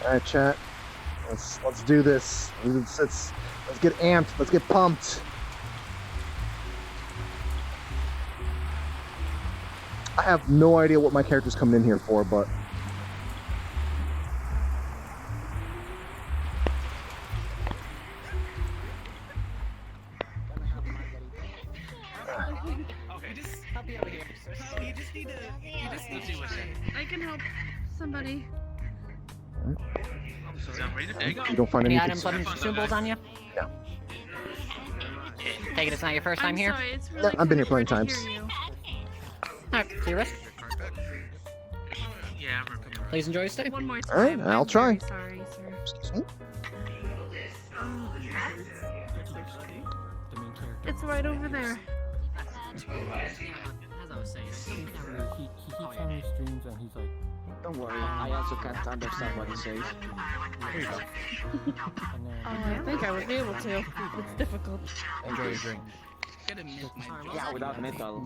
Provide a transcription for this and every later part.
All right, chat. Let's do this. Let's get amped. Let's get pumped. I have no idea what my character's coming in here for, but I can help somebody. You don't find Any anything. items, weapons, consumables on you? Yeah. Take it it's not your first time here? Sorry, it's really I've been here plenty hard times. to hear you. Alright, see you rest. Yeah, Please enjoy your stay. One more All right, time. I'll I'm try. very sorry, sir. Excuse me? It's right over there. As I was saying, He keeps on his streams and he's like, Don't worry, I also can't understand what he says. and then I think I would be able to. It's difficult. enjoy your drink. Yeah, without metal.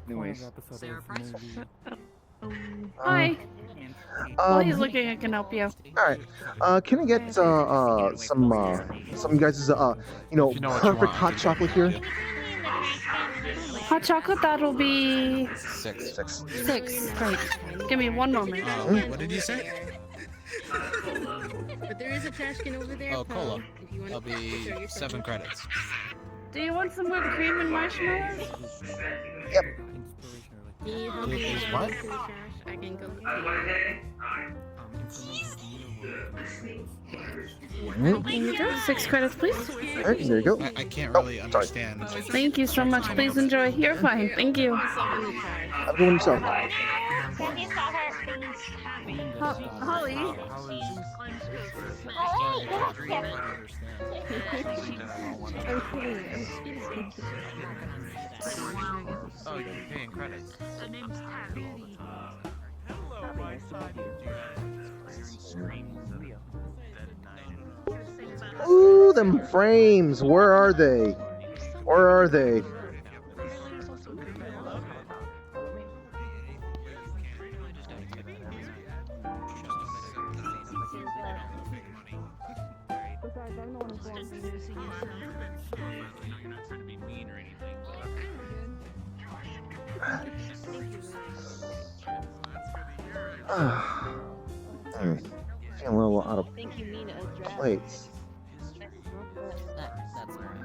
The point of the episode is maybe Hi. While he's Um, looking, I can help you. all right. Can I get some guys' perfect hot chocolate here? Hot chocolate, that'll be 6. 6. Great. Give me one moment. Wait, what did you say? But there is a trash can over there. Oh, cola. If you want That'll be 7 credits. Do you want some whipped cream and marshmallows? Inspiration or Can you help It me is down what? to the trash? I can go. Here you go. 6 credits, please. All right, there you go. I can't Oh, really sorry. understand. Thank you so much. Please enjoy. You're fine. Thank you. Have a good one yourself. Holly. Oh, you're paying credits. Ooh, them frames. Where are they? Where are they? Feeling a little out of place. That's alright.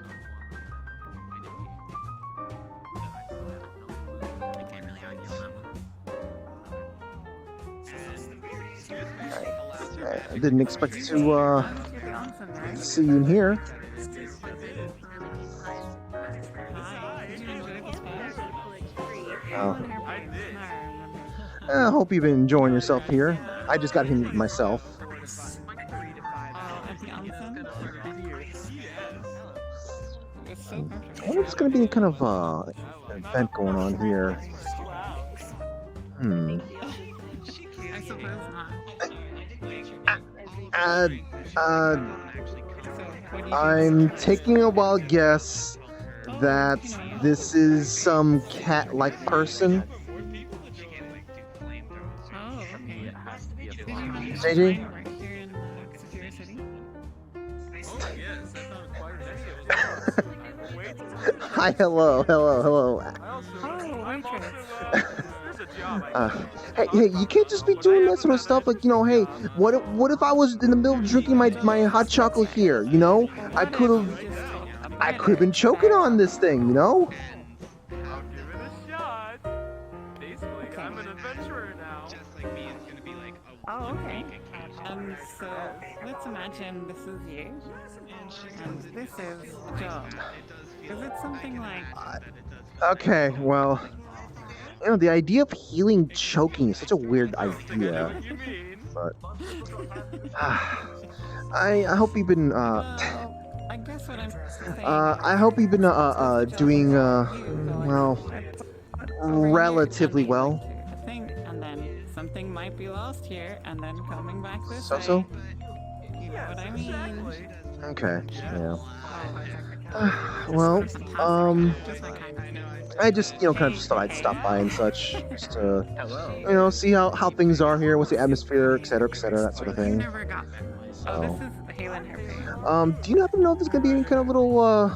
I can't really argue on that one. I didn't expect to see you in here. Oh. I hope you've been enjoying yourself here. I just got here myself. I wonder if it's going to be kind of an event going on here. I'm taking a wild guess that this is some cat-like person. JJ? Hi, hello. Hey, you can't just be doing that sort of stuff. Like, hey, what if I was in the middle of drinking my hot chocolate here? I could have been choking on this thing. I'll give it a shot. Basically, I'm an adventurer now. Just like me, it's gonna be like a Oh, okay. catch. So let's imagine this is you, and this is Joe. Is it something like? Okay, well, the idea of healing choking is such a weird idea. But I hope you've been I guess what I'm saying. I hope you've been doing well, relatively well. I think, and then something might be lost here, and then coming back this way. So? You know what I mean? Okay, yeah. Well, Just like kind of. I just, kind of just thought I'd stop by and such, just to, Hello. see how things are here, what's the atmosphere, etc., that sort of You thing. never got them. Oh, this is Halen Herpes. Do you happen to know if there's gonna be any kind of little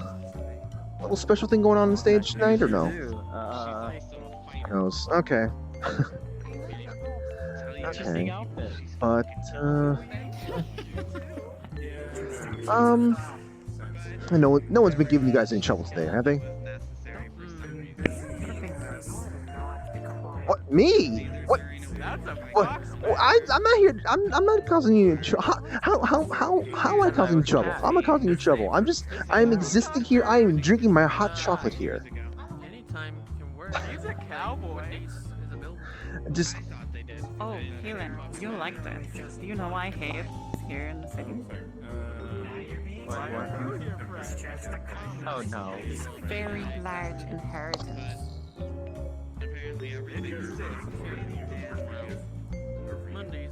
special thing going on the stage tonight, or no? Who knows? Okay. Okay. But I know no one's been giving you guys any trouble today, have they? What? Me? What? What? Well, I'm not here. I'm not causing you. How am I causing you trouble? How am I causing you trouble? I'm existing here. I am drinking my hot chocolate here. Anytime can work. He's a cowboy. Just. Oh, Halen, you like this. Do you know why Hay is here in the city? Oh no. Very large inheritance. Mondays,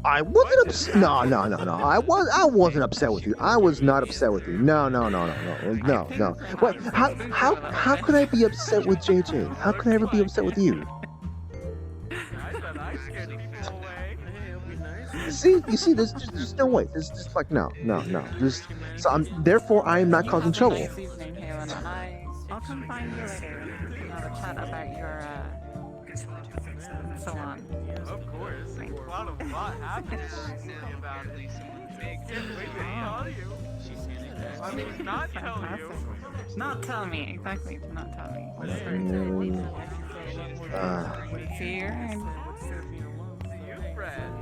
I wasn't upset. No. I wasn't upset with you. I was not upset with you. No. What? How could I be upset with JJ? How could I ever be upset with you? I said I scared people away. You see, there's just no way. There's just like no. Therefore I am not causing trouble. Nice evening, Halen. I'll come find you later and have a chat about your salon. Of course. A lot happened about it. Can't wait to tell you. I mean, not tell you. Not tell me, exactly. Not tell me. See you around. See you, friend.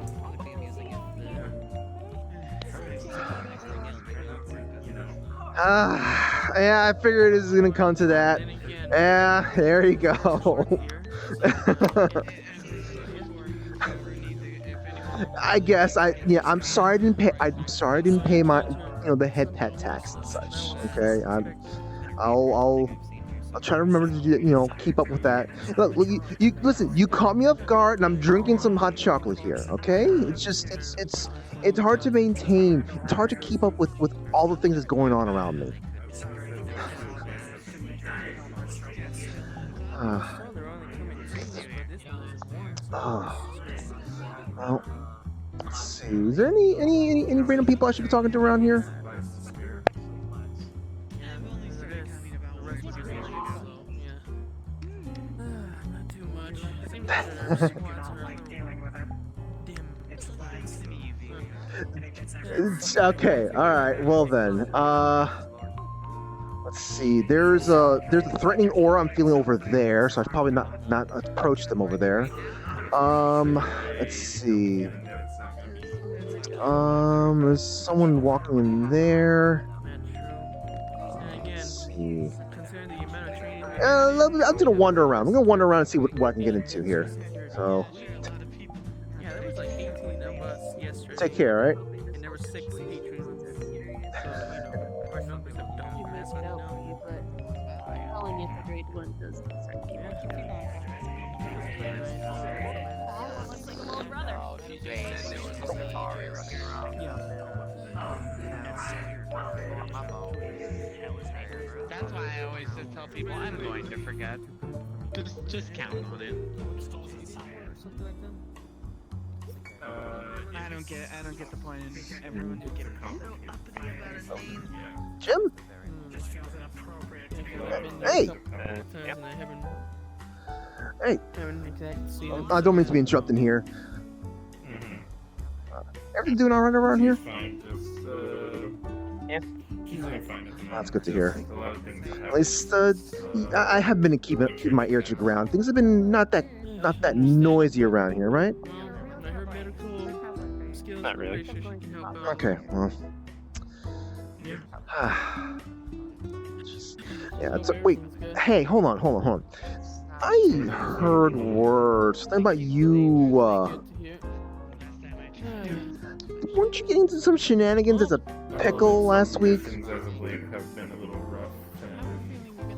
Yeah, I figured it was gonna come to that. Yeah, there you go. I guess I'm sorry I didn't pay. I'm sorry I didn't pay my, the head pet tax and such. Okay, I'll try to remember to keep up with that. Look, you listen. You caught me off guard, and I'm drinking some hot chocolate here. Okay, it's just it's hard to maintain. It's hard to keep up with all the things that's going on around me. Well, let's see. Is there any random people I should be talking to around here? Not too much. It's okay. All right. Well then. Let's see. There's a threatening aura I'm feeling over there, so I should probably not approach them over there. Let's see. There's someone walking in there. Let's see. I'm gonna wander around. I'm gonna wander around and see what I can get into here. So. Yeah, there was like 18 of us yesterday. Take care, right? And there were 6 patrons. So, our numbers have done this one now. Calling it the grade 1 doesn't start keeping Looks like a little brother. That's why I always just tell people I'm going to forget. Just count on it. I don't get the point in everyone to get a call. Jim? Just feels inappropriate to be Hey! Hey! I don't mean to be interrupting here. Everything doing alright around here? That's good to hear. At least I have been keeping my ear to the ground. Things have been not that noisy around here, right? Not really. Okay, well. Yeah, wait. Hey, hold on. I heard words. Something about you, weren't you getting into some shenanigans as a pickle last week? Things as of late have been a little rough and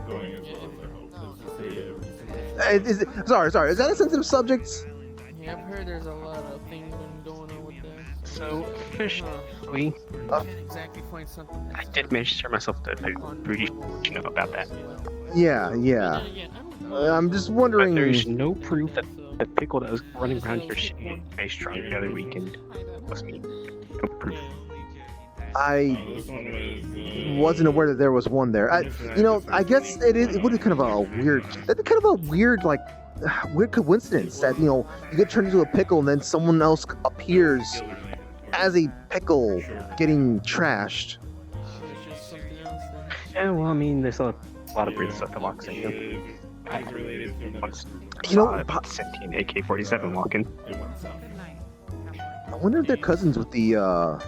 going as well as I hoped. Sorry. Is that a sensitive subject? Yeah, I've heard there's a lot of things been going on with that. So officially, Can't exactly find something. I did manage to turn myself to Rudy about that. Yeah, yeah. I'm just wondering. But there's no proof that the pickle that was running around here shooting face drunk the other weekend was me. No proof. I wasn't aware that there was one there. I guess it would be kind of a weird, like, weird coincidence that you get turned into a pickle and then someone else appears as a pickle getting trashed. Yeah, well, I mean, there's a lot of weird stuff that walks in here. Once sentient AK-47 walking. I wonder if they're cousins with the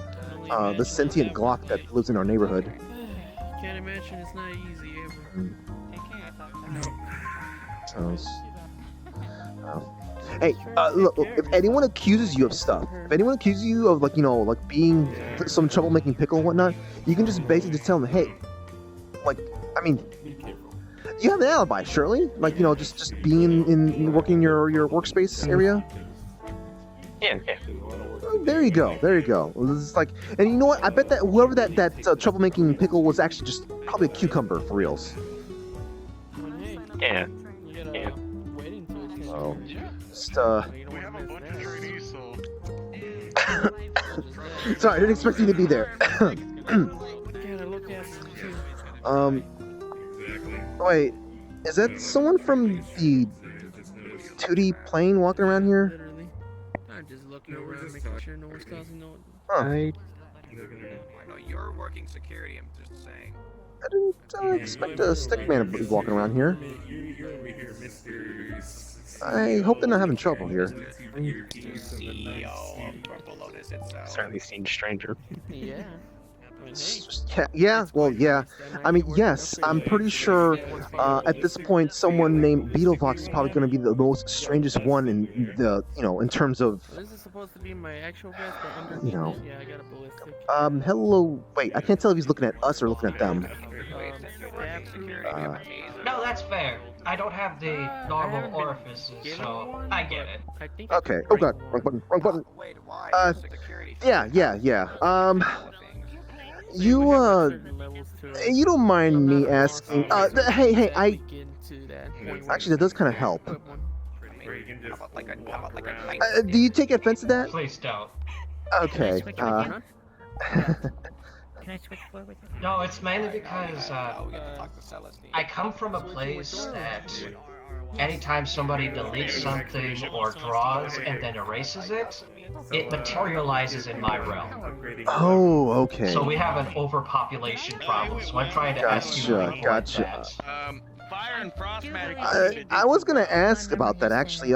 sentient Glock that lives in our neighborhood. Can't imagine it's not easy ever. Sounds. Hey, look, if anyone accuses you of stuff, if anyone accuses you of like being some troublemaking pickle and whatnot, you can just basically just tell them, hey, I mean, you have an alibi, surely? Like, just being in working your workspace area. Yeah. There you go. It's like, and you know what? I bet that whoever that troublemaking pickle was actually just probably a cucumber for reals. Yeah. Oh, just We have a bunch of treaties, so. Sorry, I didn't expect you to be there. Wait, is that someone from the 2D plane walking around here? I'm just looking around, making sure no one's causing no. Huh. I know you're working security, I'm just saying. I didn't expect a stickman to be walking around here. I hope they're not having trouble here. Certainly seemed stranger. Yeah. Yeah, well, yeah. I mean, yes, I'm pretty sure at this point someone named Beetlevox is probably going to be the most strangest one in the, in terms of, This is supposed to be my actual guess, but underneath yeah, I got a ballistic. Hello, wait, I can't tell if he's looking at us or looking at them. No, that's fair. I don't have the normal orifices, so I get it. Okay, oh god, wrong button. Yeah. You don't mind me asking, hey, actually, that does kind of help. Do you take offense to that? Please don't. Okay, Can I switch floor with you? No, it's mainly because I come from a place that anytime somebody deletes something or draws and then erases it, it materializes in my realm. Oh, okay. So we have an overpopulation problem, so I'm trying to ask you to report that. Fire and frost magic. I was gonna ask about that actually.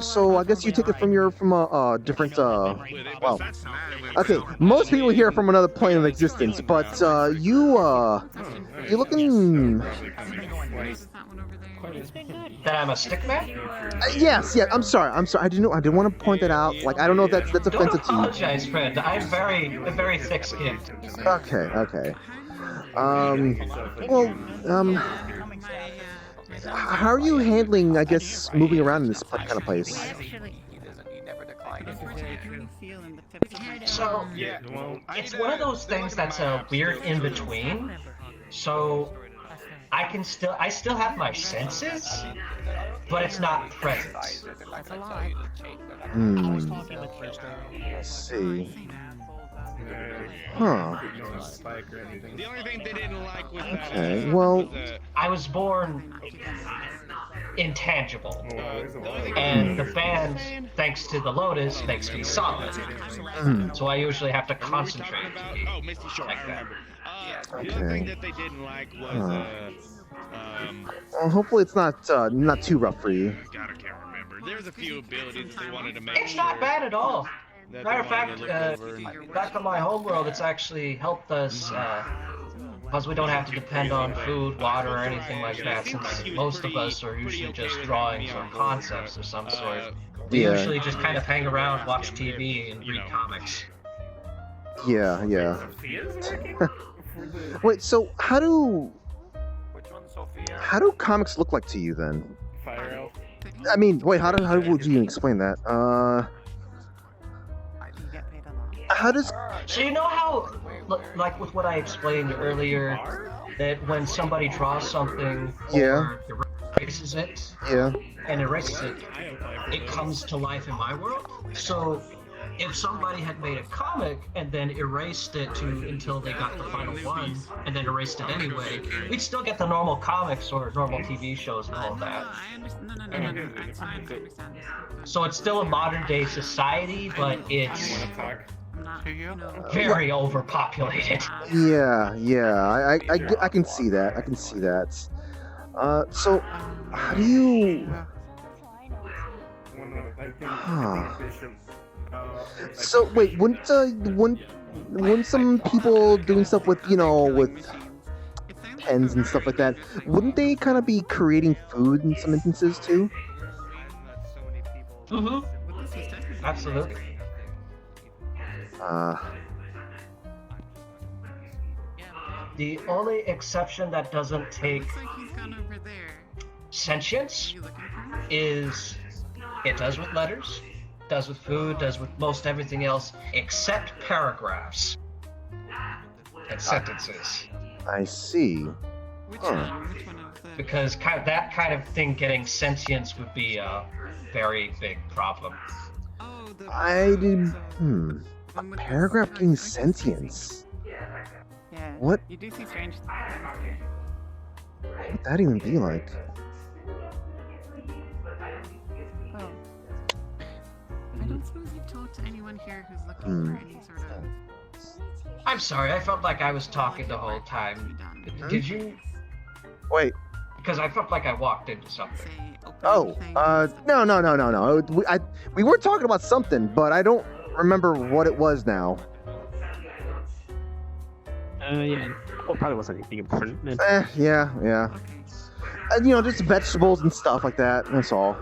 So I guess you take it from a different well, okay. Most people here are from another plane of existence, but you looking. That I'm a stickman? Yes. I'm sorry. I didn't want to point that out. Like, I don't know if that's offensive to you. Don't apologize, friend. I'm very thick-skinned. Okay. How are you handling, I guess, moving around in this kind of place? So, it's one of those things that's a weird in-between. So, I still have my senses, but it's not present. Let's see. Huh. The only thing they didn't like was okay, well... I was born intangible, and the band, thanks to the Lotus, makes me solid. So I usually have to concentrate to be like that. The other thing that they didn't like was well, hopefully it's not too rough for you. God, I can't remember. There's a few abilities that they wanted to make. It's not bad at all. Matter of fact, back on my homeworld, it's actually helped us because we don't have to depend on food, water, or anything like that, since most of us are usually just drawings or concepts of some sort. We usually just kind of hang around, watch TV, and read comics. Yeah. Wait, so how do comics look like to you then? I mean, wait, how would you explain that? how does? So you know how, like with what I explained earlier, that when somebody draws something or erases it, and erases it, it comes to life in my world. So if somebody had made a comic and then erased it until they got the final one, and then erased it anyway, we'd still get the normal comics or normal TV shows and all of that. I understand. No. I understand. So it's still a modern day society, but it's very overpopulated. Yeah, I can see that. I can see that. So how do you? So wait, wouldn't some people doing stuff with with pens and stuff like that? Wouldn't they kind of be creating food in some instances too? Absolutely. The only exception that doesn't take sentience is it does with letters, does with food, does with most everything else except paragraphs and sentences. I see. Because that kind of thing getting sentience would be a very big problem. I did. A paragraph getting sentience. Yeah. What? You do see strange things. What would that even be like? Oh. I don't suppose you've talked to anyone here who's looking for any sort of... I'm sorry, I felt like I was talking the whole time. Did you? Wait. Because I felt like I walked into something. Oh, no. We were talking about something, but I don't remember what it was now. Yeah. Well, probably wasn't anything important. Yeah. Just vegetables and stuff like that. That's all.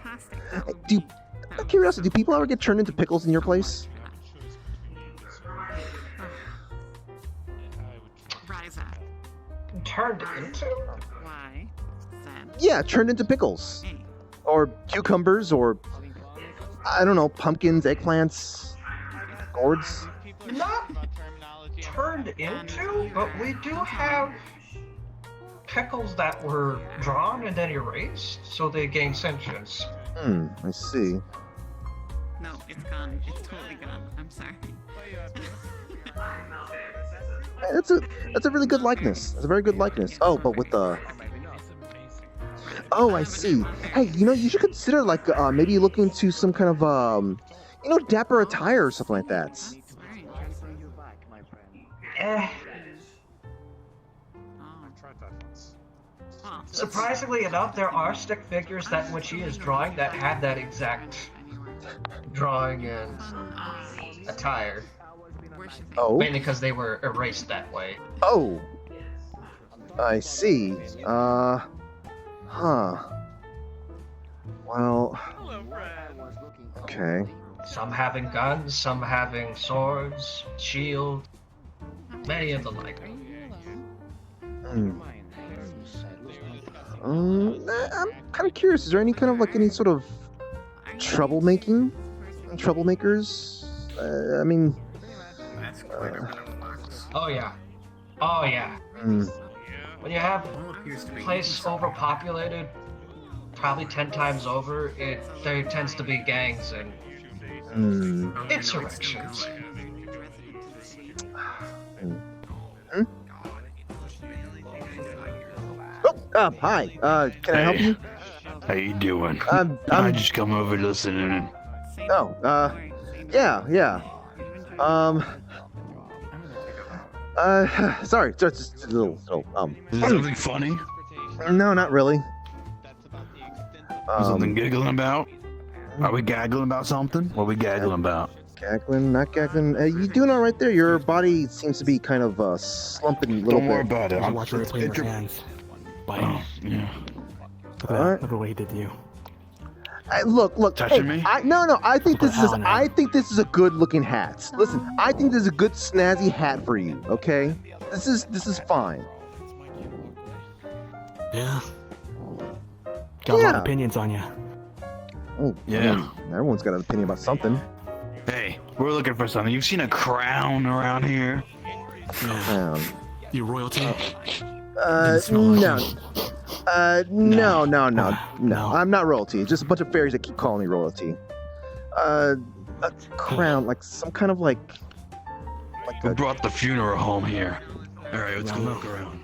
Fantastic. Out of curiosity, do people ever get turned into pickles in your place? Riza. Turned into? Why? Then. Yeah, turned into pickles. Or cucumbers, or I don't know, pumpkins, eggplants, gourds. Not turned into, but we do have pickles that were drawn and then erased, so they gain sentience. I see. No, it's gone. It's totally gone. I'm sorry. That's a really good likeness. That's a very good likeness. Oh, but with the... Oh, I see. Hey, you should consider maybe looking into some kind of dapper attire or something like that. Surprisingly enough, there are stick figures that when she is drawing that had that exact drawing and attire. Oh. Mainly because they were erased that way. Oh. I see. Well. Okay. Some having guns, some having swords, shield, many of the like. I'm kind of curious. Is there any kind of any sort of troublemakers? I mean. Oh yeah. When you have a place overpopulated, probably 10 times over, there tends to be gangs and insurrections. Hi. Can I help you? How you doing? I just come over listening. Yeah. Sorry, just a little. Is there something funny? No, not really. Something giggling about? Are we gaggling about something? What are we gaggling about? Gaggling, not gaggling. You doing all right there? Your body seems to be kind of slumping a little bit. Don't worry about it. Watch where it's in your hands. Oh, yeah. Look at what he did to you. Look. Touching me? No. I think this is a good-looking hat. Listen, I think this is a good snazzy hat for you. Okay, this is fine. Yeah. Got a lot of opinions on you. Oh yeah. Everyone's got an opinion about something. Hey, we're looking for something. You've seen a crown around here? You royalty? No. No. I'm not royalty. Just a bunch of fairies that keep calling me royalty. A crown, like some kind of like We brought the funeral home here. Alright, let's go look around.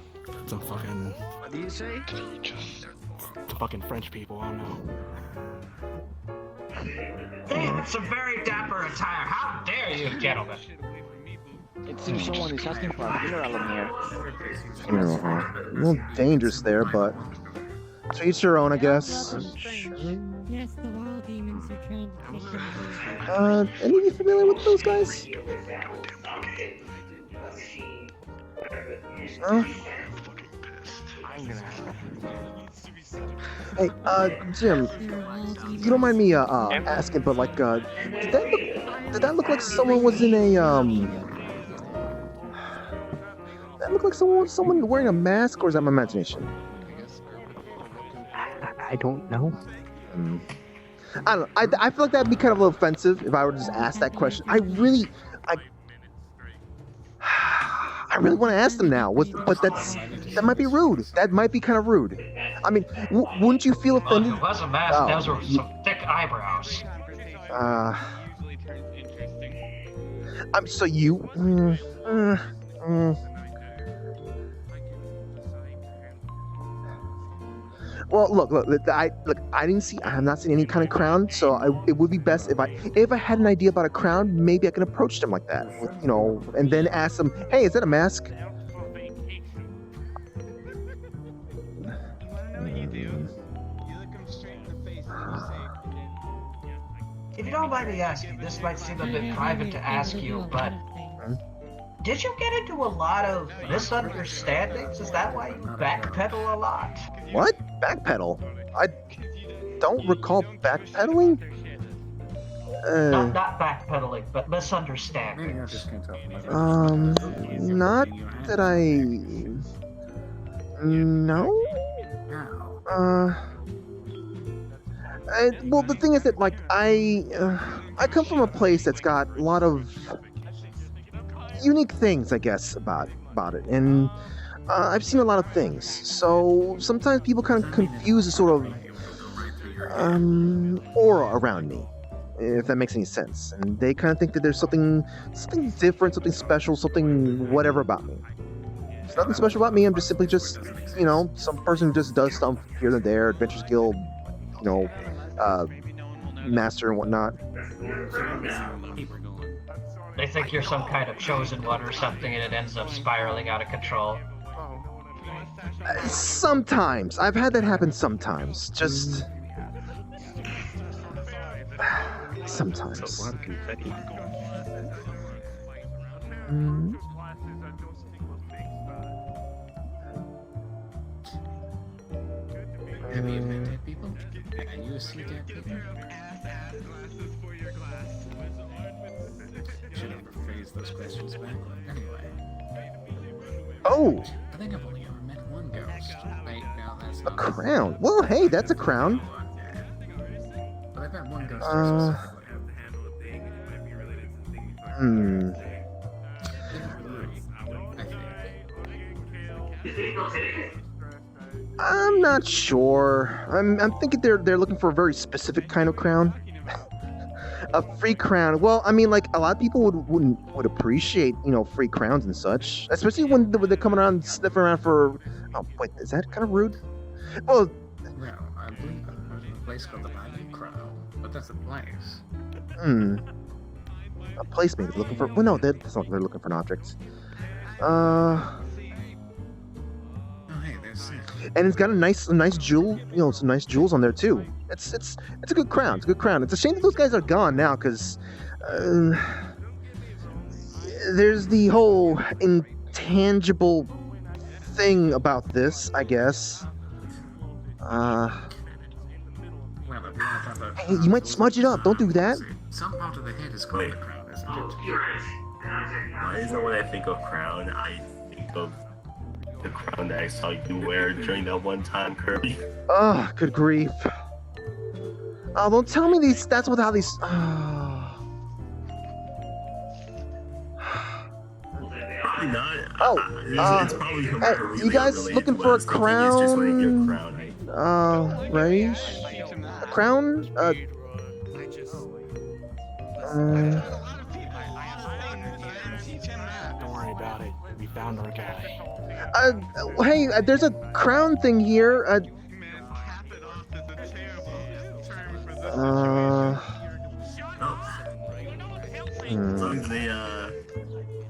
Some fucking... What do you say? Some fucking French people, I don't know. Hey, that's a very dapper attire. How dare you, gentlemen? It seems someone is asking for a funeral in here. Funeral home. A little dangerous there, but to each their own, I guess. Yes, the wild demons are trying to take them. Any of you familiar with those guys? Hey, Jim, you don't mind me asking, but like, did that look like someone was in a that look like someone wearing a mask, or is that my imagination? I don't know. I don't know. I feel like that'd be kind of a little offensive if I were to just ask that question. I really want to ask them now, but that might be rude. That might be kind of rude. I mean, wouldn't you feel offended? It wasn't a mask. Those were some thick eyebrows. So you. Well, look. I didn't see. I'm not seeing any kind of crown. So it would be best if I had an idea about a crown, maybe I can approach them like that, and then ask them, "Hey, is that a mask?" If you don't mind me asking, this might seem a bit private to ask you, but did you get into a lot of misunderstandings? Is that why you backpedal a lot? What? Backpedal? I don't recall backpedaling. Not backpedaling, but misunderstandings. Not that I know. Well, the thing is that like I come from a place that's got a lot of unique things, I guess, about it, and I've seen a lot of things. So sometimes people kind of confuse the sort of aura around me, if that makes any sense, and they kind of think that there's something different, something special, something whatever about me. There's nothing special about me. I'm just simply some person who just does stuff here and there, Adventures Guild, master and whatnot. They think you're some kind of chosen one or something, and it ends up spiraling out of control. Sometimes. I've had that happen sometimes. Just... sometimes. Have you met dead people? Can you see dead people? Glasses for your glass. Should have rephrased those questions backward. Anyway. Oh! I think I've only ever met one ghost. Wait, no, that's not a crown. Well, hey, that's a crown. But I've met one ghost I'm not sure. I'm thinking they're looking for a very specific kind of crown. A free crown. Well, I mean, like a lot of people would appreciate, free crowns and such, especially when they're coming around sniffing around for. Oh wait, is that kind of rude? Well, no, I believe there's a place called the Magic Crown, but that's a place. A place maybe looking for. Well, no, that's not. They're looking for an object. And it's got a nice jewel, some nice jewels on there too. It's a good crown. It's a good crown. It's a shame that those guys are gone now, because there's the whole intangible thing about this, I guess. Hey, you might smudge it up. Don't do that. Some part of the head is called the crown, isn't it? Why is that when I think of crown, I think of the crown that I saw you wear during that one time, Kirby? Oh, good grief. Oh, don't tell me that's how these... Probably not. Oh, it's probably hey, you guys looking for a crown? Raish? A crown? Don't worry about it. We found our guy. Hey, there's a crown thing here.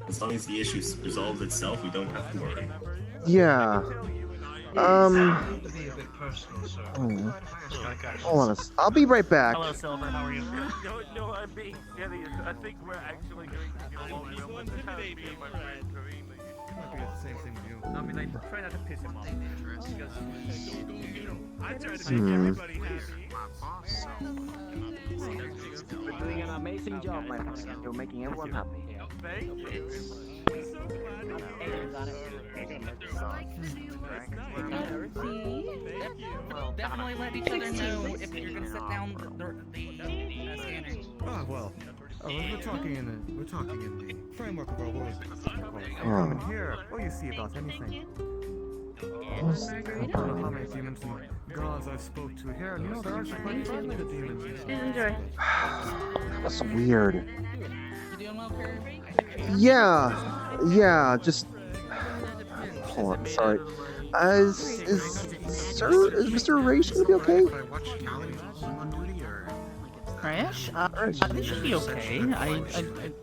As long as the issue resolves itself, we don't have to worry. Yeah. Hold on. I'll be right back. Hello, Silver. How are you? No, I'm being serious. I think we're actually going to go home and my friend Kirby. Might be the same thing with you. I mean, I try not to piss him off. Because, I try to make everybody happy. You're doing an amazing job, my friend. You're making everyone happy. Thank you. I'm so glad to Definitely let each other know if you're gonna set down the scanner. Oh well. We're talking in the framework of our world. Oh. Here, what you see about anything. I don't know how many demons and gods I spoke to here, and there are some pretty friendly to demons. Enjoy. That's weird. You doing well, Kirby? Yeah, just... Hold on, sorry. Is Mr. Raish gonna be okay? Crash? They should be okay. I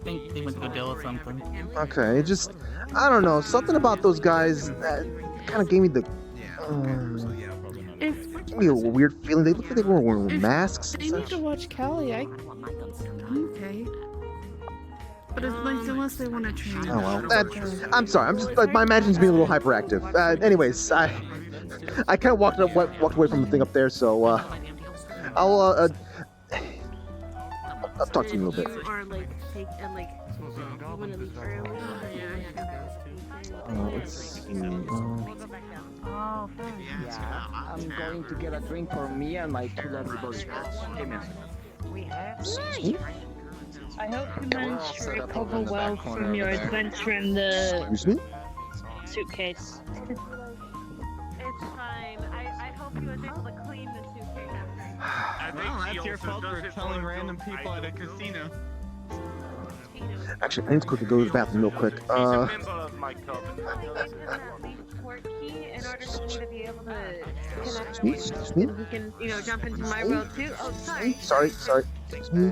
think they went to go deal with something. Okay, just... I don't know, something about those guys that kind of gave me the... gave me a weird feeling. They looked like they were wearing masks and I need such. to watch Callie. Okay. But it's like, unless they want to train. Oh well, I'm sorry. I'm just like my imagination's being a little hyperactive. Anyways, I kind of walked away from the thing up there, so I'll talk to you in a little bit. Or like take one of these early. Let's see. Yeah, I'm going to get a drink for me and my two lovely boys. Excuse me? I hope you managed to recover well from your adventure in the suitcase. It's fine. I hope you was able to clean the suitcase after. Well, that's your fault for killing random people at a casino. Actually, I need to quickly go to the bathroom real quick. In order for me to be able to connect with Excuse me? and he can, jump into my world too. Oh, sorry. Sorry. Excuse me.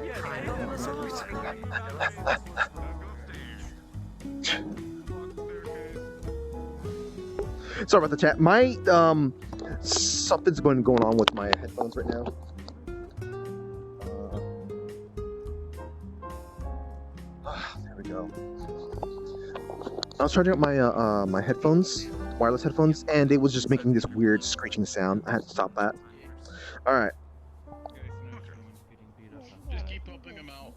Sorry about the chat. My something's going on with my headphones right now. There we go. I was charging up my my headphones, wireless headphones, and it was just making this weird screeching sound. I had to stop that. All right. Just keep helping him out.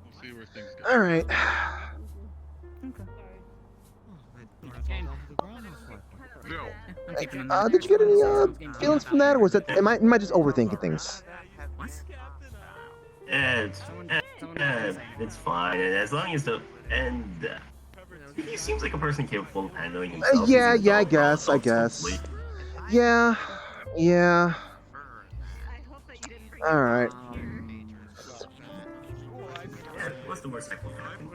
We'll see where things go. All right. Did you get any feelings from that, or was that am I just overthinking things? It's fine, and as long as he seems like a person capable of handling himself. Yeah, I guess. Yeah. All right. What's the worst that can happen?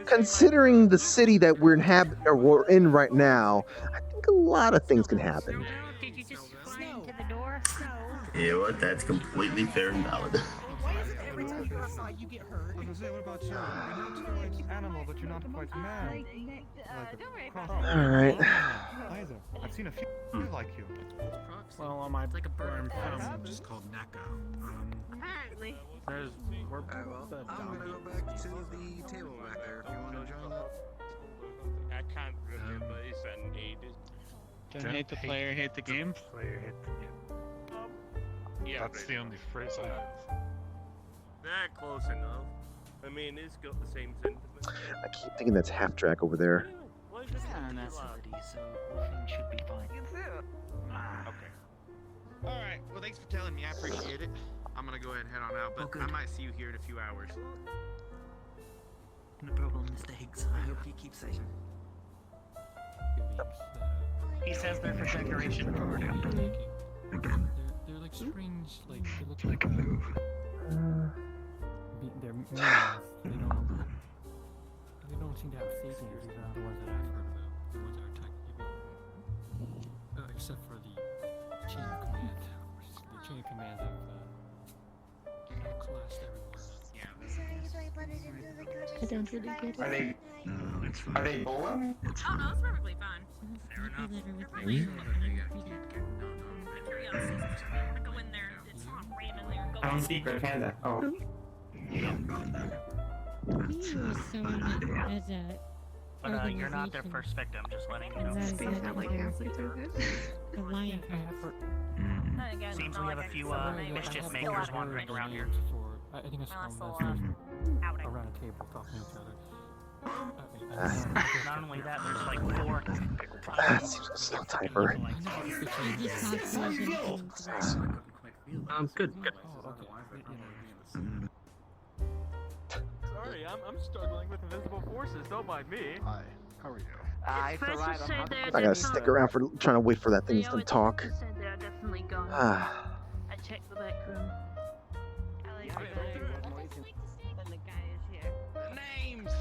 Considering the city that we're in right now, I think a lot of things can happen. Did you just slam to the door? You know what? That's completely fair and valid. You get hurt. What about you? You're not quite animal, but you're not quite man. Alright. Either. I've seen a few like you. Well, on my bird I'm just called Naka. Apparently. there's we're I'm gonna go back to the table back there if you want to join up. I can't remember his name. Don't hate the player, hate the game. Yeah, that's the only phrase I have. Close enough. I mean, it's got the same sentiment. I keep thinking that's half track over there. It's not a nice city, so everything should be fine. Okay. Alright, well thanks for telling me, I appreciate it. I'm gonna go ahead and head on out, but I might see you here in a few hours. No problem, Mr. Higgs. I hope you keep safe. He says they're for decoration. They're like strange, like they look like move. They're minions. They don't seem to have face ears. They're not the ones that I've heard about. The ones that are attacking people. Except for the chain of command. The chain of command have classed everyone. I don't really get it. Are they bowling? Oh, no, it's perfectly fine. Fair enough. Curiosity. Go in there. It's not randomly or go. I don't speak with Canada. Oh. But you're not their first victim, just letting you know. Seems we have a few mischief makers wandering around here. I think it's from around a table talking to each other. Not only that, there's like 4. That seems like a slow timer. Good. Sorry, I'm struggling with invisible forces. Don't mind me. Hi, how are you? I gotta stick around for trying to wait for that thing to talk. They're definitely gone. Ah. I checked the back room. I like the and the guy is here. Names.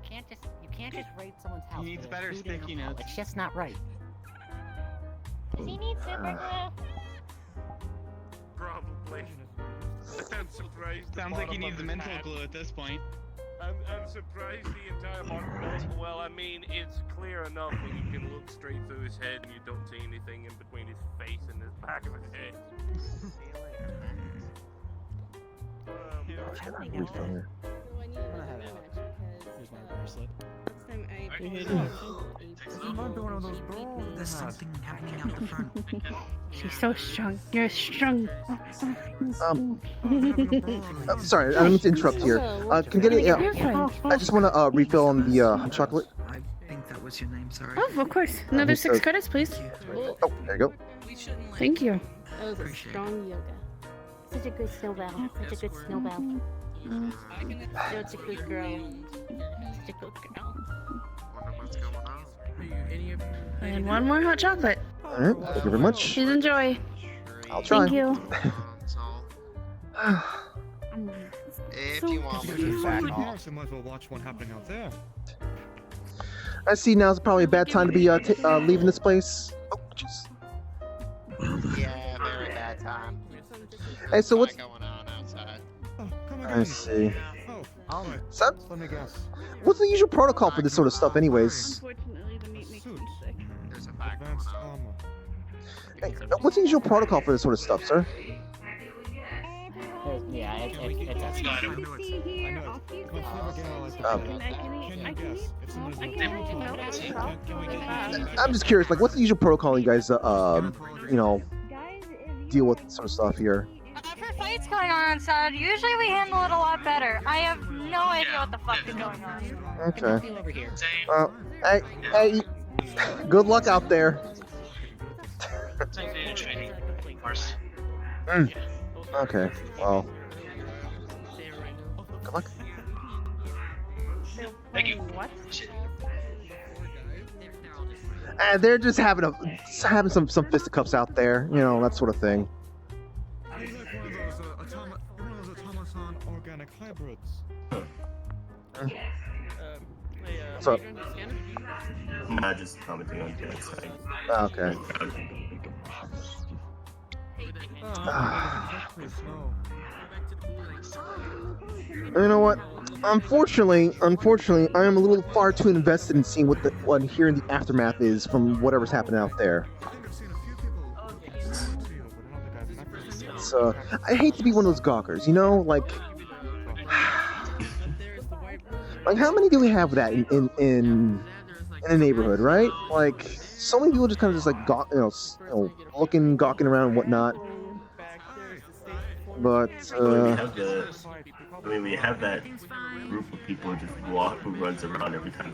You can't just raid someone's house. He needs better sticky notes. It's just not right. Does he need super glue? Probably. I'm surprised. Sounds like he needs mental glue at this point. I'm surprised the entire bottom. Well, I mean, it's clear enough that you can look straight through his head and you don't see anything in between his face and the back of his head. Here's my bracelet. There's something happening out the front. She's so strong. You're strong. Sorry, I don't mean to interrupt here. Can I get it? I just want to refill on the hot chocolate. I think that was your name, sorry. Oh, of course. Another 6 credits, please. Oh, there you go. Thank you. That was a strong yoga. Such a good snowball. Such a good snowball. Such a good girl. Such a good girl. And one more hot chocolate. Alright, thank you very much. Please enjoy. I'll try. Thank you. If you want me to back off. I might as well watch one happening out there. I see now's probably a bad time to be leaving this place. Oh, jeez. Yeah, very bad time. Hey, so what's going on outside? I see. Oh, So, let me guess. what's the usual protocol for this sort of stuff, anyways? Unfortunately, the meat makes me sick. There's a fact going Advanced on. armor. Hey, what's the usual protocol for this sort of stuff, sir? Yeah, it's I know it. Let's never get all like that. I'm just curious, like, what's the usual protocol you guys, you know, deal with sort of stuff here? For fights going on outside, usually we handle it a lot better. I have no idea what the fuck is going on. Okay. Well, hey, good luck out there. Okay, well. Good luck. Thank you. What? And they're just having some fisticuffs out there, you know, that sort of thing. He's like one of those automaton organic hybrids. What's up? Nah, just commenting on the side. Okay. You know what? Unfortunately, I am a little far too invested in seeing what hearing the aftermath is from whatever's happening out there. So I hate to be one of those gawkers, you know, like how many do we have of that in a neighborhood, right? Like so many people just kind of just like gawking around and whatnot. But we have that group of people who runs around every time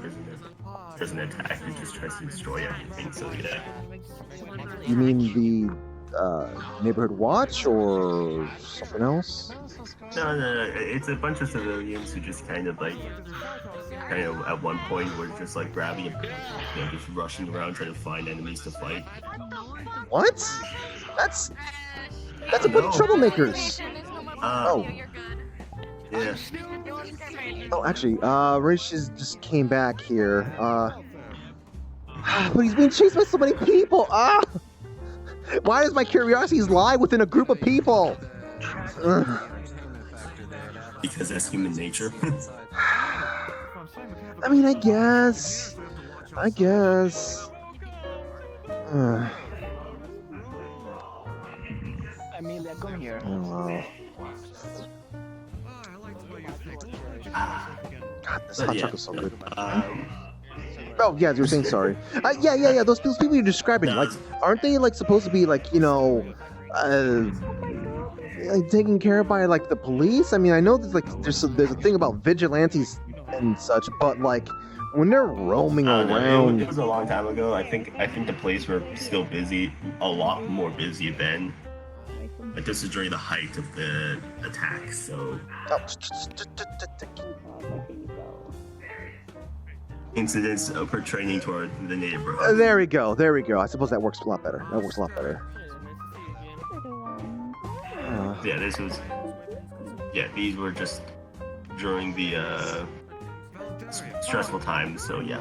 there's an attack and just tries to destroy everything. So yeah. You mean neighborhood watch or something else? No. It's a bunch of civilians who just kind of at one point were just like grabbing, just rushing around trying to find enemies to fight. What? That's a bunch of troublemakers. Oh. Yeah. Oh, actually, Rich just came back here. But he's being chased by so many people. Why does my curiosities lie within a group of people? Because that's human nature. I mean, I guess. I mean, they're going here. God, this hot chocolate's so good. Oh yeah, you were saying sorry. Yeah. Those people you're describing, like, aren't they like supposed to be like like taken care of by like the police? I mean, I know there's a thing about vigilantes and such, but like when they're roaming around. It was a long time ago. I think the police were still busy, a lot more busy then. Like this is during the height of the attack, so. Incidents pertaining toward the neighborhood. There we go. I suppose that works a lot better. Yeah, these were just during the stressful times, so yeah.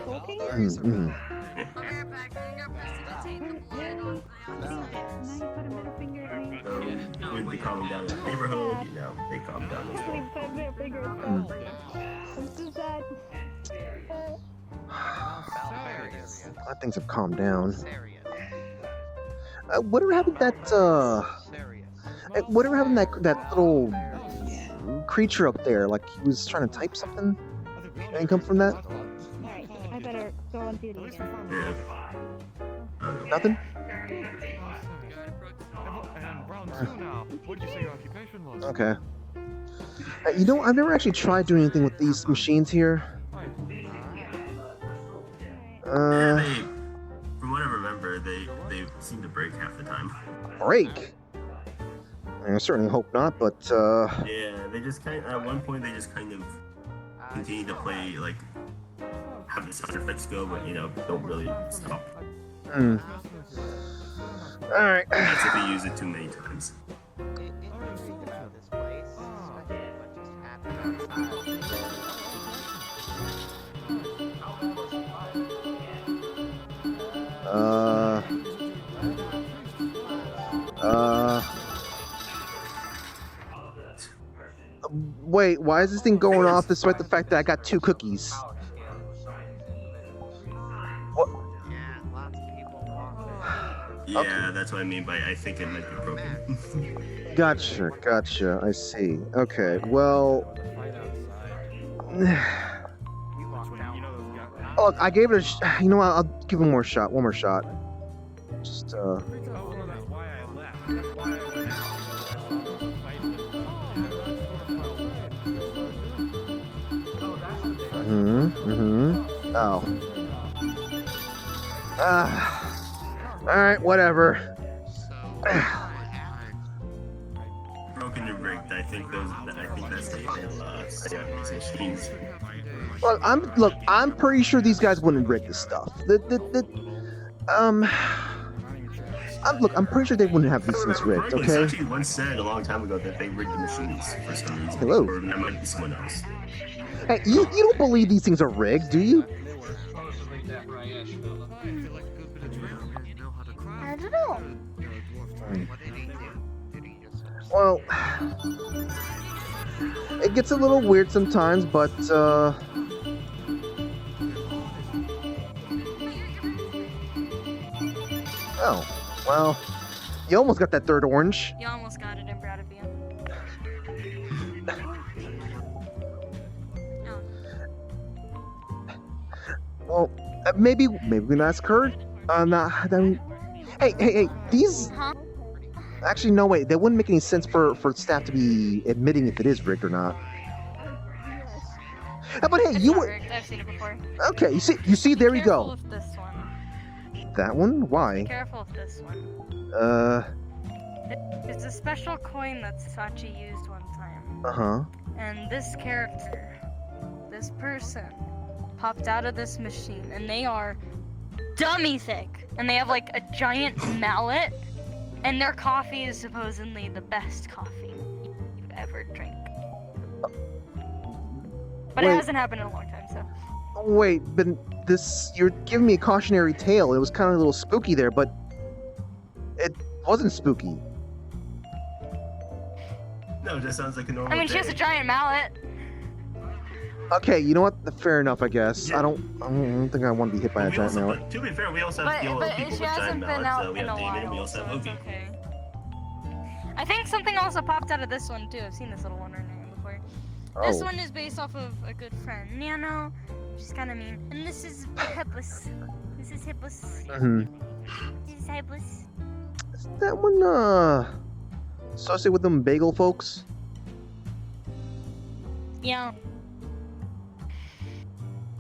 With the calming down in the neighborhood, they calm down as well. A lot of things have calmed down. Whatever happened to that little creature up there? Like he was trying to type something. Anything come from that? Alright, I better go on duty. Nothing. Okay. I've never actually tried doing anything with these machines here. From what I remember, they seem to break half the time. Break? I certainly hope not, but yeah, they just at one point they just kind of continue to play, like have the sound effects go, but don't really stop. Alright. That's if you use it too many times. Wait, why is this thing going off despite the fact that I got 2 cookies? What? Yeah, that's what I mean by I think it might be broken. Gotcha. I see. Okay, well. Oh, I gave it a. I'll give it one more shot. Just Oh. Alright, whatever. Broken and rigged. I think that's the whole machines. Well, I'm pretty sure these guys wouldn't rig this stuff. I'm pretty sure they wouldn't have these things rigged, okay? Actually once said a long time ago that they rigged the machines for some reason. Hello. Or that might be someone else. Hey, you don't believe these things are rigged, do you? I don't know. Well, it gets a little weird sometimes, but oh, well, you almost got that 3rd orange. You almost got it, I'm proud of you. Well, maybe we can ask her. Hey, these. Huh? Actually, no, wait. That wouldn't make any sense for staff to be admitting if it is rigged or not. But hey, It's you not were. rigged. I've seen it before. Okay, you see, there we Careful go. with this one. That one? Why? Be careful with this one. It's a special coin that Sachi used one time. Uh-huh. And this character, this person, popped out of this machine, and they are dummy thick. And they have like a giant mallet, and their coffee is supposedly the best coffee you've ever drank. But it Wait. hasn't happened in a long time, so. Wait, but you're giving me a cautionary tale. It was kind of a little spooky there, but it wasn't spooky. No, that sounds like a normal I mean, she has a giant mallet. Okay, you know what? Fair enough, I guess. I don't think I want to be hit by a giant mallet. But to be fair, we also have But people with she giant hasn't been mallets. out We in have a David and we while, also so have it's Ovi. okay. I think something also popped out of this one too. I've seen this little one right now before. This Oh. one is based off of a good friend, you know? She's kind of mean. And this is Hippus. This is Hippus. Mm-hmm. This is Hippus. Is that one, associated with them bagel folks? Yeah.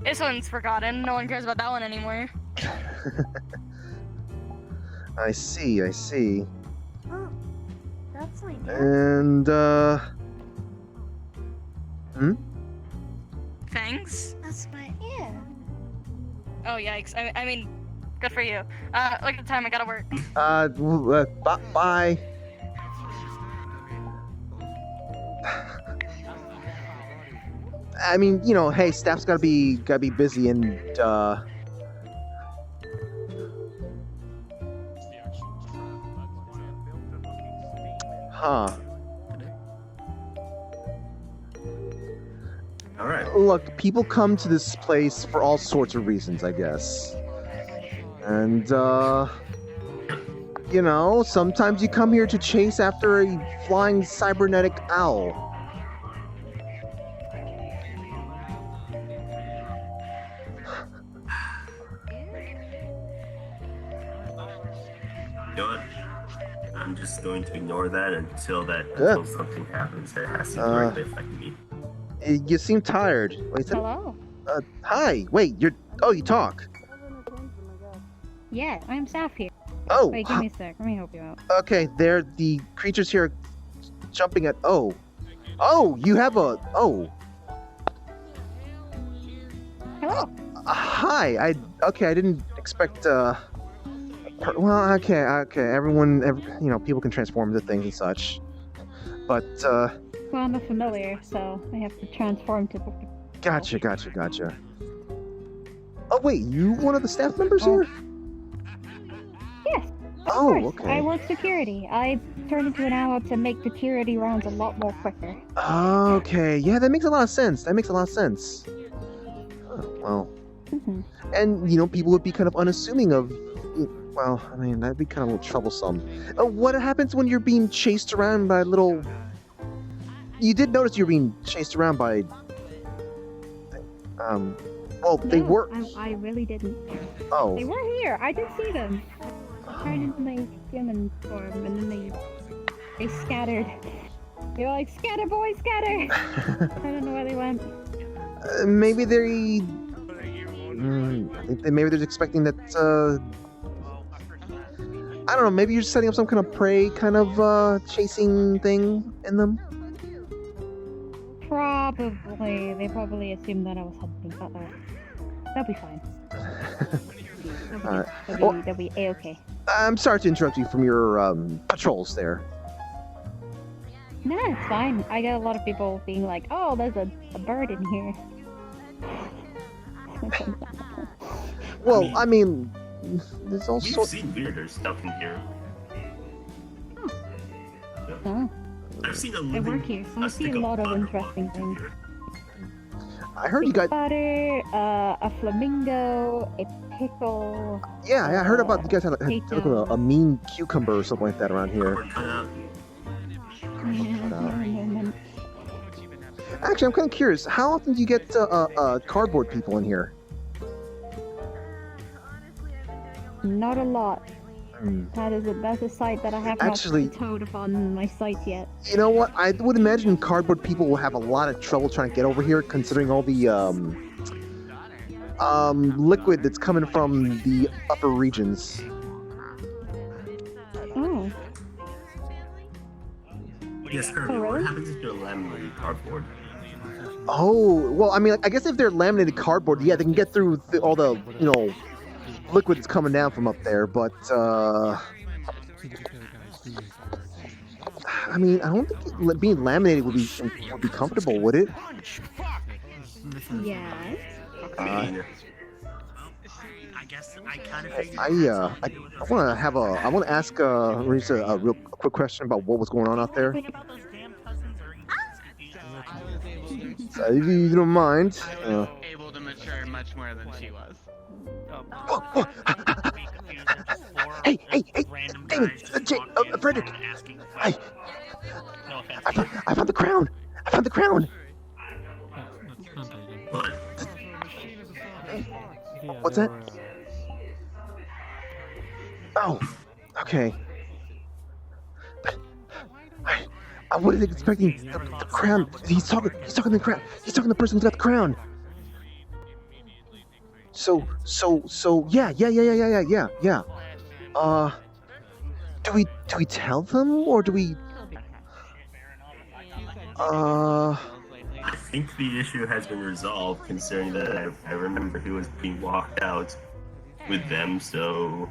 This one's forgotten. No one cares about that one anymore. I see. Oh, that's my And, Thanks. That's my ear. Oh, yikes. I mean, good for you. Look at the time. I gotta work. Bye. I mean, you know, hey, staff's gotta be busy, and huh. All right. Look, people come to this place for all sorts of reasons, I guess. And, you know, sometimes you come here to chase after a flying cybernetic owl. You know what? I'm just going to ignore that until something happens that has to directly affect me. You seem tired. Wait, Hello. Hi. Wait, you talk. Yeah, I'm Saf here. Oh. Wait, give me a sec. Let me help you out. Okay, the creatures here are jumping at. Oh, you have a. Oh. Hello. Hi. I didn't expect. Well, okay. Everyone, you know, people can transform into things and such. But. Well, I'm a familiar, so I have to transform to. Gotcha. Oh wait, you one of the staff members here? Yes. Of course. Okay. I work security. I turned into an owl to make security rounds a lot more quicker. Okay, yeah, that makes a lot of sense. Oh, well. And, you know, people would be kind of unassuming of... Well, I mean, that'd be kind of a little troublesome. What happens when you're being chased around by little... You did notice you were being chased around by... Well, they were... I really didn't. Oh. They were here. I did see them. I turned into my human form, and then they scattered. They were like, "Scatter, boys, scatter!" I don't know where they went. Maybe they... I think maybe they're expecting that, I don't know, maybe you're setting up some kind of prey kind of, chasing thing in them? Probably. They probably assumed that I was hunting. They'll be fine. Alright. They'll be A-okay. I'm sorry to interrupt you from your, patrols there. No, it's fine. I get a lot of people being like, "Oh, there's a bird in here." Well, I mean, there's all We've sorts... seen weirder stuff in here. Oh. I've seen a I living... work here, so I see a lot of interesting things. I heard you got... Butter, a flamingo, a pickle. Yeah, I heard about you guys had a mean cucumber or something like that around here. Actually, I'm kind of curious. How often do you get cardboard people in here? Not a lot. That's a site that I have Actually- not toed upon my site yet. You know what? I would imagine cardboard people will have a lot of trouble trying to get over here, considering all the liquid that's coming from the upper regions. Oh. Yes, Kirby, what happens if they're laminated cardboard? Oh, well, I mean, I guess if they're laminated cardboard, yeah, they can get through all the, liquid that's coming down from up there, but, I mean, I don't think being laminated would be comfortable, would it? Yeah. I guess I kind of figured. I want to ask Marisa a real quick question about what was going on out there. If you don't mind. Able to mature much more than she was. Hey, Damon, Frederick. Hey, I found the crown. What's that? Oh, okay. I wasn't expecting the crown. He's talking the crown. He's talking to the person who's got the crown. So, yeah. Do we tell them or do we? I think the issue has been resolved, considering that I remember he was being walked out with them. So.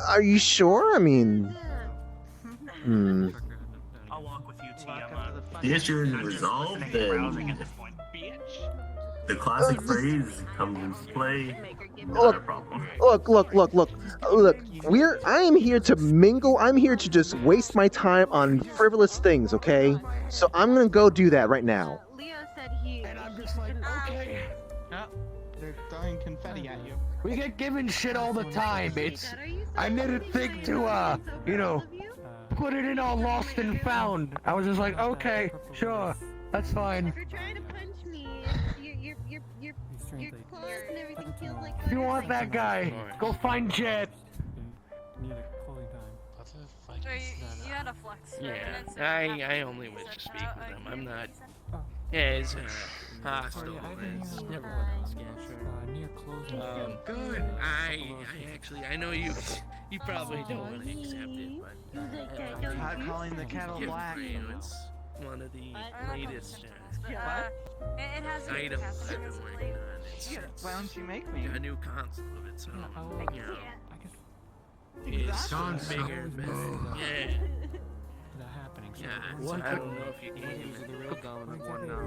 Are you sure? I mean, I'll walk with you, T. The issue is resolved, then the classic phrase comes into play. Not a problem. Look. I am here to mingle. I'm here to just waste my time on frivolous things, okay? So I'm gonna go do that right now. Leo said he. And I'm just like, okay. They're throwing confetti at you. We get given shit all the time. I didn't think to, put it in all lost and found. I was just like, okay, sure, that's fine. If you're trying to punch me, your clothes and everything feels like. If you want that guy, go find Jet. You had a flex. Yeah, I only wish to speak with him. I'm not as hostile as good. I know you probably don't want to accept it, but Not calling the kettle black. It's one of the latest It has items I've been working on. Why don't you make me? A new console of its own, It's bigger, better. Yeah. Yeah, I don't know if you can use the real dominant one now.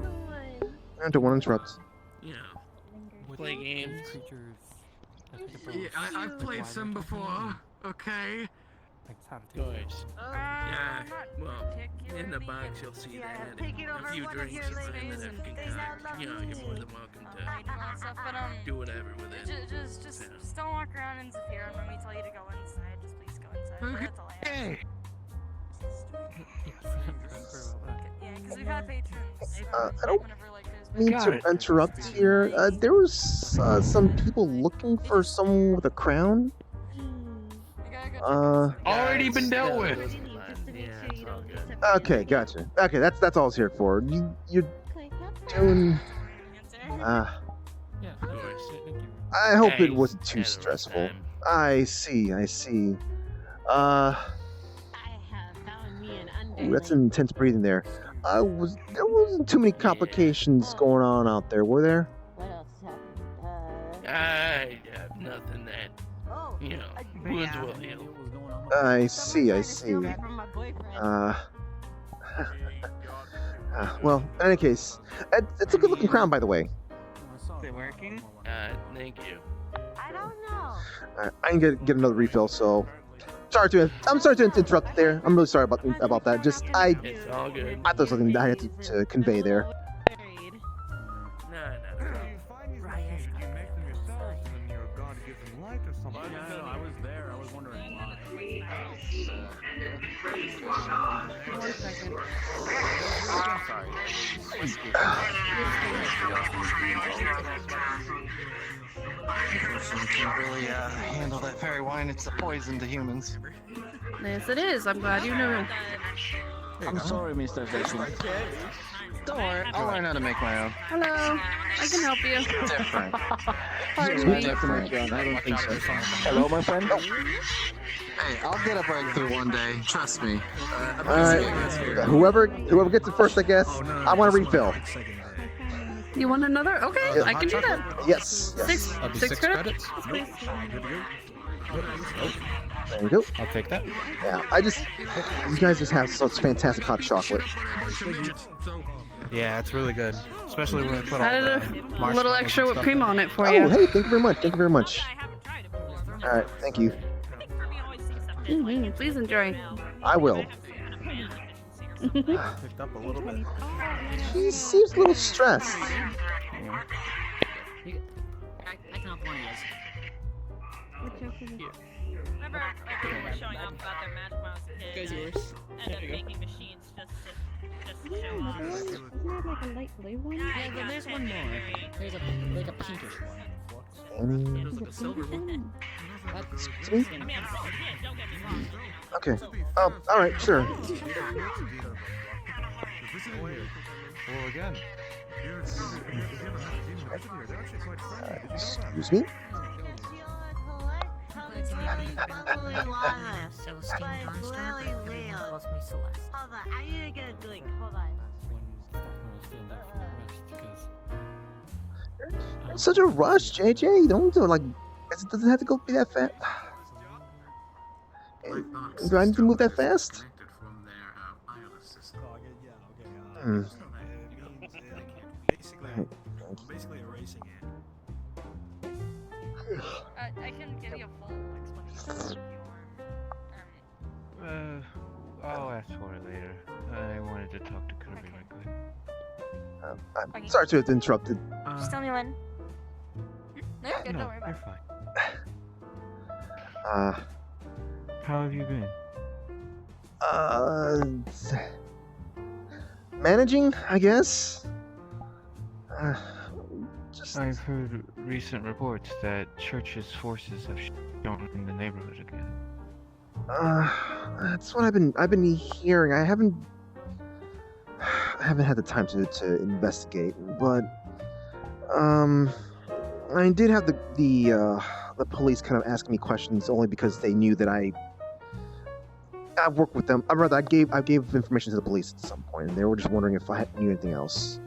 I don't want to interrupt. Play games. Yeah, I've played some before. Okay. Good. Yeah, well, in the box you'll see that and a few drinks and something that I've concocted. You're more than welcome to do whatever with it. Just don't walk around in Zephyr when we tell you to go inside. Just please go inside. That's all I ask. Yeah, because we've had patrons. I don't mean to interrupt here. There was some people looking for someone with a crown. Already been dealt with. Okay, gotcha. Okay, that's all I was here for. You're doing. I hope it wasn't too stressful. I see. Ooh, that's an intense breathing there. There wasn't too many complications going on out there, were there? I have nothing that, wounds will heal. I see. Well, in any case, it's a good-looking crown, by the way. Is it working? Thank you. I don't know. I can get another refill, so I'm sorry to interrupt there. I'm really sorry about that. Just It's all good. I thought there was something I had to convey there. I was there. I was wondering why. 1 second. Person can really handle that fairy wine. It's a poison to humans. Yes, it is. I'm glad you know. I'm sorry, Mr. Jason. Don't worry, I'll learn how to make my own. Hello, I can help you. Different. Pardon Yeah, me. different. I don't think so. Hello, my friend. Hey, I'll get a breakthrough one day. Trust me. Alright. Whoever gets it first, I guess. I want a refill. You want another? Okay, Yeah. I can do that. Yes. Six credits? There you go. I'll take that. Yeah, you guys just have such fantastic hot chocolate. Yeah, it's really good, especially when we put all Added the a little marshmallows extra and whipped stuff cream in. on it for Oh, you. hey, thank you very much. Thank you very much. All right, thank you. Please enjoy. I will. Picked up a little bit. He seems a little stressed. I can help one of you. Remember, like, people were showing off about their magic when I was a kid. Guys, yours. End up making machines just to show off. Isn't there like a light blue one? Yeah, there's one more. There's like a pinkish one. Any... There's like a silver one. Excuse me? Okay. All right, sure. Well, again. Excuse me? Celestine Dawnstone calls me Celeste. Hold on, I need to get a drink. Hold on. It's such a rush, JJ. Don't do it like. It doesn't have to go be that fast. Do I need to move that fast? Hmm. Basically erasing it. I can give you a full explanation if you want. I'll ask for it later. I wanted to talk to Kirby right quick. I'm sorry to have interrupted. Just tell me when. No, you're good, don't worry about You're it. fine. How have you been? Managing, I guess. I've heard recent reports that Church's forces have shown in the neighborhood again. That's what I've been hearing. I haven't had the time to investigate, but I did have the police kind of asking me questions only because they knew that I worked with them. I gave information to the police at some point, and they were just wondering if I knew anything else.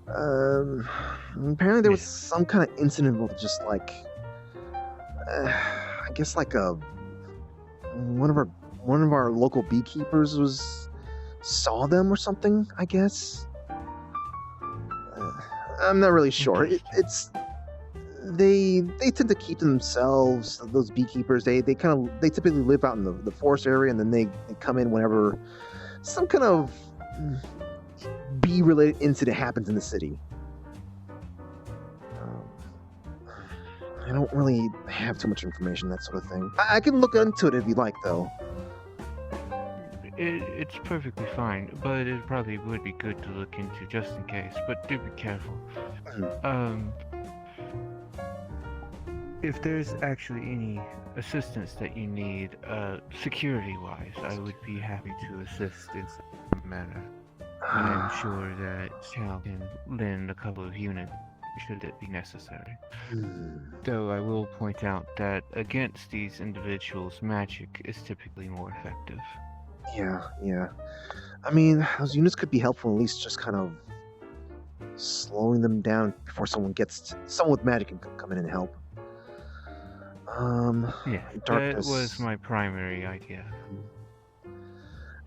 Apparently there was some kind of incident with just like, I guess like one of our local beekeepers saw them or something. I guess. I'm not really sure. They tend to keep to themselves. Those beekeepers, they typically live out in the forest area, and then they come in whenever some kind of bee-related incident happens in the city. I don't really have too much information, that sort of thing. I can look into it if you like, though. It's perfectly fine, but it probably would be good to look into just in case. But do be careful. If there's actually any assistance that you need, security-wise, I would be happy to assist in some manner. I'm sure that Cal can lend a couple of units should it be necessary. Though I will point out that against these individuals, magic is typically more effective. Yeah. I mean, those units could be helpful, at least just kind of slowing them down before someone with magic can come in and help. Yeah, darkness. that was my primary idea.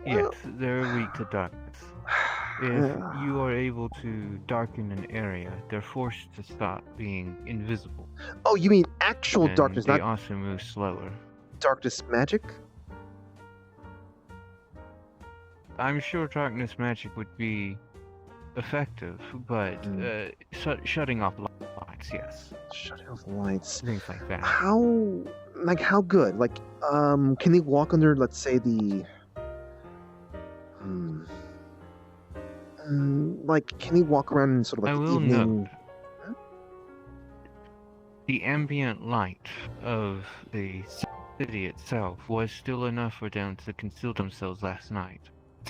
Yes, they're weak to darkness. If you are able to darken an area, they're forced to stop being invisible. Oh, you mean actual And darkness, they not also move slower. darkness magic? I'm sure darkness magic would be effective, but shutting off lights, yes. Shutting off lights. Things like that. How good? Like, can they walk under, let's say, the... like, can he walk around in sort of like I the will evening? note, the ambient light of the city itself was still enough for them to conceal themselves last night.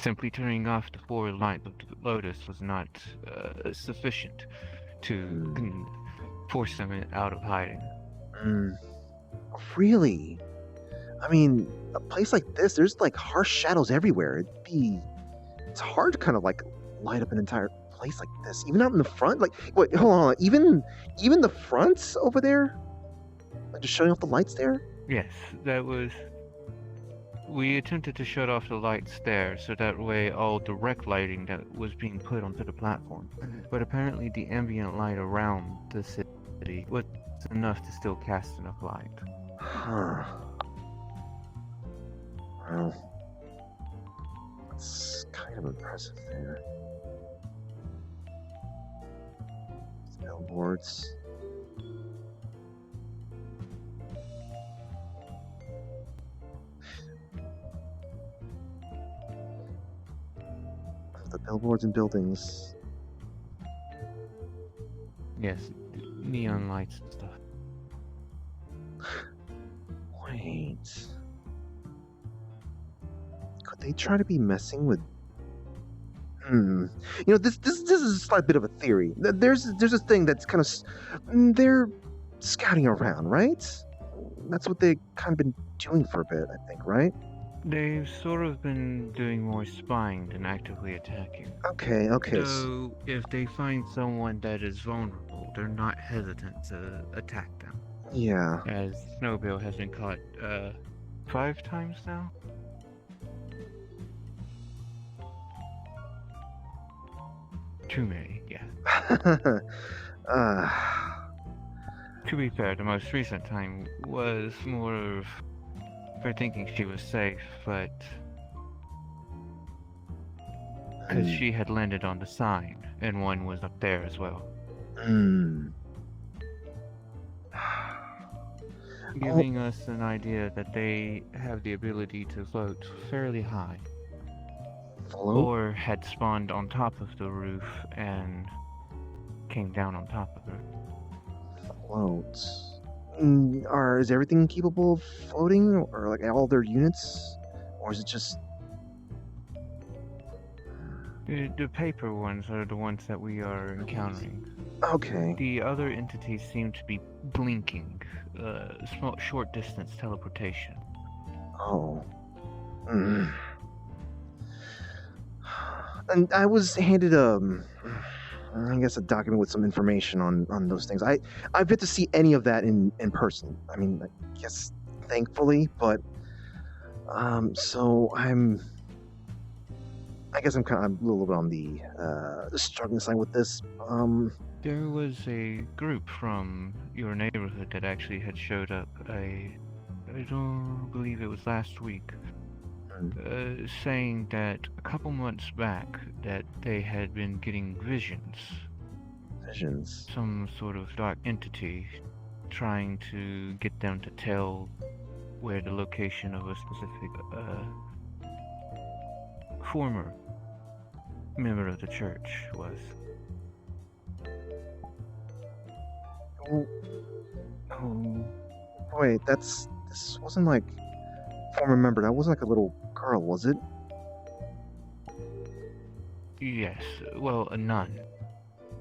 Simply turning off the forward light of the Lotus was not sufficient to force them out of hiding. Really? I mean, a place like this, there's like harsh shadows everywhere. It's hard to kind of like light up an entire place like this, even out in the front. Like, wait, hold on, even the fronts over there, like just shutting off the lights there. Yes, that was. We attempted to shut off the lights there, so that way all direct lighting that was being put onto the platform. But apparently the ambient light around the city was enough to still cast enough light. Huh. Well, that's kind of impressive there. Billboards. The billboards and buildings. Yes, neon lights and stuff. Wait. Could they try to be messing with? You know, this is a slight bit of a theory. There's a thing that's kind of they're scouting around, right? That's what they've kind of been doing for a bit, I think, right? They've sort of been doing more spying than actively attacking. Okay. So if they find someone that is vulnerable, they're not hesitant to attack them. Yeah. As Snowbill has been caught 5 times now. Too many, yeah. To be fair, the most recent time was more of her thinking she was safe, but because she had landed on the sign, and one was up there as well. Giving us an idea that they have the ability to float fairly high. Or had spawned on top of the roof and came down on top of her. Floats. Is everything capable of floating, or like all their units, or is it just? The paper ones are the ones that we are encountering. Okay. The other entities seem to be blinking, short distance teleportation. Oh. And I was handed I guess a document with some information on those things. I've yet to see any of that in person. I mean, I guess thankfully, but so I guess I'm a little bit on the struggling side with this. There was a group from your neighborhood that actually had showed up. I don't believe it was last week. Saying that a couple months back that they had been getting visions. Some sort of dark entity trying to get them to tell where the location of a specific former member of the church was. Oh, wait, this wasn't like former member. That wasn't like a little girl, was it? Yes, well, a nun,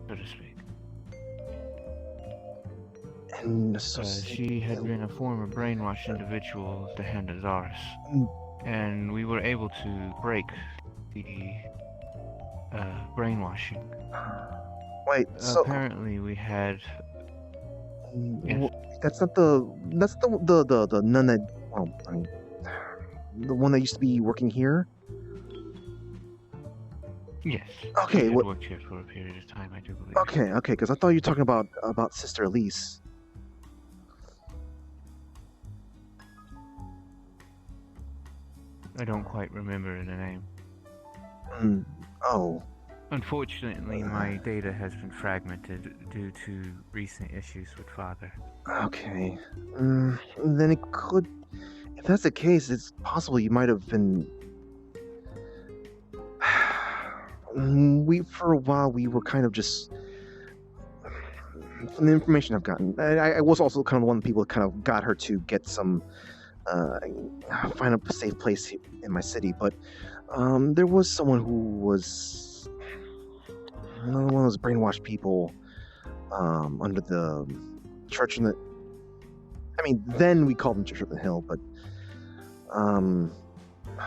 so to speak. And she had been a former brainwashed individual of the hand of Zars. And we were able to break the brainwashing. Wait, so apparently we had. Yes. That's the nun that. Well, I mean, the one that used to be working here. Yes. Okay. She had worked here for a period of time, I do believe. Okay. Because I thought you were talking about Sister Elise. I don't quite remember the name. Oh. Unfortunately, my data has been fragmented due to recent issues with Father. Okay. Then it could... If that's the case, it's possible you might have been... For a while, we were kind of just... From the information I've gotten, I was also kind of one of the people that kind of got her to get some... find a safe place in my city, but There was someone who was one of those brainwashed people under the church in the. I mean, then we called them Church on the Hill, but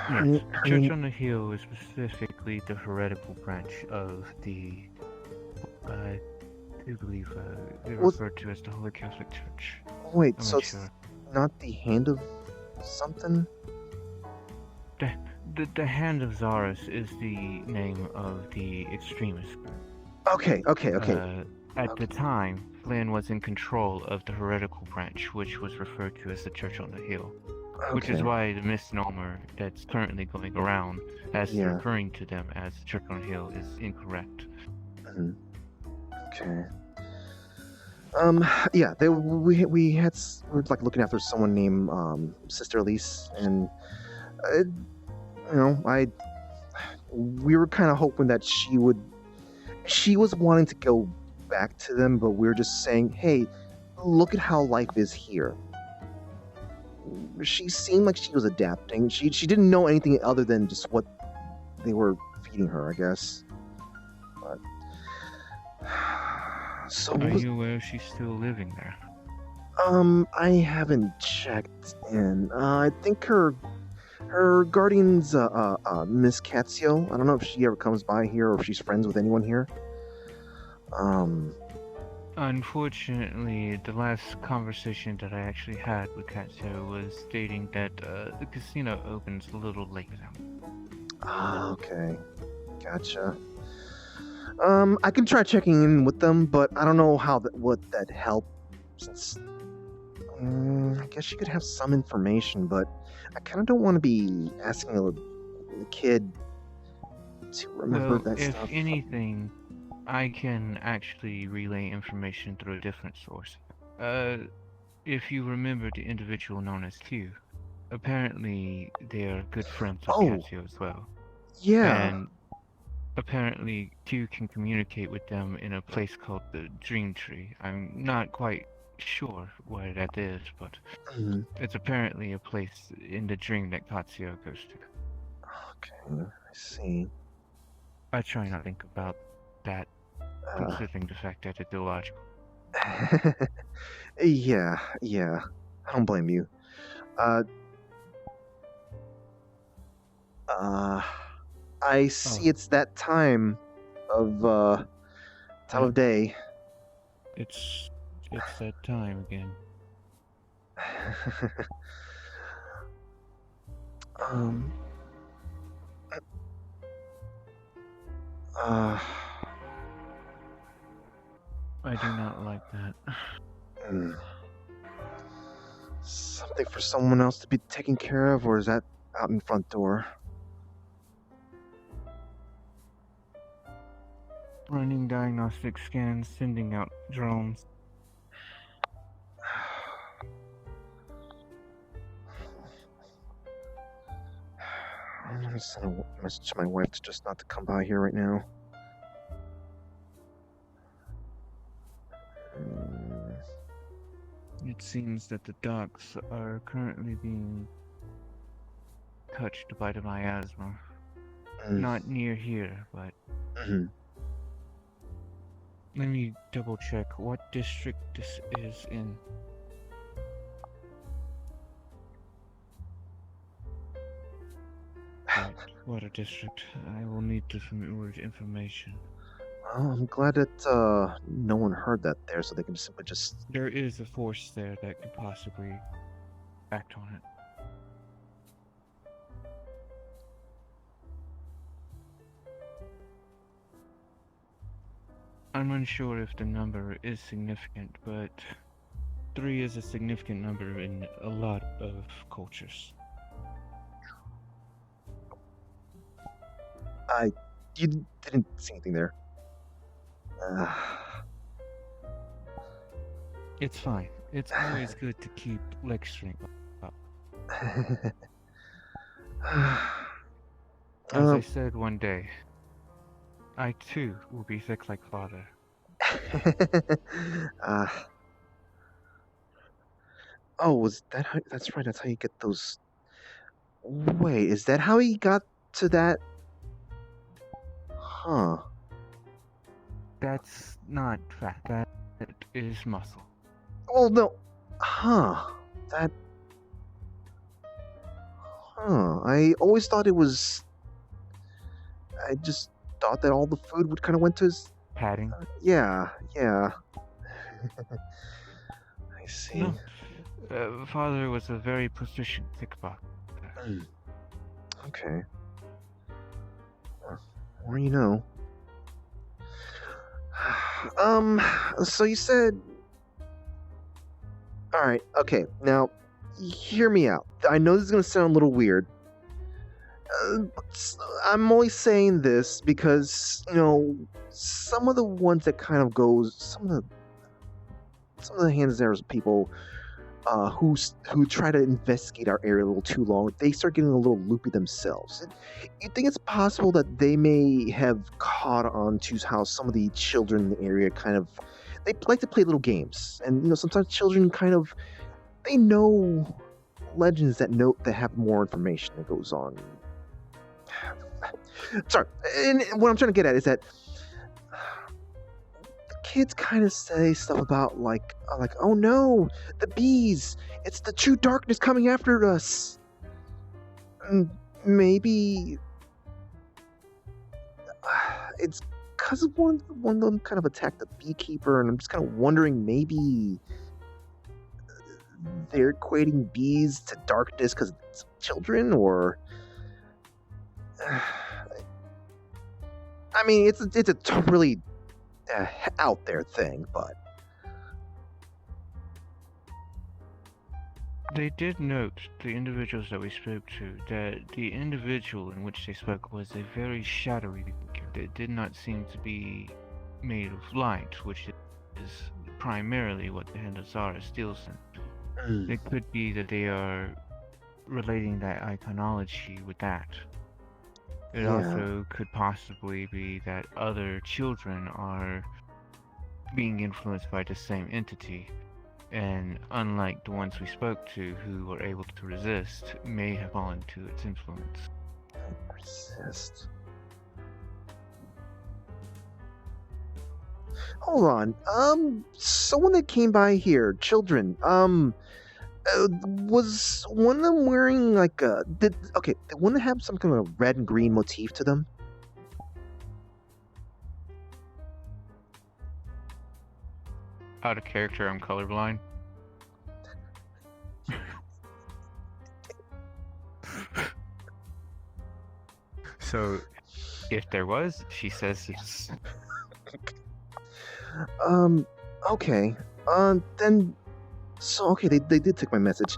Yes, Church on the Hill is specifically the heretical branch of the. I do believe they're referred to as the Holy Catholic Church. Wait, I'm so not it's sure. not the Hand of something? The Hand of Zarus is the name of the extremist group. Okay. At the time, Flynn was in control of the heretical branch, which was referred to as the Church on the Hill. Which is Okay. why the misnomer that's currently going around as Yeah. referring to them as the Church on the Hill is incorrect. Okay. Yeah, we were like looking after someone named Sister Elise, and we were kind of hoping that she was wanting to go back to them, but we were just saying, hey, look at how life is here. She seemed like she was adapting. She didn't know anything other than just what they were feeding her, I guess. But so Are you aware she's still living there? I haven't checked in. I think her guardian's Miss Katsio. I don't know if she ever comes by here or if she's friends with anyone here. Unfortunately, the last conversation that I actually had with Katsio was stating that the casino opens a little later. Okay. Gotcha. I can try checking in with them, but I don't know how would that help, since I guess she could have some information, but I kind of don't want to be asking the kid to remember that if stuff. anything, I can actually relay information through a different source. If you remember the individual known as Q, apparently they are good friends of Katsio as well. Yeah. And apparently Q can communicate with them in a place called the Dream Tree. I'm not quite sure where that is, but it's apparently a place in the dream that Katsio goes to. Okay, I see. I try not to think about that, considering the fact that it's illogical. Yeah. I don't blame you. I see it's that time of day. It's that time again. I do not like that. Something for someone else to be taken care of, or is that out in front door? Running diagnostic scans, sending out drones. I'm gonna send a message to my wife to just not to come by here right now. It seems that the docks are currently being touched by the miasma. Not near here, but... Let me double check what district this is in. Right, water district. I will need the familiar information. Oh, I'm glad that no one heard that there, so they can simply just... There is a force there that could possibly act on it. I'm unsure if the number is significant, but 3 is a significant number in a lot of cultures. You didn't see anything there. It's fine. It's always good to keep lecturing up. As I said one day, I too will be thick like father. Oh, was that how... That's right, that's how you get those... Wait, is that how he got to that? Huh. That's not fat. That is muscle. Oh no. Huh. That. Huh. I always thought it was. I just thought that all the food would kind of went to his. Padding. Yeah. Yeah. I see. No. Father was a very proficient pickpocket. Okay. Or you know. So you said. Alright, okay. Now, hear me out. I know this is going to sound a little weird. But I'm only saying this because, you know, some of the ones that kind of goes. Some of the hands there is people who try to investigate our area a little too long. They start getting a little loopy themselves. You think it's possible that they may have caught on to how some of the children in the area kind of they like to play little games, and you know sometimes children kind of they know legends that have more information that goes on. Sorry, and what I'm trying to get at is that kids kind of say stuff about like oh no, the bees, it's the true darkness coming after us. Maybe it's because of one of them kind of attacked the beekeeper, and I'm just kind of wondering maybe they're equating bees to darkness because it's children, or I mean it's a really out there thing, but they did note, the individuals that we spoke to, that the individual in which they spoke was a very shadowy figure that did not seem to be made of light, which is primarily what the Hendazara steals in. It could be that they are relating that iconology with that. It also could possibly be that other children are being influenced by the same entity, and unlike the ones we spoke to who were able to resist, may have fallen to its influence. Resist. Hold on. Someone that came by here, children. Was one of them wearing like a? Did one have some kind of red and green motif to them? Out of character, I'm colorblind. So, if there was, she says yes. Okay. Then. So okay, they did take my message.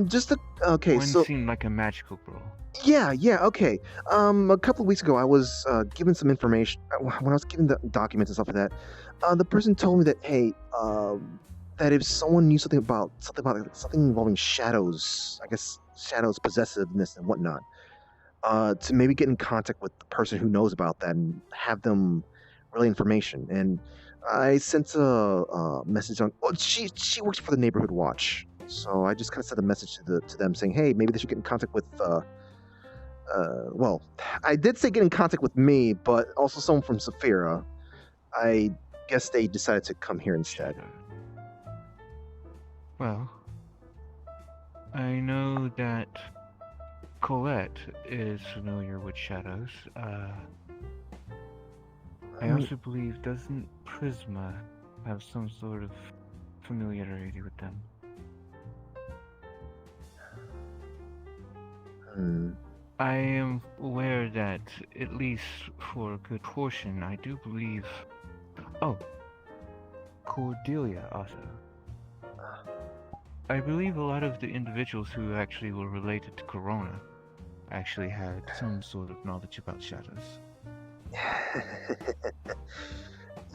Just to, okay. One so seemed like a magical girl. Yeah, okay. A couple of weeks ago, I was given some information when I was given the documents and stuff like that. The person told me that hey, that if someone knew something involving shadows, I guess shadows possessiveness and whatnot, to maybe get in contact with the person who knows about that and have them relay information. And I sent a message on. Oh, she works for the Neighborhood Watch, so I just kind of sent a message to them saying, hey, maybe they should get in contact with. Well, I did say get in contact with me, but also someone from Saphira. I guess they decided to come here instead. Well, I know that Colette is familiar with shadows. I also believe, doesn't Prisma have some sort of familiarity with them? I am aware that, at least for a good portion, I do believe... Oh, Cordelia also. I believe a lot of the individuals who actually were related to Corona actually had some sort of knowledge about shadows.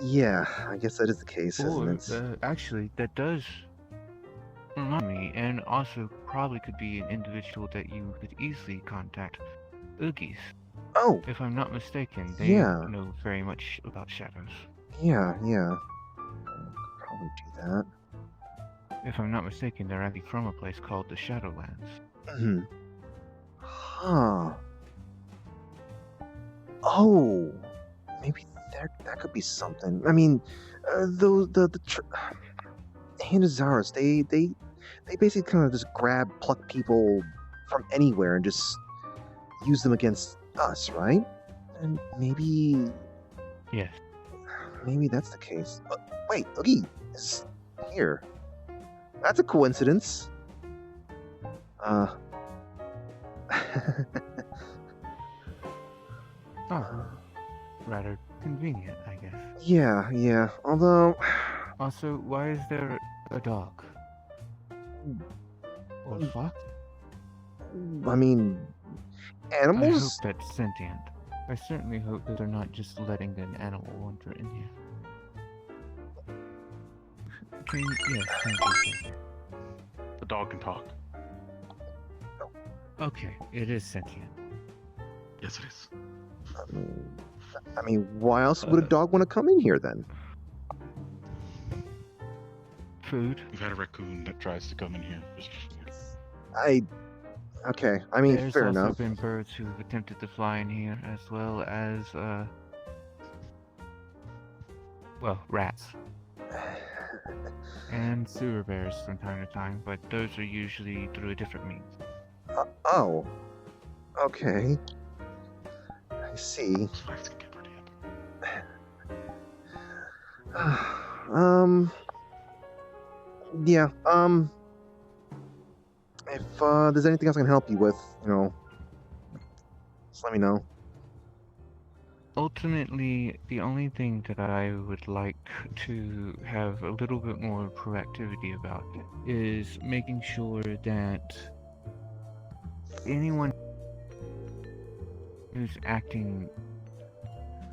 Yeah, I guess that is the case, isn't it? Actually, that does remind me, and also probably could be an individual that you could easily contact. Oogies. Oh! If I'm not mistaken, they know very much about shadows. Yeah. Probably do that. If I'm not mistaken, they're actually from a place called the Shadowlands. Huh. Oh, maybe that could be something. I mean, the Hanazaras, they basically kind of just pluck people from anywhere and just use them against us, right? And maybe Yes. maybe that's the case. Wait, Oogie is here. That's a coincidence. Oh, rather convenient, I guess. Yeah. Although, Also, why is there a dog? Or fox? I mean, animals. I hope that's sentient. I certainly hope that they're not just letting an animal wander in here. Yes, thank you. The dog can talk. Okay, it is sentient. Yes, it is. I mean, why else would a dog want to come in here then? Food. We've had a raccoon that tries to come in here. Okay, I mean, There's fair also enough. been birds who've attempted to fly in here, as well as, well, rats. And sewer bears from time to time, but those are usually through a different means. Oh. Okay. I see. Yeah, if there's anything else I can help you with, just let me know. Ultimately, the only thing that I would like to have a little bit more proactivity about is making sure that anyone who's acting...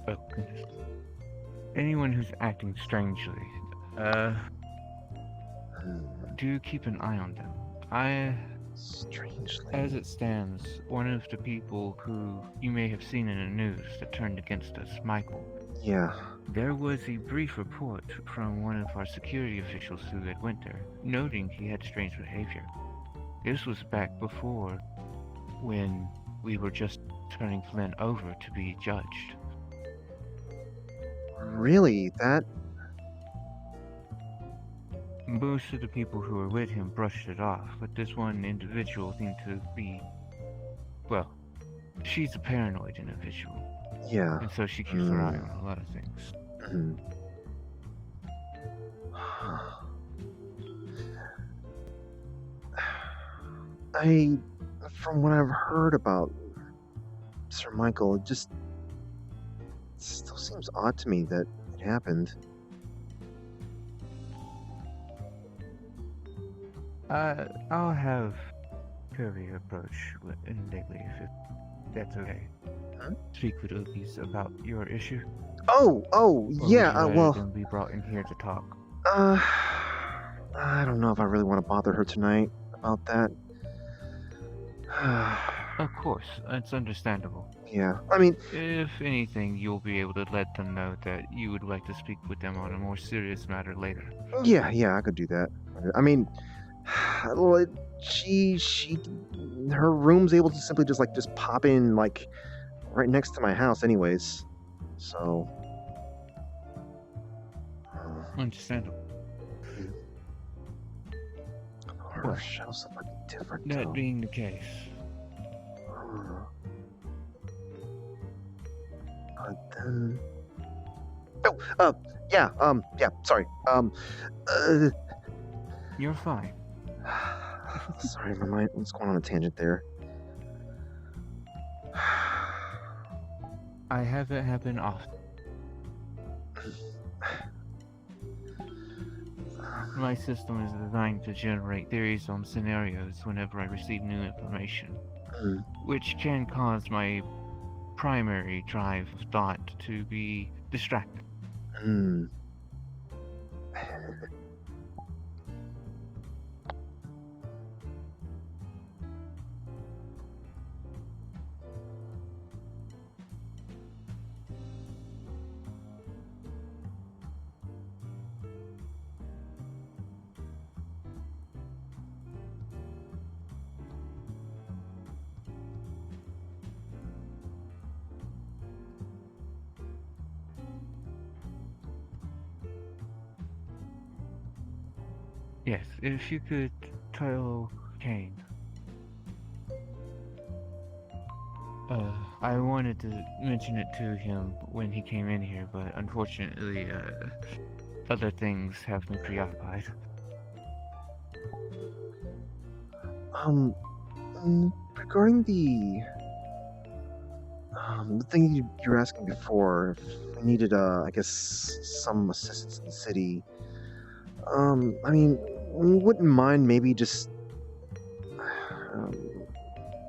Oh, goodness. Anyone who's acting strangely, do keep an eye on them. Strangely. As it stands, one of the people who you may have seen in the news that turned against us, Michael. Yeah. There was a brief report from one of our security officials who had went there, noting he had strange behavior. This was back before, when we were just turning Flynn over to be judged. Really? That? Most of the people who were with him brushed it off, but this one individual seemed to be... Well, she's a paranoid individual. Yeah. And so she keeps her eye on a lot of things. From what I've heard about Sir Michael, it still seems odd to me that it happened. I'll have Kirby approach immediately if that's okay. Huh? Speak with Oogies about your issue. Oh, Or yeah, would you well... rather them be brought in here to talk? I don't know if I really want to bother her tonight about that. Of course, it's understandable. Yeah, I mean... If anything, you'll be able to let them know that you would like to speak with them on a more serious matter later. Yeah, I could do that. I mean... Well, her room's able to simply just pop in, right next to my house anyways. So... Understandable. Her show's something different, That though. being the case... But then... yeah, sorry. You're fine. Sorry, my mind was going on a tangent there. I have it happen often. My system is designed to generate theories on scenarios whenever I receive new information, which can cause my primary drive of thought to be distracted. Yes, if you could tell Kane. I wanted to mention it to him when he came in here, but unfortunately, other things have me preoccupied. Regarding the thing you were asking before, if we needed, I guess, some assistance in the city. I mean, we wouldn't mind maybe just,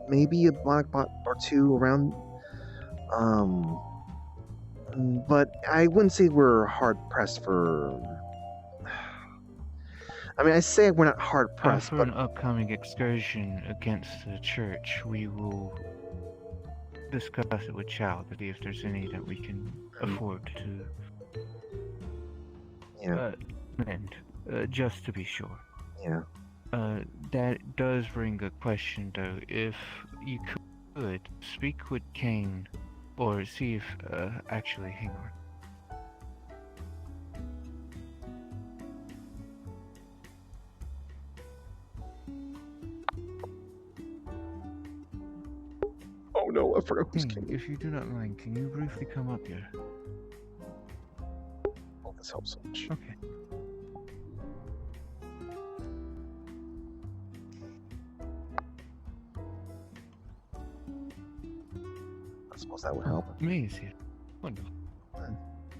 maybe a black bot or two around. But I wouldn't say we're hard pressed for. I mean, I say we're not hard pressed, For but an upcoming excursion against the church, we will discuss it with Chow to see if there's any that we can afford to mend, just to be sure. Yeah. That does bring a question though. If you could speak with Kane, or see if actually, hang on. Oh no, I forgot who's King. If you do not mind, can you briefly come up here? Oh, this helps so much. Okay. I suppose that would help. Me is here. Wonderful.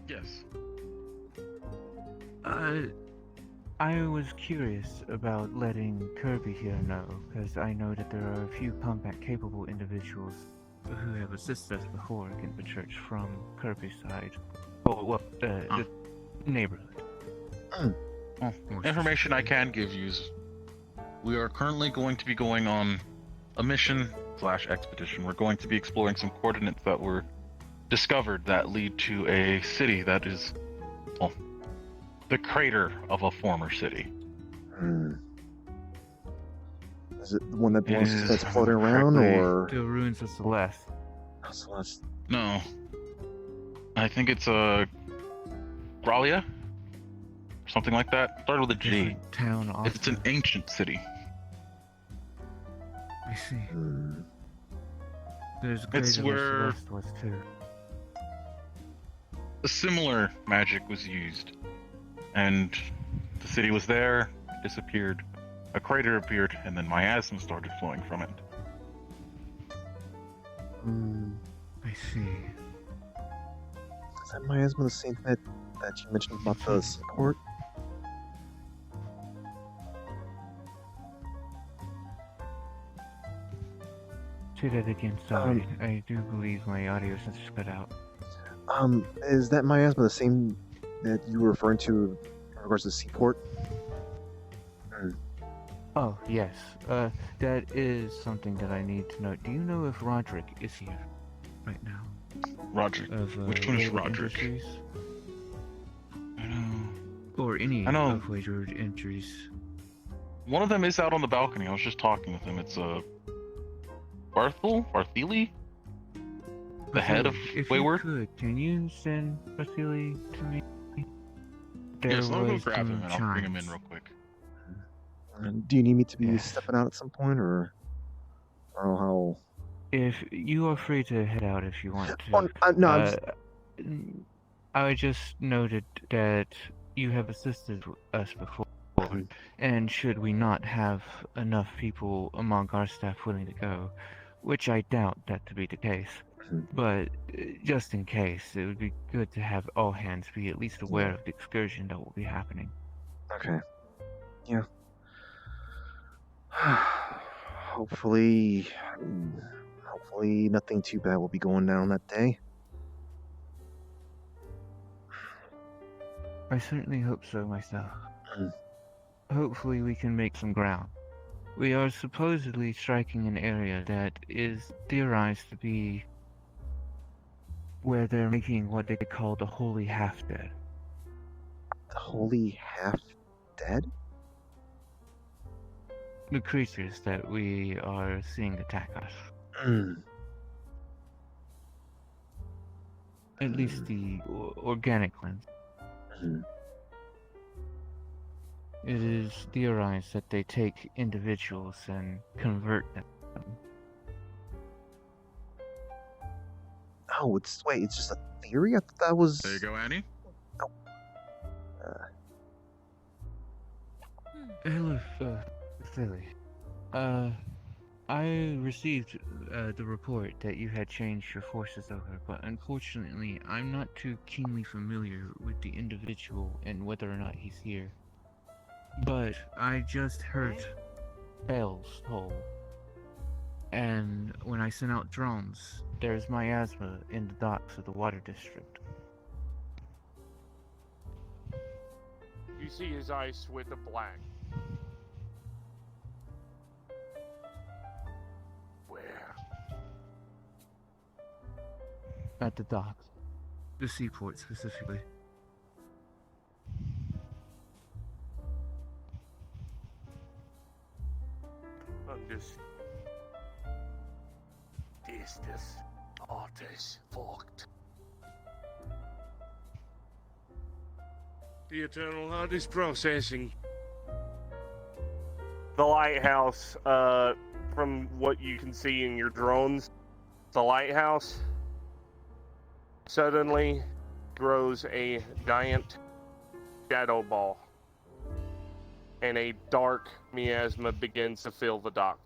Yes. I was curious about letting Kirby here know, because I know that there are a few combat-capable individuals who have assisted us before against the church from Kirby's side. Oh, well, the neighborhood. Well, information I can give you is we are currently going to be going on a mission/expedition. We're going to be exploring some coordinates that were discovered that lead to a city that is, well, the crater of a former city. Is it the one that's floating around, or the ruins of Celeste? Celeste. No, I think it's a Gralia, something like that. Started with a G. Town. It's an ancient city. I see. There's It's where Celeste was too. a similar magic was used, and the city was there, disappeared, a crater appeared, and then miasma started flowing from it. I see. Is that miasma the same thing that you mentioned about the seaport? Say that again, sorry. I do believe my audio sensors cut out. Is that miasma the same that you were referring to in regards to the seaport? Oh, yes. That is something that I need to know. Do you know if Roderick is here right now? Roderick? Which one is Roderick? Industries? Or any of Wayward Industries. One of them is out on the balcony. I was just talking with him. It's Bartheli? The head of Wayward? If you could, can you send Bartheli to me? Yes, I'll go grab him and I'll bring him in real quick. Do you need me to be stepping out at some point, or I don't know how? If you are free to head out if you want to. No, I just noted that you have assisted us before, and should we not have enough people among our staff willing to go, which I doubt that to be the case, but just in case, it would be good to have all hands be at least aware of the excursion that will be happening. Okay. Yeah. Hopefully nothing too bad will be going down that day. I certainly hope so myself. Hopefully we can make some ground. We are supposedly striking an area that is theorized to be where they're making what they call the Holy Half-Dead. The Holy Half-Dead? The creatures that we are seeing attack us. At least the organic ones. It is theorized that they take individuals and convert them. Oh, it's just a theory? I thought that was. There you go, Annie. Hello, Philly. I received the report that you had changed your forces over, but unfortunately, I'm not too keenly familiar with the individual and whether or not he's here. But I just heard bells toll, and when I sent out drones, there's miasma in the docks of the water district. You see his eyes with the black. Where? At the docks. The seaport, specifically. I'm just... This artist fucked. The Eternal Heart is processing. The lighthouse, from what you can see in your drones, the lighthouse suddenly grows a giant shadow ball, and a dark miasma begins to fill the dock.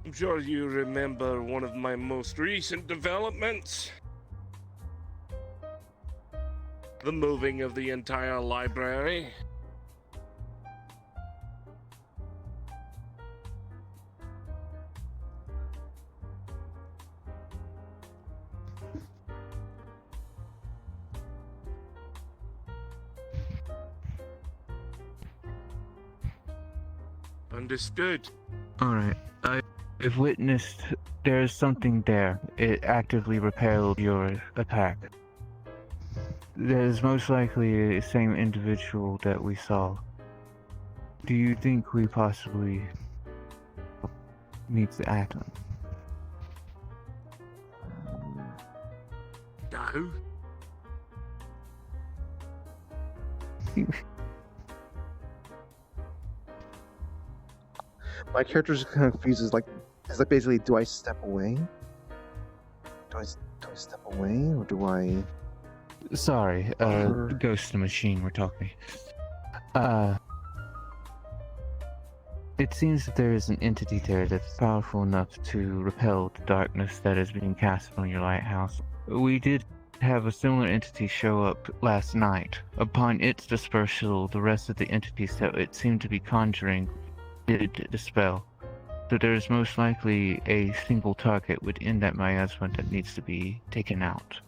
I'm sure you remember one of my most recent developments. The moving of the entire library. Understood. Alright, I've witnessed there's something there. It actively repelled your attack. There's most likely the same individual that we saw. Do you think we possibly need to act on? No. My character's kind of confused. It's like basically, do I step away? Do I step away, or do I? Sorry, Ghost the Machine, we're talking. It seems that there is an entity there that's powerful enough to repel the darkness that is being cast on your lighthouse. We did have a similar entity show up last night. Upon its dispersal, the rest of the entities that it seemed to be conjuring did dispel. So there's most likely a single target within that miasma that needs to be taken out.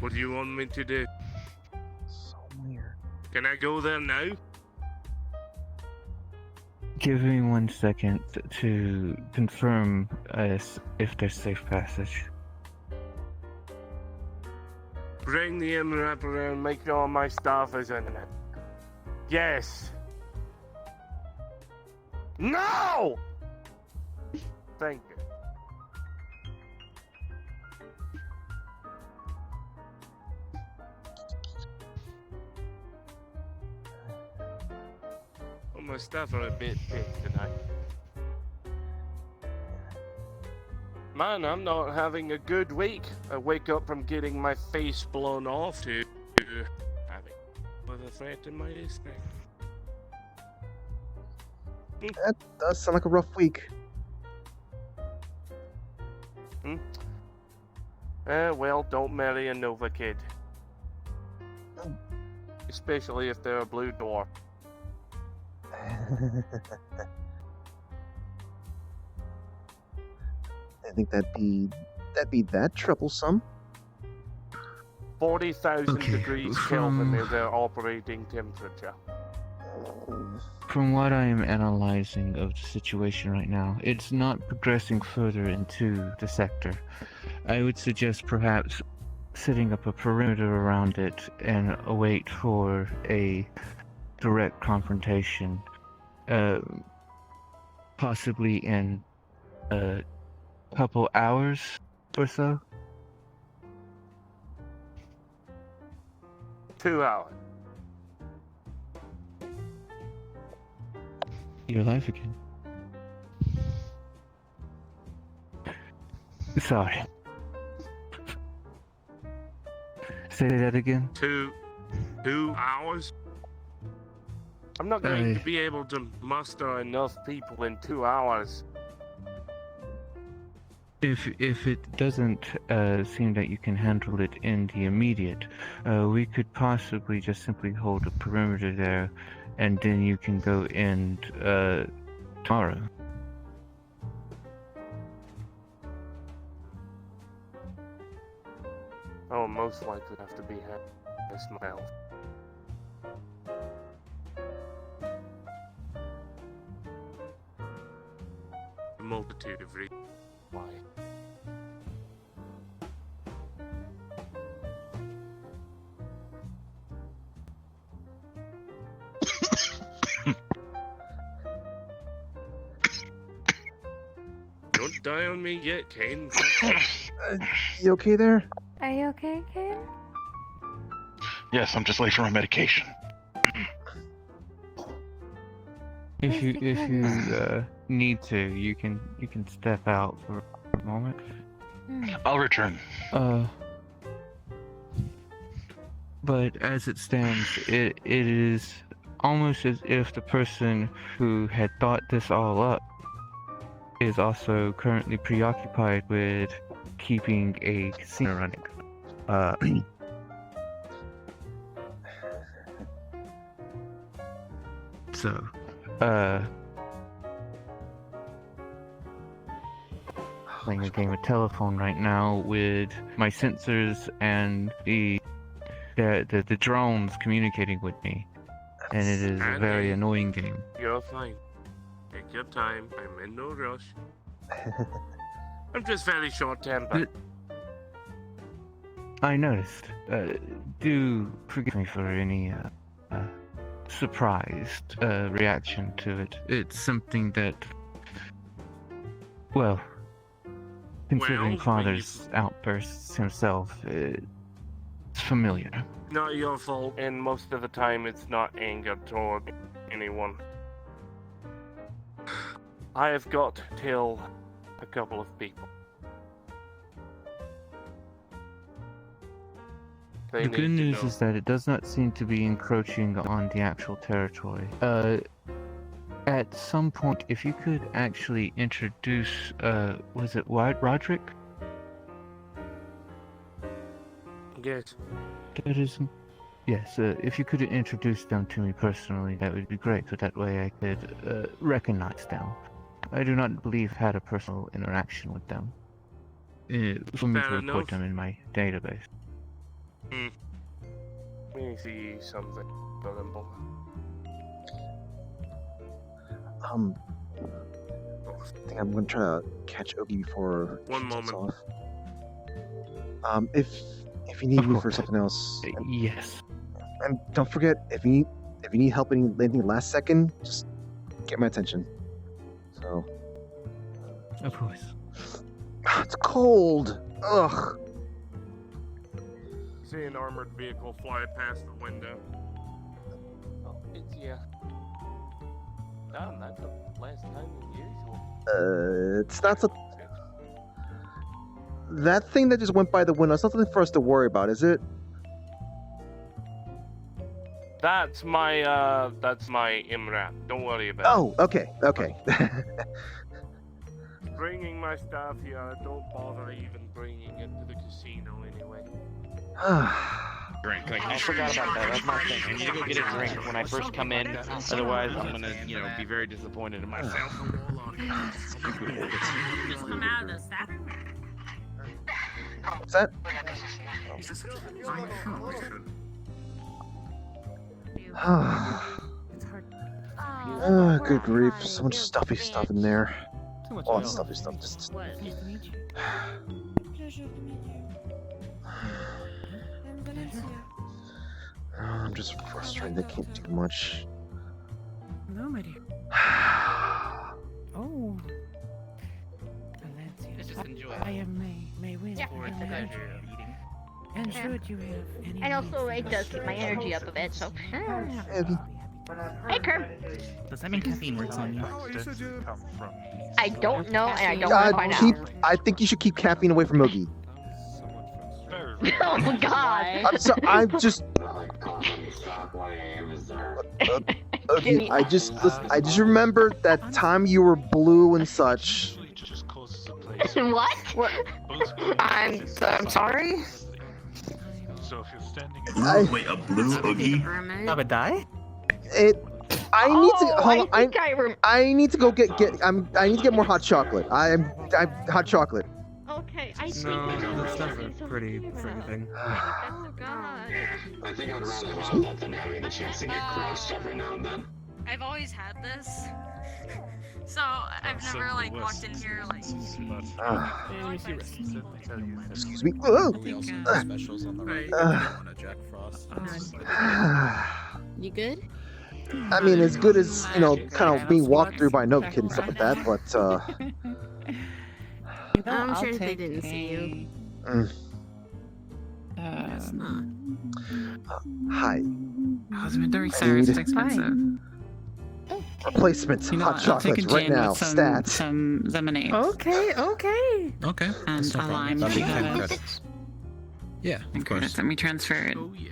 What do you want me to do? So weird. Can I go there now? Give me 1 second to confirm if there's safe passage. Bring the MRAP around, make sure my stuff is in it. Yes! No! Thank you. Well, my stuff are a bit big tonight. Man, I'm not having a good week. I wake up from getting my face blown off to having a threat in my district. That does sound like a rough week. Well, don't marry a Nova kid. Especially if they're a blue dwarf. I think that'd be that troublesome. 40,000 degrees Kelvin is their operating temperature. From what I am analyzing of the situation right now, it's not progressing further into the sector. I would suggest perhaps setting up a perimeter around it and await for a direct confrontation, possibly in a couple hours or so. 2 hours. You're alive again. Sorry. Say that again. 2 hours? I'm not going to be able to muster enough people in 2 hours. If it doesn't seem that you can handle it in the immediate, we could possibly just simply hold a perimeter there, and then you can go in tomorrow. I will most likely have to be here myself. A multitude of reasons why. Don't die on me yet, Kane. You okay there? Are you okay, Kane? Yes, I'm just late for my medication. If you need to, you can step out for a moment. I'll return. But as it stands, it is almost as if the person who had thought this all up is also currently preoccupied with keeping a casino running. So, playing a game of telephone right now with my sensors and the drones communicating with me, and it is a very annoying game. You're fine. Take your time. I'm in no rush. I'm just very short-tempered. I noticed. Do forgive me for any surprised reaction to it. It's something that, well, considering Father's outbursts himself, it's familiar. Not your fault, and most of the time it's not anger toward anyone. I have got to tell a couple of people. The good news is that it does not seem to be encroaching on the actual territory. At some point, if you could actually introduce, was it Roderick? Yes. That is, yes. If you could introduce them to me personally, that would be great. So that way I could recognize them. I do not believe had a personal interaction with them. For me to report them in my database. Let me see something. I think I'm gonna try to catch Ogie before One she takes moment. off. If you need me for something else, yes. And don't forget, if you need help anything last second, just get my attention. So. Of course. It's cold. Ugh. See an armored vehicle fly past the window. Oh, it's yeah. Damn, that's less time than usual. It's not so. That thing that just went by the window, it's nothing for us to worry about, is it? That's my MRAP. Don't worry about it. Oh, okay. Bringing my stuff here, don't bother even bringing it to the casino anyway. Drink. I forgot about that. That's my thing. I need to go get a drink when I first come in. Otherwise, I'm gonna, be very disappointed in myself. What's that? Good grief. So much stuffy stuff in there. All that stuffy stuff. Just... I'm just frustrated. I can't do much. No, my dear. Oh. Just enjoy. I am May Win. Yeah. For the pleasure of eating. And should you have any And also, it does keep my energy up a bit, so. Abby. Hey, Kirby. Does that mean caffeine works on you? I don't know, and I don't want to find out. I think you should keep caffeine away from Oogie. Oh God. I'm just. Oogie, I just remembered that time you were blue and such. What? I'm sorry. So if you're standing wait, a blue Oogie? Have a die? I need to hold on. I need to go get I need to get more hot chocolate. I'm hot chocolate. Okay, I think that's never a pretty thing. Oh God. I think I'd rather have that than having the chance to get crushed every now and then. I've always had this. So I've never like walked in here like. Excuse me. Oh. We also have specials on the right. On a Jack Frost. You good? I mean, as good as kind of being walked through by no kid and stuff like that, but I'm sure they didn't see you. Guess not. Hi. Husbandry service is expensive. Replacements, hot chocolate right now. Stats. Some lemonade. Okay. Okay. And a lime. That'd be 10 sugar. credits. Yeah, of course. Let me transfer it. Oh yeah.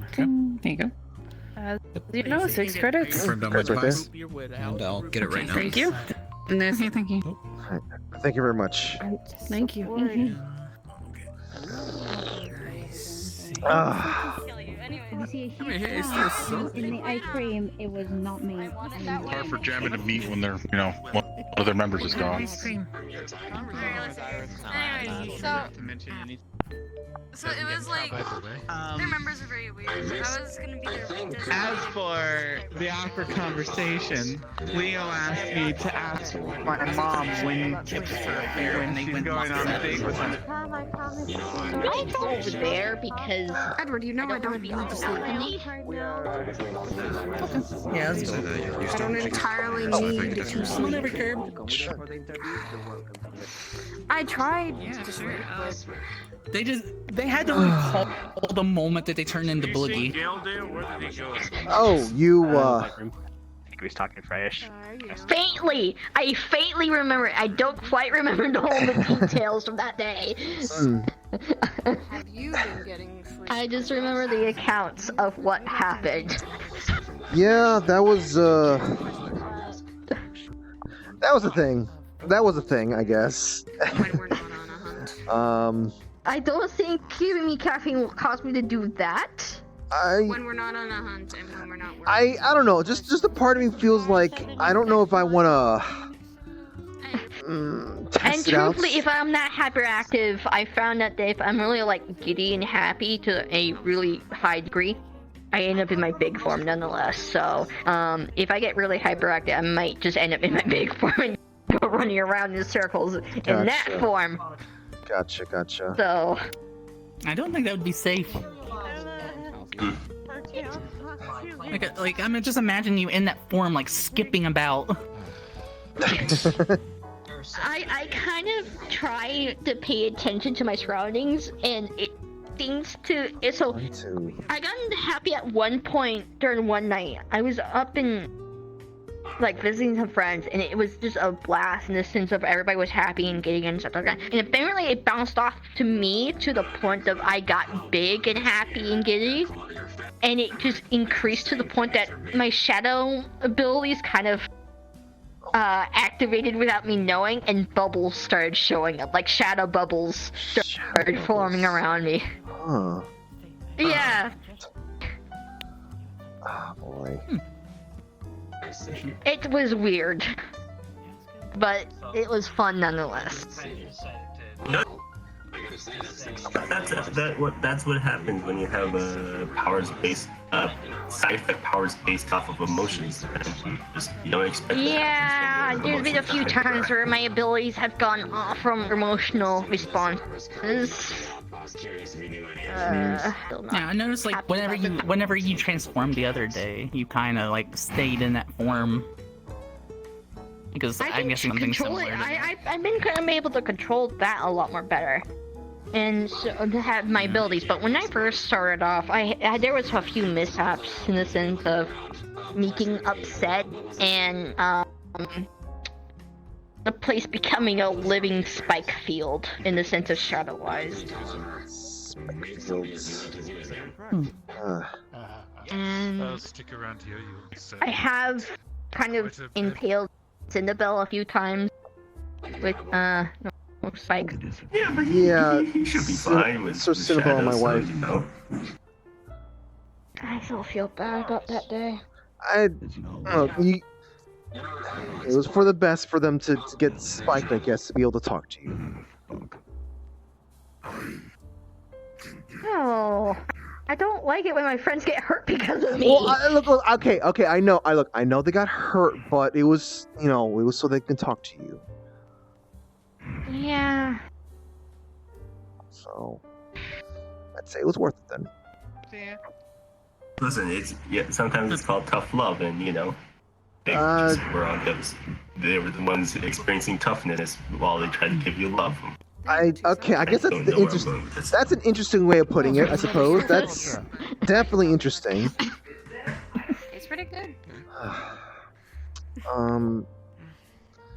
Okay. There you go. You know, 6 credits. Confirmed on my device. And I'll get it right now. Thank you. Okay, thank you. Thank you very much. Thank you. You see, in the ice cream, it was not me. It's hard for jamming to meet when they're, one of their members is gone. Ice cream. So it was like their members are very weird. I was gonna be their As for the awkward conversation, Leo asked me to ask my mom when she's going on a date with him. I go over there because Edward, you know I don't need to sleep. Yeah, that's good. I don't entirely need to sleep. Whatever, Curb. I tried to sleep. They had to recall the moment that they turned into Boogie. Oh, you I think he was talking fresh. faintly, I faintly remember. I don't quite remember all the details from that day. Have you been getting sleep? I just remember the accounts of what happened. Yeah, that was a thing. That was a thing, I guess. I don't think giving me caffeine will cause me to do that. When we're not on a hunt and when we're not working. I don't know. Just a part of me feels like I don't know if I want to And test it out. truthfully, if I'm not hyperactive, I found that if I'm really like giddy and happy to a really high degree, I end up in my big form nonetheless. So, if I get really hyperactive, I might just end up in my big form and go running around in circles in that form. Gotcha. So, I don't think that would be safe. Like I'm just imagining you in that form, like skipping about. I kind of try to pay attention to my surroundings, and it seems to. So, I got happy at one point during one night. I was up in, like, visiting some friends, and it was just a blast in the sense of everybody was happy and getting and stuff like that. And apparently it bounced off to me to the point of I got big and happy and giddy, and it just increased to the point that my shadow abilities kind of activated without me knowing, and bubbles started showing up, like shadow bubbles started forming around me. Huh. Yeah. Oh boy. It was weird, but it was fun nonetheless. That's what happens when you have side effect powers based off of emotions. Just you don't expect. Yeah, there's been a few times where my abilities have gone off from emotional responses. Yeah, I noticed like whenever you transformed the other day, you kind of like stayed in that form. Because I'm guessing something similar. I've been kind of able to control that a lot more better, and so, to have my abilities. But when I first started off, there was a few mishaps in the sense of me getting upset and the place becoming a living spike field in the sense of shadow-wise. Spike fields. And I'll stick around here. You say. I have kind of impaled Cinderbell a few times with spike. Yeah, but he should be fine with so the Cinderbell, my shadows, wife. you know. I still feel bad about that day. It was for the best for them to get spiked, I guess, to be able to talk to you. No, I don't like it when my friends get hurt because of me. Well, look, okay, I know they got hurt, but it was, it was so they can talk to you. Yeah. So, I'd say it was worth it then. Listen, sometimes it's called tough love, and they just were on those. They were the ones experiencing toughness while they tried to give you love. I guess that's an interesting way of putting it, I suppose. That's definitely interesting. It's pretty good.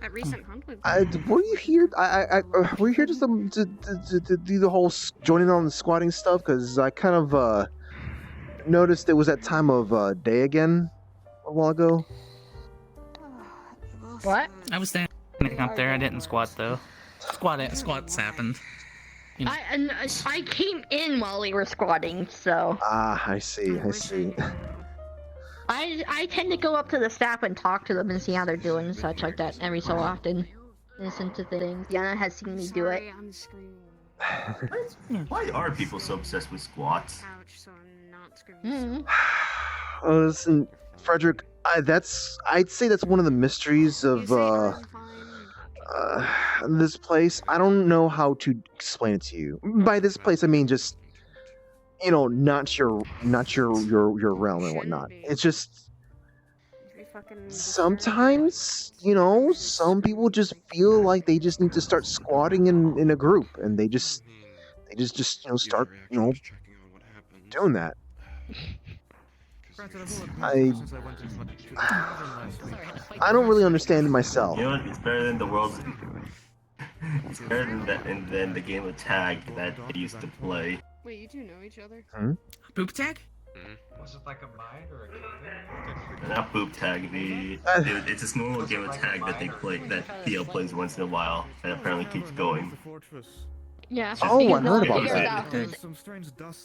At recent conflict. Were you here? Were you here just to do the whole joining on the squatting stuff? Because I kind of noticed it was that time of day again a while ago. What? I was standing up there. I didn't squat though. Squats happened. I came in while we were squatting, so. I see. I tend to go up to the staff and talk to them and see how they're doing and such like that every so often. Listen to things. Yana has seen me do it. Why are people so obsessed with squats? Listen, Frederick, I'd say that's one of the mysteries of this place. I don't know how to explain it to you. By this place, I mean just not your realm and whatnot. It's just sometimes, some people just feel like they just need to start squatting in a group, and they just start doing that. I don't really understand it myself. You know what? It's better than the world's. It's better than that, and then the game of tag that they used to play. Wait, you two know each other? Boop tag? Was it like a mine or a Not boop tag. It's a normal game of tag that they play, that Theo plays once in a while, and apparently keeps going. Yeah. Oh, I heard about that. that.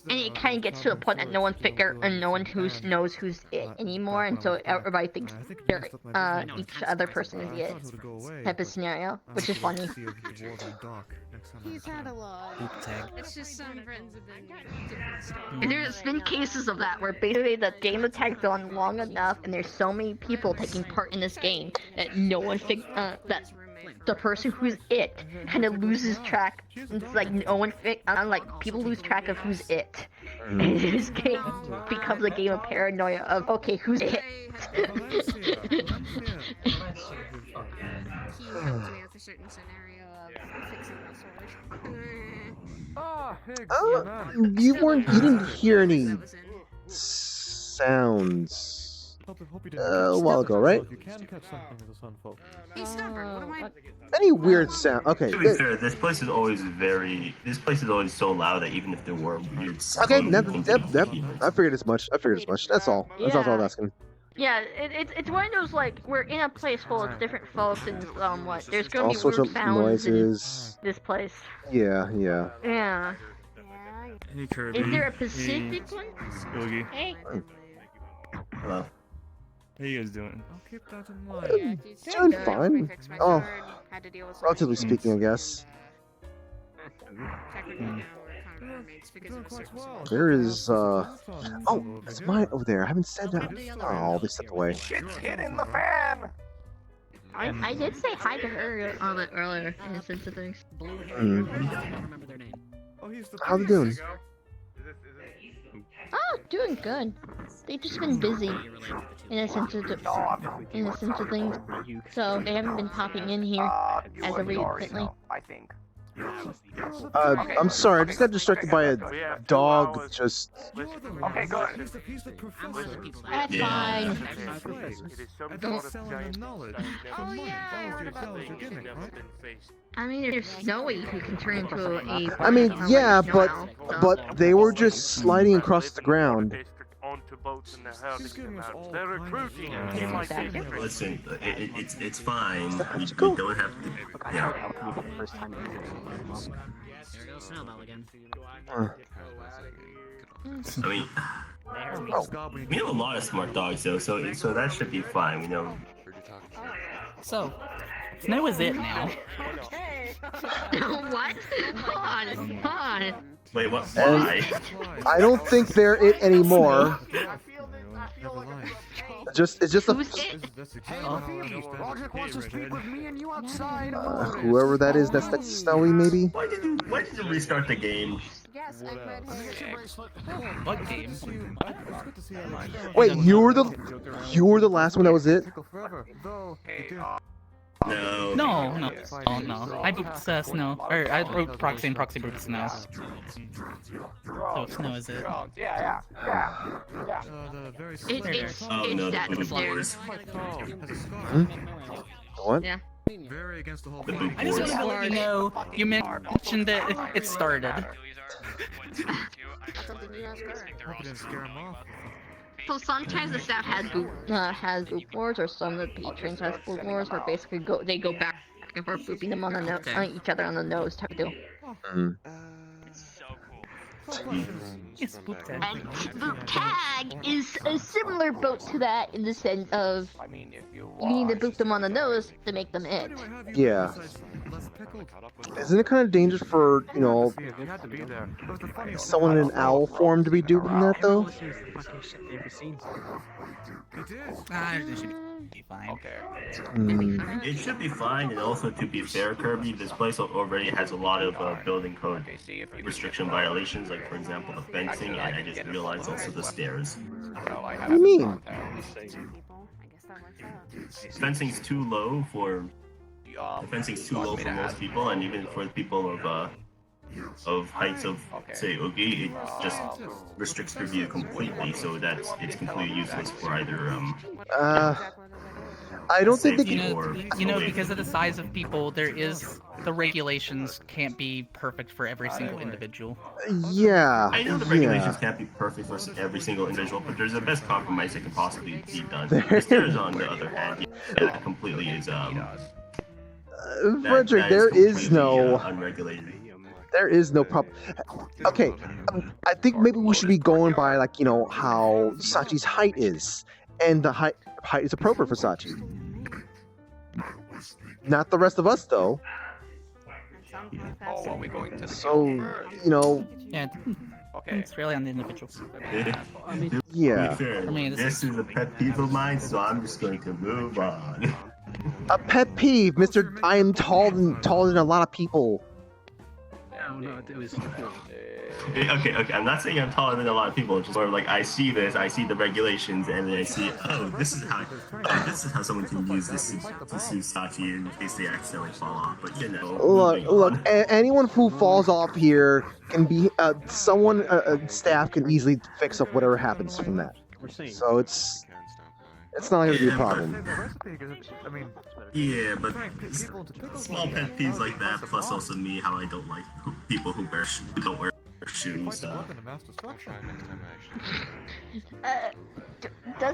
And it kind of gets to a point that no one knows who's it anymore, and so everybody thinks they're each other person is it type of scenario, which is funny. He's had a lot. It's just some friends have been different stuff. And there's been cases of that where basically the game of tag's gone long enough, and there's so many people taking part in this game that no one that the person who's it kind of loses track. It's like no one people lose track of who's it. And this game becomes a game of paranoia of okay, who's it? He helped me with a certain scenario of fixing my sword. You didn't hear any sounds a while ago, right? He's stubborn. What am I? Any weird sound? Okay. To be fair, this place is always so loud that even if there were weird sounds. Okay, I figured as much. That's all. That's all I was asking. Yeah, it's one of those like we're in a place full of different folks and there's gonna All be sorts weird of sounds noises. in this place. Yeah. Yeah. Hey Kirby. Is there a Pacific one? Yogi. Hey. Hello. How you guys doing? I'll keep that in mind. Doing fine. Oh, relatively speaking, I guess. There is, oh, it's mine over there. I haven't said that. Oh, they stepped away. Get in the fan! I did say hi to her a little bit earlier in the sense of things. How's it doing? Oh, doing good. They've just been busy in a sense of things, so they haven't been popping in here as of recently. I'm sorry, I just got distracted by a dog just... Okay, good. That's fine. I mean, there's Snowy who can turn into a... I mean, yeah, but they were just sliding across the ground. They're recruiting in my district. Listen, it's fine. We don't have to. Yeah. There goes Snowball again. I mean, we have a lot of smart dogs though, so that should be fine. We know. So, Snow is it now. What? Hold on. Wait, what? Why? I don't think they're it anymore. It's just a... whoever that is, that's Snowy, maybe? Why did you restart the game? What game? Wait, you were the last one that was it? No. No. Oh no. I booped Snow. Or I wrote Proxy and Proxy booped Snow. So Snow is it. It's that upstairs. What? Yeah. Very against the whole I just want to let you know, you mentioned that it started. So sometimes the staff has boop wars, or some of the patrons has boop wars, where basically they go back and forth booping them on each other on the nose type of deal. Yes, boop tag. And boop tag is a similar boat to that in the sense of you need to boop them on the nose to make them it. Yeah. Isn't it kind of dangerous for, someone in an owl form to be doing that, though? It should be fine. It should be fine, and also to be fair, Kirby, this place already has a lot of building code restriction violations, like for example the fencing, and I just realized also the stairs. What do you mean? Fencing's too low for most people, and even for people of heights of say Oogie, it just restricts your view completely, so it's completely useless for either I don't think because of the size of people, the regulations can't be perfect for every single individual. Yeah. I know the regulations can't be perfect for every single individual, but there's the best compromise that can possibly be done. The stairs, on the other hand, that completely is Frederick, there is no unregulated. There is no problem. Okay, I think maybe we should be going by how Sachi's height is, and the height is appropriate for Sachi. Not the rest of us, though. So, Yeah, it's really on the individual. Yeah. For me, this is a pet peeve of mine, so I'm just going to move on. A pet peeve, Mr. I am taller than a lot of people. No, it was... Okay, I'm not saying I'm taller than a lot of people, it's just more like I see the regulations, and then I see, this is how someone can use this to sue Sachi in case they accidentally fall off, but Look, anyone who falls off here can be, staff can easily fix up whatever happens from that. So it's not going to be a problem. Yeah, but small pet peeves like that, plus also me, how I don't like people who don't wear shoes. Does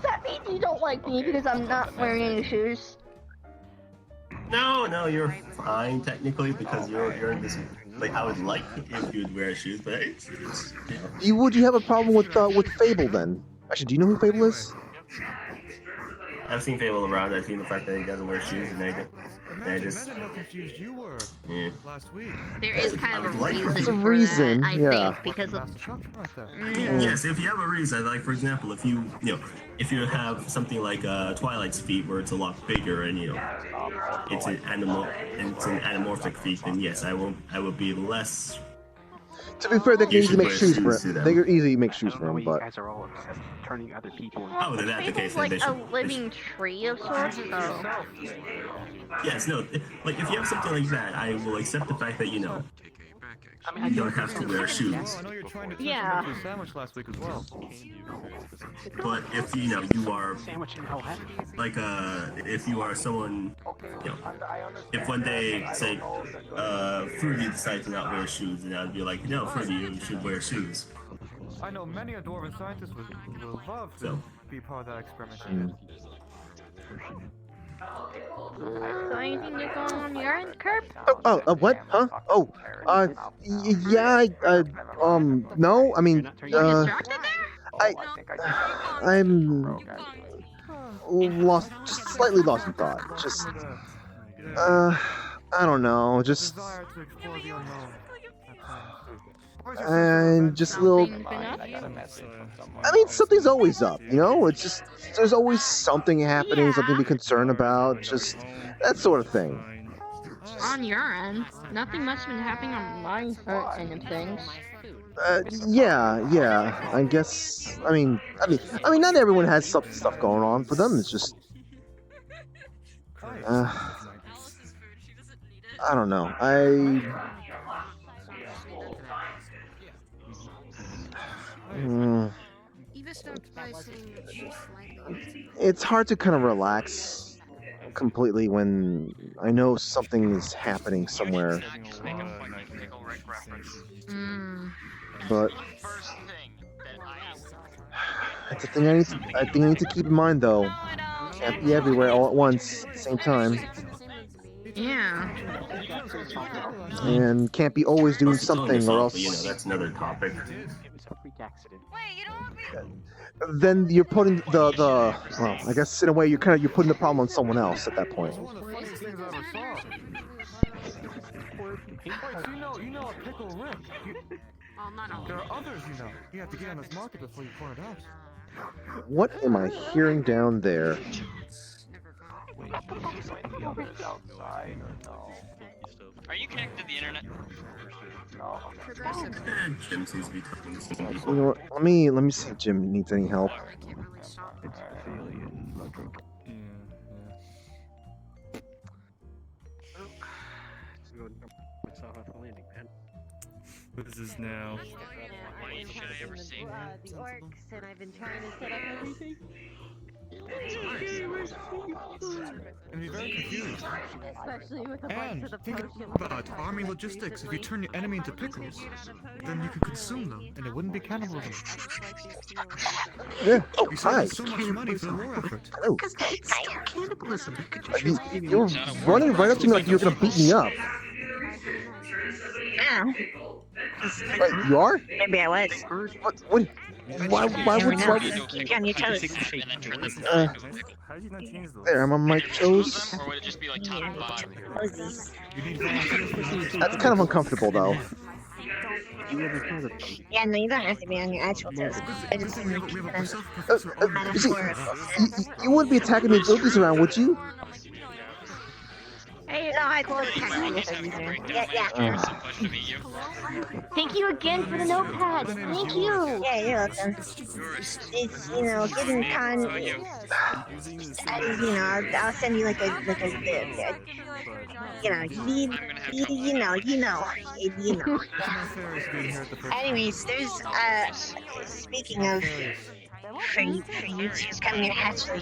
that mean you don't like me because I'm not wearing any shoes? No, you're fine technically because you're in this. Like I would like if you'd wear shoes, but Would you have a problem with Fable then? Actually, do you know who Fable is? I've seen Fable around. I've seen the fact that he doesn't wear shoes, and I just. How confused you were last week. There is kind of a reason. It's a reason, I think, because of. Yes, if you have a reason, like for example, if you have something like Twilight's feet where it's a lot bigger and it's an anamorphic feet, then yes, I will be less To be fair, they can You easily should make wear shoes for shoes to him. them. They could easily make shoes for him, but. guys are all obsessed with turning other people into. Oh, then that's the case. Like Then they a should. living tree of sorts, so. Yes, no. Like if you have something like that, I will accept the fact that you don't have to wear shoes. I know you're trying to turn Yeah. into a sandwich last week as well. But if you are like if you are someone, if one day say Fruity decides to not wear shoes, then I'd be like, no, Fruity, you should wear shoes. I know many a dwarven scientist would love to be part of that experiment. So anything new going on your end, Kirb? What? Huh? Oh, yeah, no, I mean, I'm slightly lost in thought. Just, I don't know, just, and just a little. I mean, something's always up, you know. It's just there's always something happening, something to be concerned about, just that sort of thing. On your end, nothing much been happening on my end of things. Yeah. I guess. I mean, not everyone has stuff going on for them. It's just. I don't know. It's hard to kind of relax completely when I know something is happening somewhere. But that's the thing I think I need to keep in mind, though. Can't be everywhere all at once at the same time. Yeah. And can't be always doing something, or else. That's another topic. Then you're putting the well, I guess in a way you're putting the problem on someone else at that point. You know a pickle Rick. There are others, you know. You have to get on this market before you point it out. What am I hearing down there? Are you connected to the internet? Jim seems to be talking to some You people. know what? Let me see if Jim needs any help. This is now. Should I ever see? The orcs, and I've been trying to set up everything. And be very confused. Especially with a bunch And of the think potions. about army logistics. If you turn your enemy into pickles, then you can consume them, and it wouldn't be cannibalism. Yeah. Oh, You hi. save so much money for the war effort. Oh. Cannibalism. You're running right up to me like you're gonna beat me up. Ow. Wait, you are? Maybe I was. What? Why would? Keep you on your toes. There, I'm on my toes. Or would it just be like top and bottom? That's kind of uncomfortable, though. Yeah, no, you don't have to be on your actual toes. I just You see, you wouldn't be attacking me with these around, would you? Hey, no, I closed the Yeah. Thank you again for the notepad. Thank you. Yeah, you're welcome. It's getting I'll send you like a Anyways, there's speaking of for you two coming in hatchery.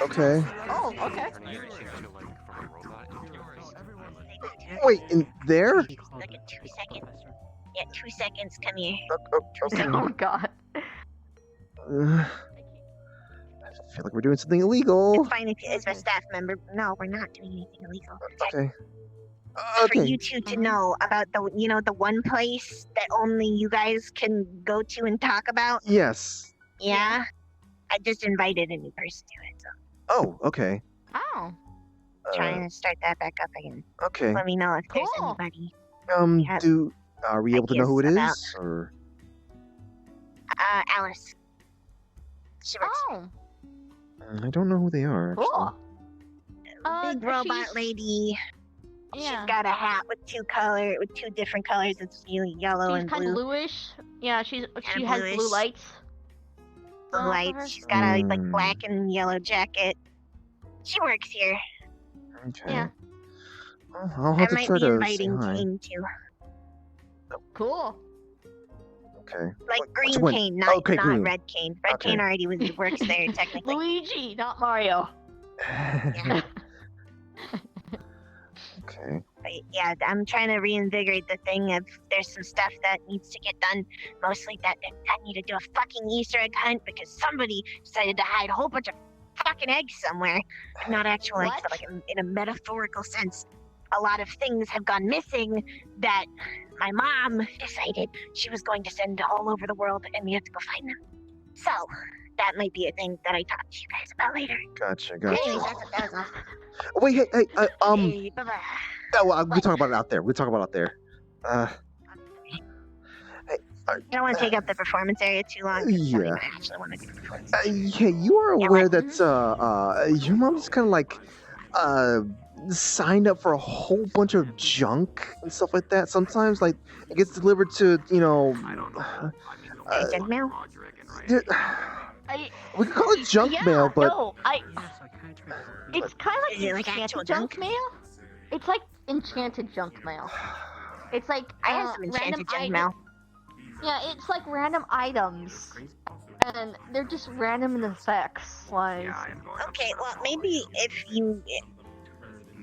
Okay. Oh, okay. Wait, in there? Like in 2 seconds. Yeah, 2 seconds. Come here. Okay. Oh God. I feel like we're doing something illegal. It's fine if it's a staff member. No, we're not doing anything illegal. Okay. For you two to know about the one place that only you guys can go to and talk about. Yes. Yeah. I just invited a new person to it. So. Oh, okay. Oh. Trying to start that back up again. Okay. Let me know if there's anybody. Are we able to know who it Ideas is, or? Alice. She works. I don't know who they are. Actually. Big robot lady. She's got a hat with two different colors. It's yellow and blue. She's kind of bluish. Yeah, she has blue bluish. lights. Blue lights. She's got a like black and yellow jacket. She works here. Okay. Yeah. I'll I have to might try be to say inviting hi. Kane too. Cool. Okay. Like green one? Kane, not Okay, green. red Kane. Red Okay. Kane already works there technically. Luigi, not Mario. Yeah. Okay. But yeah, I'm trying to reinvigorate the thing. There's some stuff that needs to get done. Mostly that I need to do a fucking Easter egg hunt because somebody decided to hide a whole bunch of fucking eggs somewhere. Not actual eggs, but like in a metaphorical sense. A lot of things have gone missing that my mom decided she was going to send all over the world, and we have to go find them. So that might be a thing that I talk to you guys about later. Gotcha. Anyways, that's what that was. Wait, hey, Hey, bye-bye. Oh, well, we talk about it out there. I don't want to take up the performance area too long. Yeah. I actually want to do the performance. Yeah, you are aware that your mom's kind of like signed up for a whole bunch of junk and stuff like that. Sometimes like it gets delivered to Junk mail. We could call it junk mail, but no, it's kind of like Is it like actual enchanted junk mail. It's like enchanted junk mail. It's like I have some enchanted junk mail. Yeah, it's like random items, and they're just random in effects. Like, Okay, well maybe if you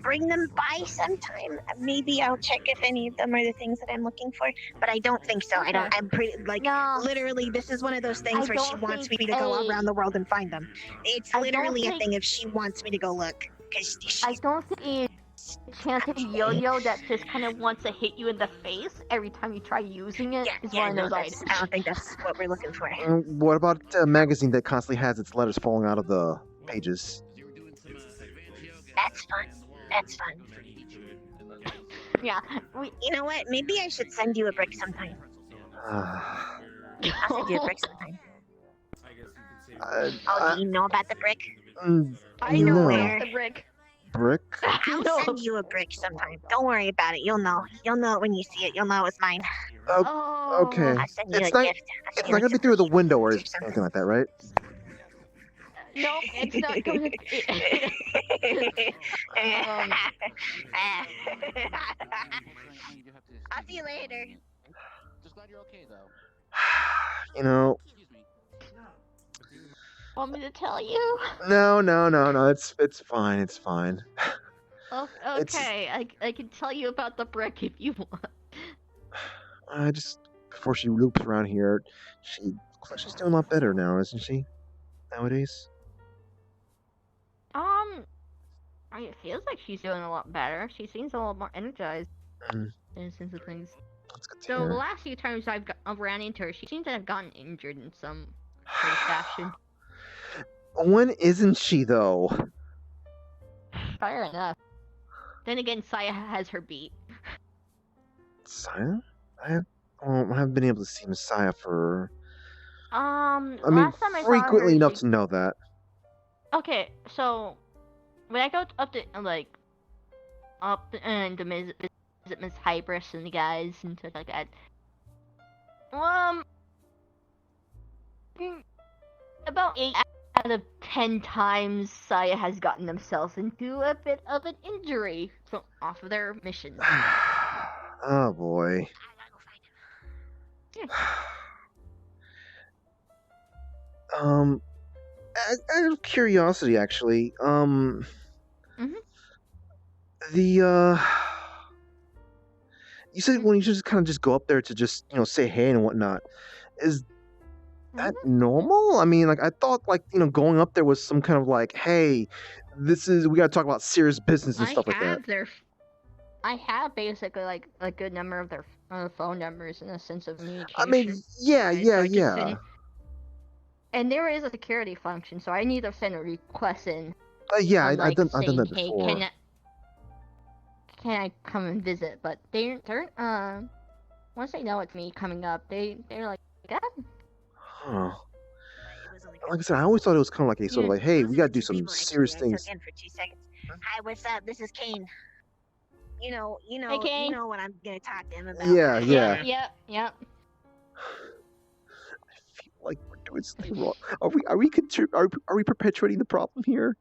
bring them by sometime, maybe I'll check if any of them are the things that I'm looking for. But I don't think so. I'm pretty like literally. This is one of those things where she wants me to go around the world and find them. It's literally a thing if she wants me to go look. I don't think it's enchanted yo-yo that just kind of wants to hit you in the face every time you try using it. Is one of those items. I don't think that's what we're looking for. what about a magazine that constantly has its letters falling out of the pages? That's fun. That's fun. Yeah. You know what? Maybe I should send you a brick sometime. I'll send you a brick sometime. Do you know about the brick? I know no. where the brick. Brick? I'll send you a brick sometime. Don't worry about it. You'll know. You'll know it when you see it. You'll know it's mine. Okay. I'll send you It's a not. gift. It's not gonna be through the window or anything like that, right? No, it's not going to. I'll see you later. Just glad you're okay, though. You know. Want me to tell you? No. It's fine. It's fine. Okay, I can tell you about the brick if you want. Before she loops around here, she looks like she's doing a lot better now, isn't she? Nowadays. It feels like she's doing a lot better. She seems a lot more energized in a sense of things. So the last few times I've ran into her, she seems to have gotten injured in some sort of fashion. When isn't she though? Fair enough. Then again, Saya has her beat. Saya? I haven't been able to see Messiah for. I mean, last time I frequently saw her, enough to know that. Okay, so when I go up to and to visit Miss Hybris and the guys and stuff like that, about 8 out of 10 times Saya has gotten themselves into a bit of an injury off of their missions. Oh boy. Out of curiosity, actually, you said when you just kind of just go up there to just say hey and whatnot, is that normal? I mean, like I thought, like going up there was some kind of like, hey, we got to talk about serious business and stuff like that. I have basically like a good number of their phone numbers in a sense of communication. I mean, yeah. And there is a security function, so I need to send a request in. I've done that Hey, before. can I come and visit? But they're once they know it's me coming up, they're like, yeah. Huh. Like I said, I always thought it was kind of like a sort of like, hey, we got to do some serious things. In for 2 seconds. Hi, what's up? This is Kane. Okay. you know what I'm gonna talk to him about. Yeah, right? yeah. Yep. Like we're doing something wrong. Are we perpetuating the problem here?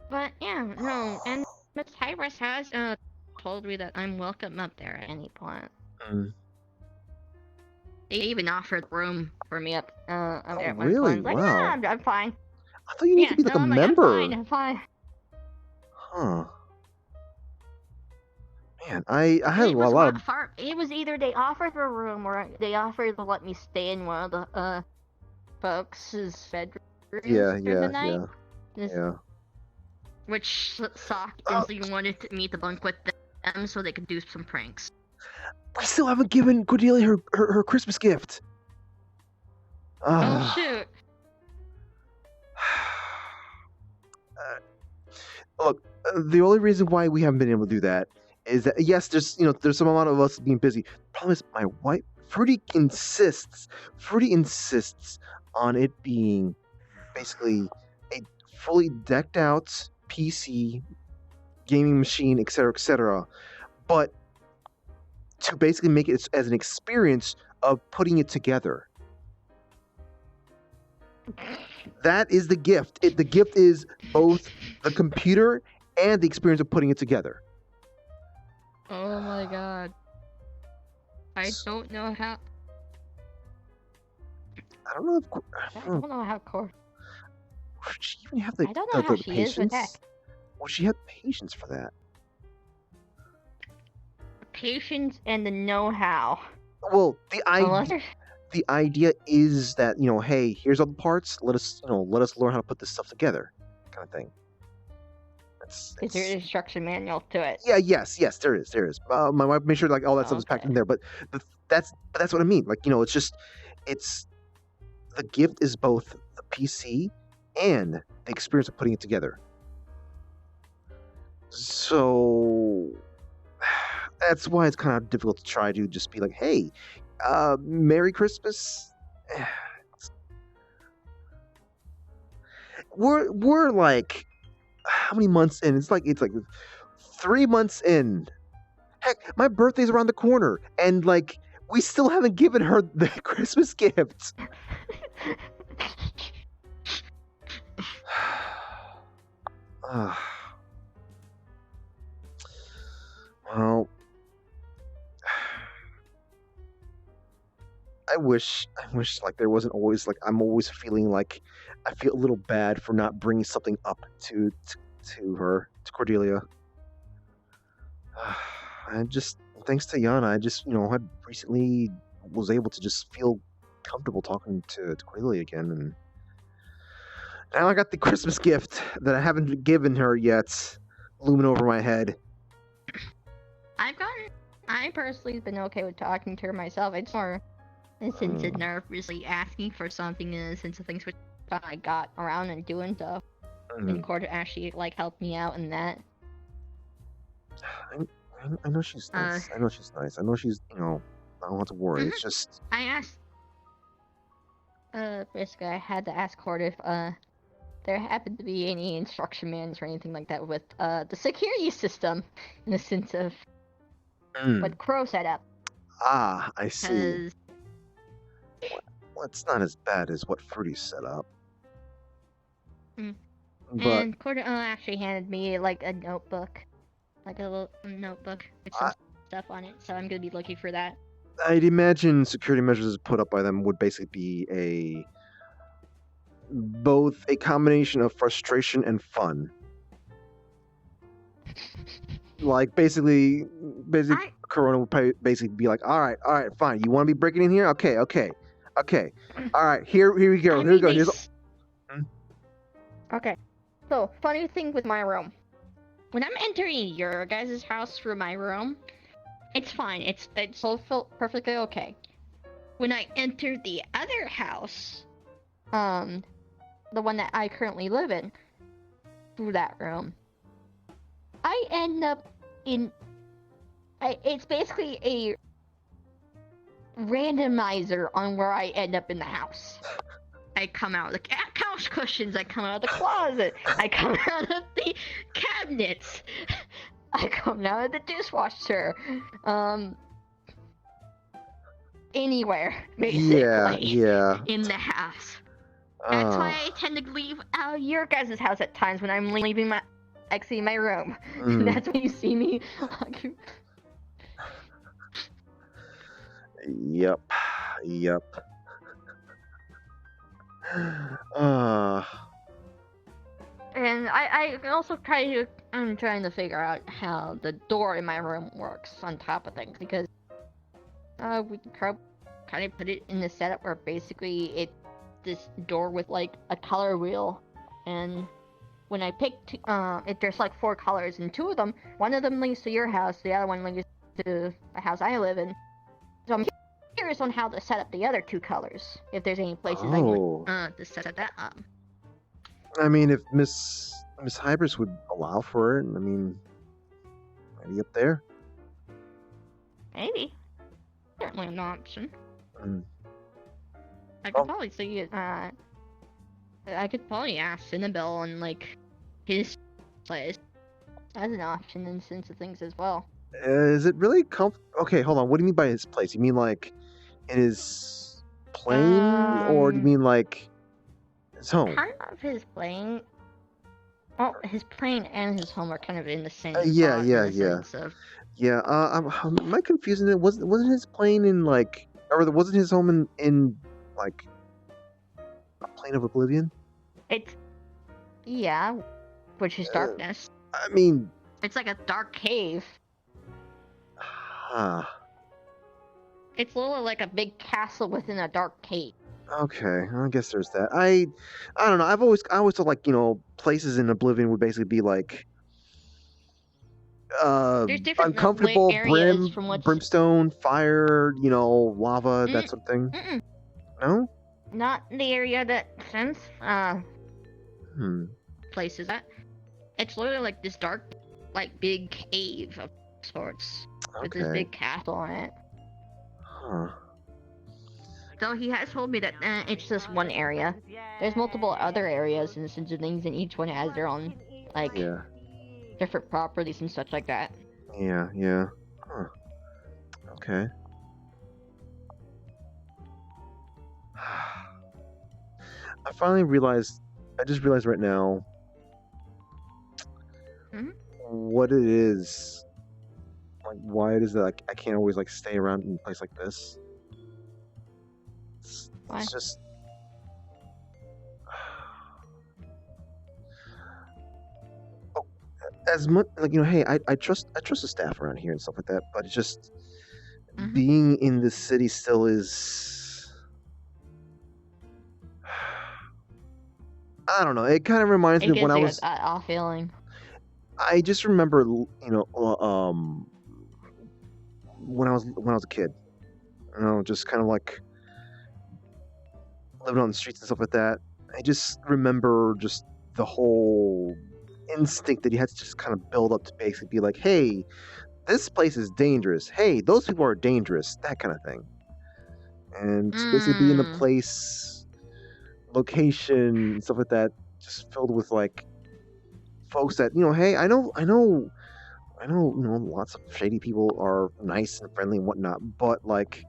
But yeah, no, and Miss Hybris has told me that I'm welcome up there at any point. They even offered room for me up there at one really? point. Like, Wow. nah, I'm fine. I thought you need to be like a member. I'm fine. Huh. Man, I had It a was lot of. it was either they offered a room or they offered to let me stay in one of the folks' bedrooms Yeah, for the night. yeah. Which sucked because you wanted me to bunk with them so they could do some pranks. We still haven't given Cordelia her Christmas gift. Oh shoot. Look, the only reason why we haven't been able to do that is that yes, there's some amount of us being busy. Problem is, my wife Fruity insists on it being basically a fully decked out PC gaming machine, etc. But to basically make it as an experience of putting it together. That is the gift. The gift is both the computer and the experience of putting it together. Oh my god. I don't know how. I don't know if. I don't know how core. Would she even have the, I don't know how the she is with patience? tech. Would she have patience for that? Patience and the know-how. Well, the idea is that hey, here's all the parts. Let us learn how to put this stuff together, kind of thing. Is there an instruction manual to it? Yeah, yes, there is. My wife made sure all that stuff is packed in there, but that's what I mean. It's the gift is both the PC and the experience of putting it together. So that's why it's kind of difficult to try to just be like, hey, Merry Christmas. We're like, how many months in? It's like 3 months in. Heck, my birthday's around the corner, and we still haven't given her the Christmas gift. Well, I wish there wasn't always I'm always feeling like I feel a little bad for not bringing something up to her, to Cordelia. I just, thanks to Yana, I just had recently was able to just feel comfortable talking to Cordelia again, and now I got the Christmas gift that I haven't given her yet looming over my head. I personally have been okay with talking to her myself. It's more since of nervously asking for something in the sense of things which I got around and doing stuff. And Corda actually helped me out in that. I know she's nice. I know she's nice. I know she's I don't have to worry. It's just I asked basically I had to ask Corda if there happened to be any instruction manuals or anything like that with the security system in the sense of what Crow set up. I see. Well, it's not as bad as what Fruity set up. But And Corda actually handed me a notebook. A little notebook with some stuff on it, so I'm gonna be looking for that. I'd imagine security measures put up by them would basically be both a combination of frustration and fun. Basically, Corona would basically be like, all right, fine. You want to be breaking in here? Okay. All right, here we go. Here we go. Okay. So, funny thing with my room. When I'm entering your guys' house through my room, it's fine. It's all perfectly okay. When I enter the other house, the one that I currently live in, through that room, I end up in... it's basically a randomizer on where I end up in the house. I come out of the couch cushions. I come out of the closet. I come out of the cabinets. I come out of the dishwasher. Anywhere, basically. Yeah. In the house. That's why I tend to leave out your guys' house at times when I'm leaving my room. That's when you see me. Yep. And I also I'm trying to figure out how the door in my room works on top of things, because we can kind of put it in the setup where basically it's this door with like a color wheel, and when I pick there's like 4 colors, and 2 of them, one of them links to your house, the other one links to the house I live in. So I'm curious on how to set up the other 2 colors, if there's any places I can to set that up. I mean, if Miss Hybris would allow for it, I mean, maybe up there. Maybe. Certainly an option. Mm. I could probably see it. I could probably ask Cinnabelle on like his place as an option in sense of things as well. Is it really Okay, hold on. What do you mean by his place? You mean like in his plane, or do you mean like his home? Kind of his plane. Well, his plane and his home are kind of in the same spot. Yeah. Sense of... Yeah. Am I confusing it? Wasn't his plane in like, or wasn't his home in like a plane of oblivion? Yeah, which is darkness. I mean, it's like a dark cave. It's literally like a big castle within a dark cave. Okay, I guess there's that. I don't know. I always thought like, places in Oblivion would basically be like uncomfortable, brimstone, fire, lava, that sort of thing. No? Not the area that sense places that. It's literally like this dark, like big cave of sorts with this big castle on it. Huh. So he has told me that it's just one area. There's multiple other areas and things, and each one has their own, like, different properties and such like that. Yeah. Huh. Okay. I just realized right now what it is, like why it is that I can't always like stay around in a place like this. It's just as much like hey, I trust the staff around here and stuff like that, but it's just being in the city still is. I don't know. It kind of reminds me of when I was. Off feeling. I just remember, when I was a kid, just kind of like living on the streets and stuff like that. I just remember just the whole instinct that you had to just kind of build up to basically be like, hey, this place is dangerous. Hey, those people are dangerous. That kind of thing. And just basically be in the place, location, and stuff like that, just filled with like folks that, hey, I know, lots of shady people are nice and friendly and whatnot, but like,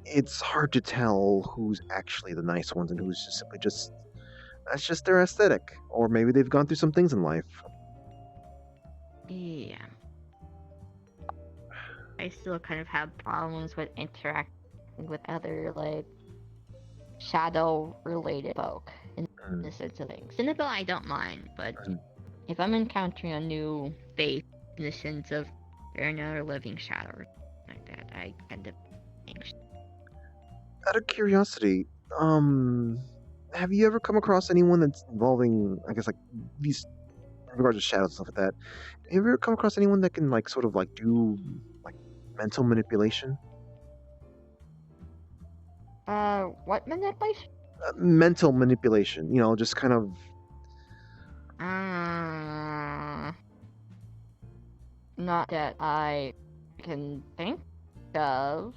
it's hard to tell who's actually the nice ones and who's just simply that's just their aesthetic, or maybe they've gone through some things in life. Yeah. I still kind of have problems with interacting with other, like, shadow-related folk in the sense of things. Cynical, I don't mind, but if I'm encountering a new face in the sense of they're another living shadow or like that, I end up anxious. Out of curiosity, have you ever come across anyone that's involving, I guess, like these in regards to shadows and stuff like that? Have you ever come across anyone that can like sort of like do like mental manipulation? What manipulation? Mental manipulation. Just kind of. Not that I can think of.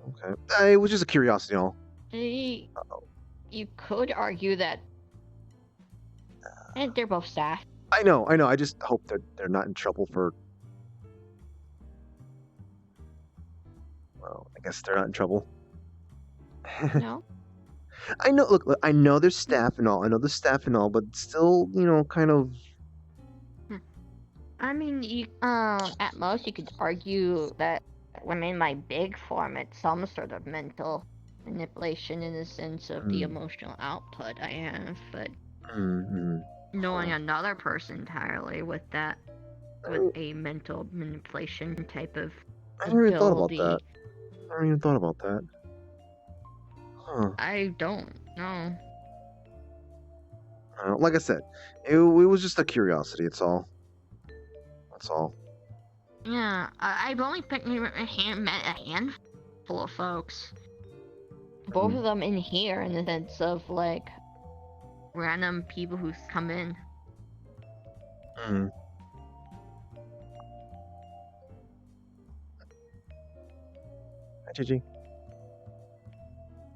Okay. It was just a curiosity, You could argue that they're both staff. I know. I just hope that they're not in trouble for. Well, I guess they're not in trouble. No. I know. Look, I know there's staff and all. But still, kind of. I mean, at most you could argue that when in my big form, it's some sort of mental manipulation in the sense of the emotional output I have, but knowing another person entirely with a mental manipulation type of I never even thought about ability, that. I never even thought about that. Huh. I don't know. Like I said, it was just a curiosity. It's all. That's all. Yeah, I've only met a handful of folks. Both of them in here, in the sense of like random people who's come in. Hi, JJ.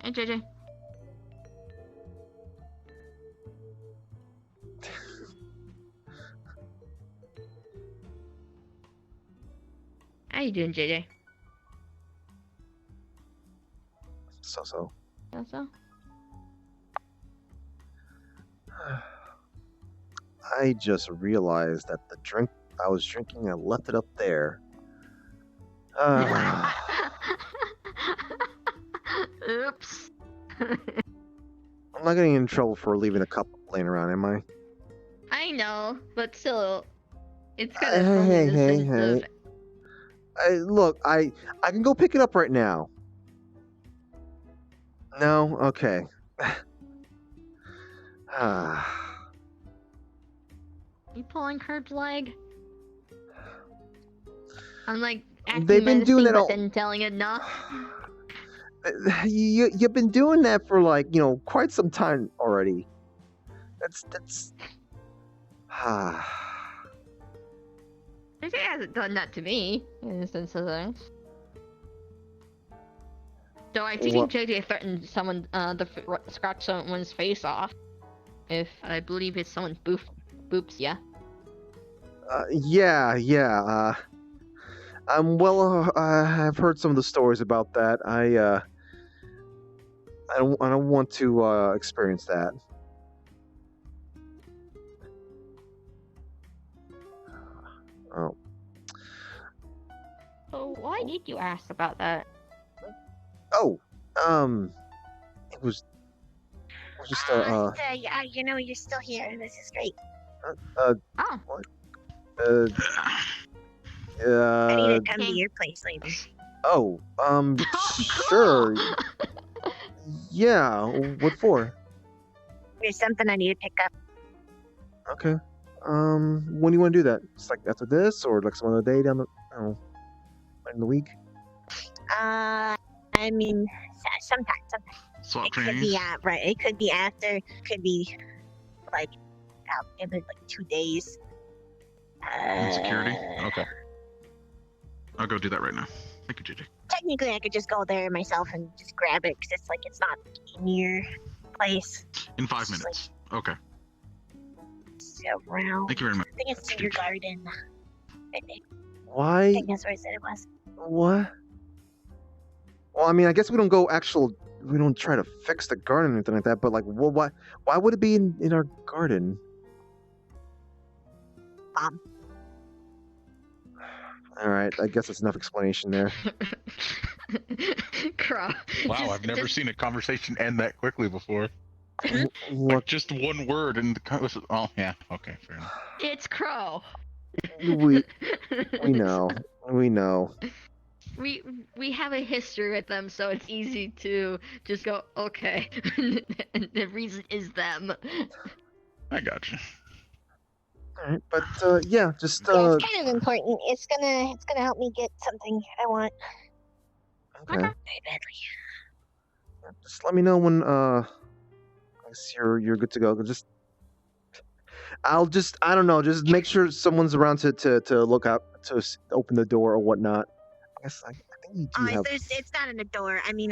Hey, JJ. How you doing, JJ? So. So? I just realized that the drink I was drinking, I left it up there. Oops. I'm not getting in trouble for leaving a cup laying around, am I? I know, but still, it's kind of funny in the sense of... Look, I can go pick it up right now. No? Okay. You pulling Curb's leg? I'm like acting They've been doing that but all... then telling it no. You've been doing that for quite some time already. That's JJ hasn't done that to me, in the sense of things. Though I do think JJ threatened someone to scratch someone's face off. If I believe it's someone boops ya. Yeah. I've heard some of the stories about that. I don't want to experience that. Oh. So why did you ask about that? Oh, it was just yeah, you're still here. This is great. What? I need to come to your place later. Oh, sure. Yeah, what for? There's something I need to pick up. Okay. When do you want to do that? Just like after this, or like some other day down in the week? I mean, sometime. It could be right. It could be after. Could be like in like 2 days. Security? Okay. I'll go do that right now. Thank you, JJ. Technically, I could just go there myself and just grab it because it's not in your place. In 5 minutes. Okay. Around. Thank you very much. I think it's in your garden. Why? I think that's where I said it was. What? Well, I mean, I guess we don't try to fix the garden or anything like that, but why would it be in our garden? Alright, I guess that's enough explanation there. Wow, I've never seen a conversation end that quickly before. What? Just one word and oh yeah, okay, fair enough. It's Crow. We know. We have a history with them, so it's easy to just go, okay. And the reason is them. I gotcha. Alright, but yeah, just Yeah, it's kind of important. It's gonna help me get something I want. Okay. Very badly. Just let me know when I guess you're good to go. I don't know, just make sure someone's around to look out to open the door or whatnot. I think you do have. It's not in the door. I mean,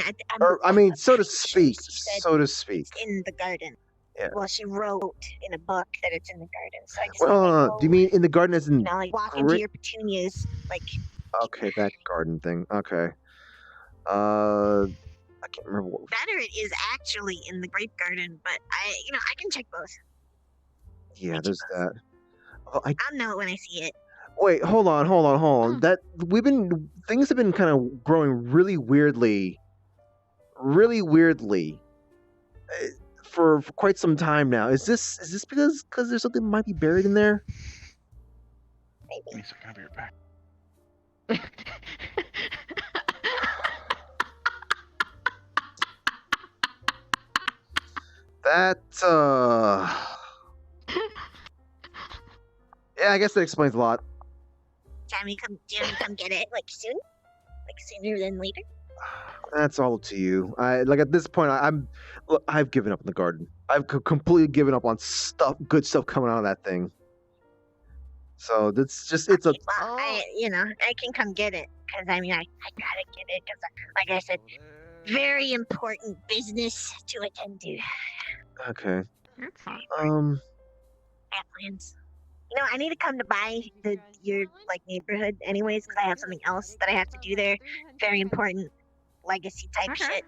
so to she speak. said So to speak. It's in the garden. Yeah. Well, she wrote in a book that it's in the garden. So I just Well, do you mean in the garden as in like walk into your petunias, like. Okay, that garden thing. Okay. I can't remember what. Better it is actually in the grape garden, but I can check both. Yeah, there's that. Oh, I'll know it when I see it. Wait, hold on. That things have been kind of growing really weirdly, for quite some time now. Is this because there's something might be buried in there? Maybe. Can I be right back? That yeah, I guess that explains a lot. Do you want me to come get it like soon? Like sooner than later? That's all up to you. At this point, I've given up on the garden. I've completely given up on good stuff coming out of that thing. So it's a. Well, I can come get it because I gotta get it because, like I said, very important business to attend to. Okay. That's fine. I have plans. I need to come to buy your neighborhood anyways because I have something else that I have to do there. Very important legacy type shit.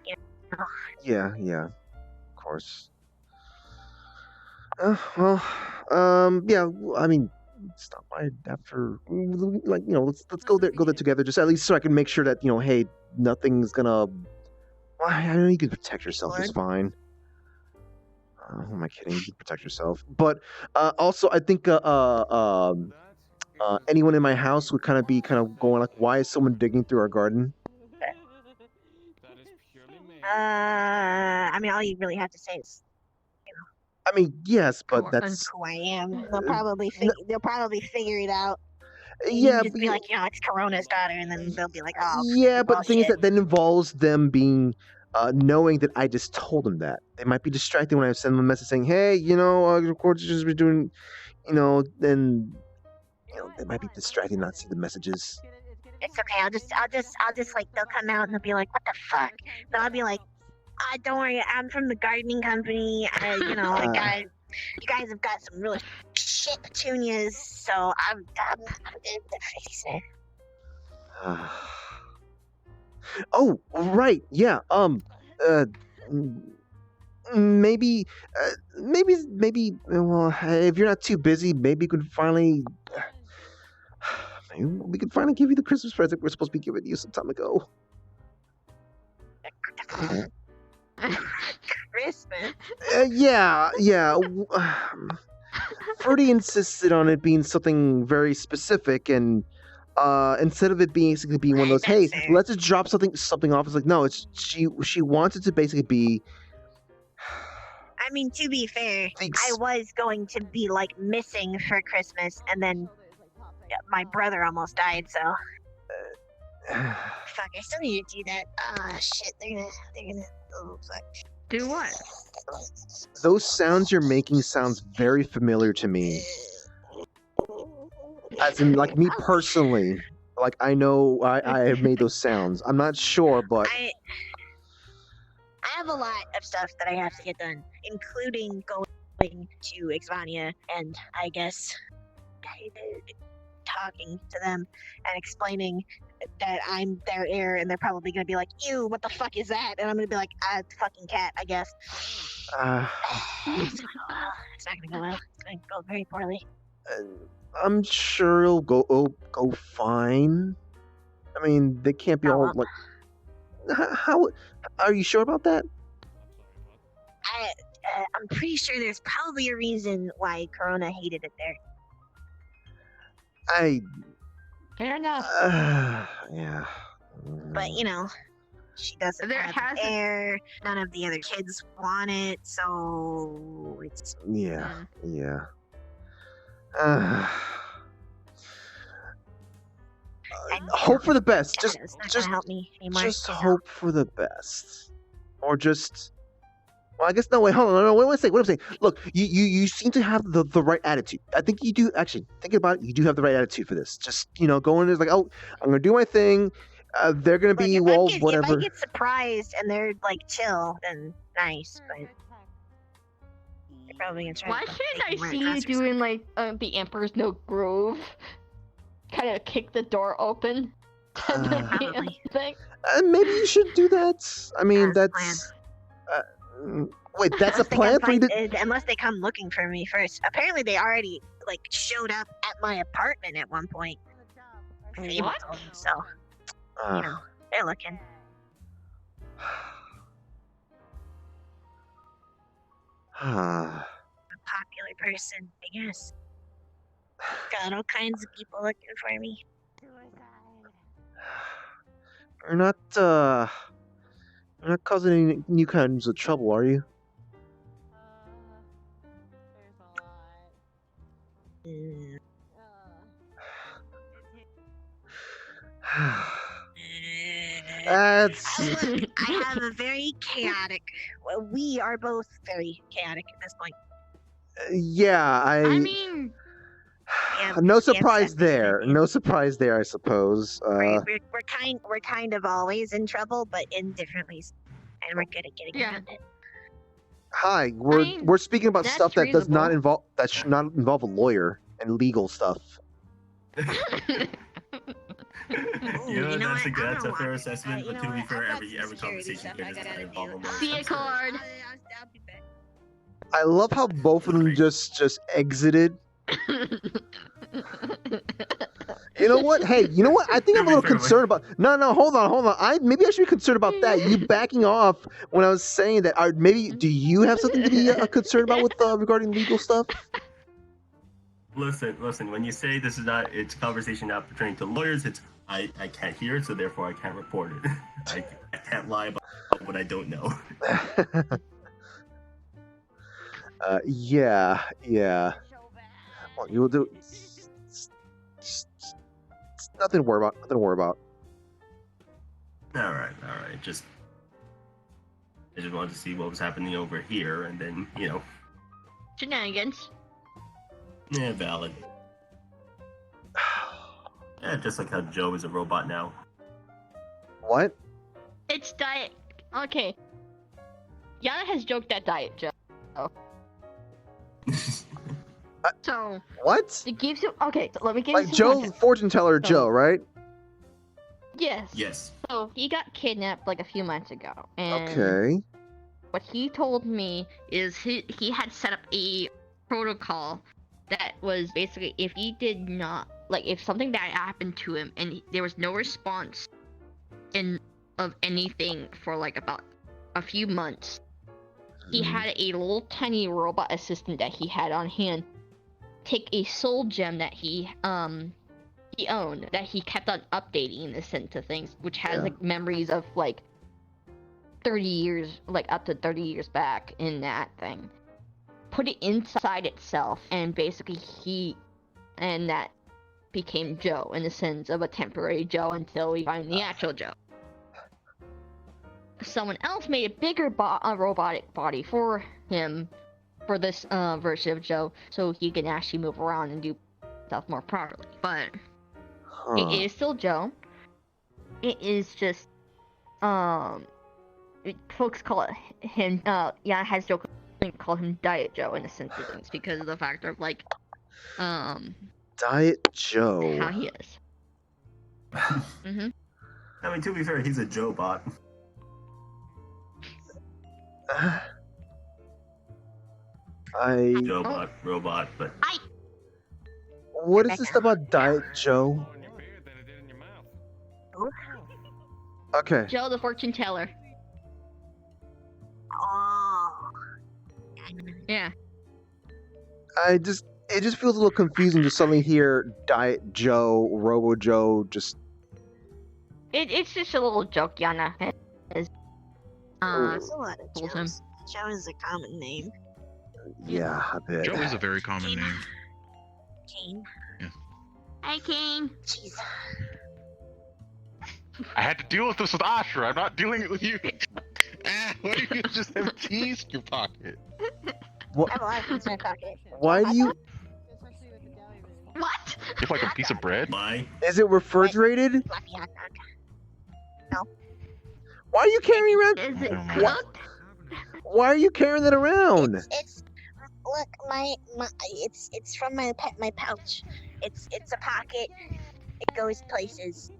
Yeah, of course. Yeah. I mean, stop by after, let's go there together. Just at least so I can make sure that hey, nothing's gonna. Well, I know you can protect yourself. It's fine. Who am I kidding? You can protect yourself. But also, I think anyone in my house would kind of going like, why is someone digging through our garden? I mean, all you really have to say is, I mean, yes, but that's who I am. They'll probably figure it out. Yeah, just be like, it's Corona's daughter, and then they'll be like, oh. Yeah, but the thing is that involves them being. Knowing that I just told them that. They might be distracted when I send them a message saying, hey, of course, just be doing, then, they might be distracted not see the messages. It's okay. I'll just they'll come out and they'll be like, what the fuck? Then I'll be like, don't worry, I'm from the gardening company. You guys have got some really shit petunias, so I'm to fix it. Oh, right. Yeah. Maybe. Well, if you're not too busy, maybe we could finally give you the Christmas present we're supposed to be giving you some time ago. Christmas. Yeah. Fruity insisted on it being something very specific, and instead of it basically being one of those, hey, let's just drop something off. It's like, no, it's she wants it to basically be. I mean, to be fair, I was going to be missing for Christmas, and then my brother almost died. So, fuck, I still need to do that. Shit, they're gonna. Oh, fuck. Do what? Those sounds you're making sounds very familiar to me. As in, me personally, I know I have made those sounds. I'm not sure, but I have a lot of stuff that I have to get done, including going to Exvania and I guess talking to them and explaining that I'm their heir, and they're probably gonna be like, "Ew, what the fuck is that?" And I'm gonna be like, "It's a fucking cat, I guess." It's not gonna go well. It's gonna go very poorly. I'm sure it'll go fine. I mean, they can't be all How are you sure about that? I'm pretty sure there's probably a reason why Corona hated it there. Fair enough. Yeah. But she doesn't have the heir. None of the other kids want it, so it's yeah. Hope for the best. Just help me anymore. Just hope for the best, or just. Well, I guess no. Wait, hold on. No, what am I saying? Look, you seem to have the right attitude. I think you do. Actually, thinking about it, you do have the right attitude for this. Just go in there like, oh, I'm gonna do my thing. They're gonna be If well, If I whatever. get surprised and they're like chill, then nice. But they're probably gonna try. Why to shouldn't I make me see run you across or doing like the Emperor's No Groove? Kind of kick the door open. Probably. Maybe you should do that. I mean, that's. Wait, that's a plan for you to. Unless they come looking for me first. Apparently, they already like showed up at my apartment at one point. What? So, you know, they're looking. A popular person, I guess. Got all kinds of people looking for me. You're not causing any new kinds of trouble, are you? That's. Look, I have a very chaotic. Well, we are both very chaotic at this point. Yeah, I mean, no surprise there. No surprise there, I suppose. We're kind of always in trouble, but in different ways, and we're good at getting around it. Hi, we're speaking about that's stuff that does not reasonable. should not involve a lawyer and legal stuff. That's a fair assessment, but to be fair, every conversation here does not involve a lawyer. See a card. I love how both of them just exited. You know what? Hey, you know what? I think I'm a little concerned about. No, hold on. Maybe I should be concerned about that. You backing off when I was saying that. Maybe do you have something to be concerned about with regarding legal stuff? Listen. When you say this is not, it's conversation not pertaining to lawyers. It's I can't hear it, so therefore I can't report it. I can't lie about what I don't know. Yeah. Well, you will do. Nothing to worry about. All right. I just wanted to see what was happening over here, and then Shenanigans. Yeah, valid. Yeah, just like how Joe is a robot now. What? It's Diet. Okay. Yana has joked at Diet Joe. So. What? It gives you. Okay, so let me give you Like some Joe, context. fortune teller Joe, right? Yes. Yes. So he got kidnapped like a few months ago, and Okay. what he told me is he had set up a protocol that was basically if he did not if something bad happened to him and there was no response of anything for like about a few months, he had a little tiny robot assistant that he had on hand take a soul gem that he owned that he kept on updating in the sense of things, which has like memories of like 30 years, like up to 30 years back in that thing. Put it inside itself, and basically that became Joe in the sense of a temporary Joe until we find the actual Joe. Someone else made a bigger robotic body for him for this version of Joe, so he can actually move around and do stuff more properly. But it is still Joe. It is just folks call him has Joe call him Diet Joe in a sense of things because of the factor of Diet Joe. how he is. Mm-hmm. I mean, to be fair, he's a Joe bot. Joe bot, robot, but What is this about Diet Joe? Okay. Joe the fortune teller. Oh. Yeah. It just feels a little confusing to suddenly hear Diet Joe, Robo Joe, just. It's just a little joke, Yana. There's a lot of Joes. Joe is a common name. Yeah, I bet. Joe is a very common name. Kane. Yeah. Hi, Kane. Jeez. I had to deal with this with Ashra. I'm not dealing it with you. Why do you just have keys in your pocket? What? I have a lot of things in my pocket. Why do you? What? You have like a piece of bread? Why? Is it refrigerated? Fluffy hot dog. No. Why are you carrying around? Is it Why, why are you carrying that around? It's look, my it's from my pouch. It's a pocket. It goes places.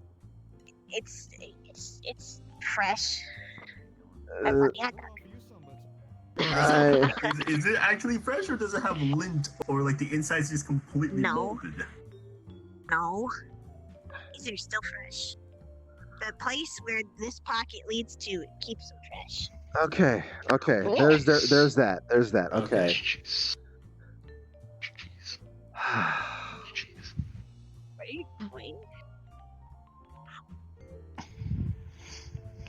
It's fresh. Is it actually fresh, or does it have lint, or like the inside's just completely molded? No. These are still fresh. The place where this pocket leads to, it keeps them fresh. Okay. There's that. Okay. Wait.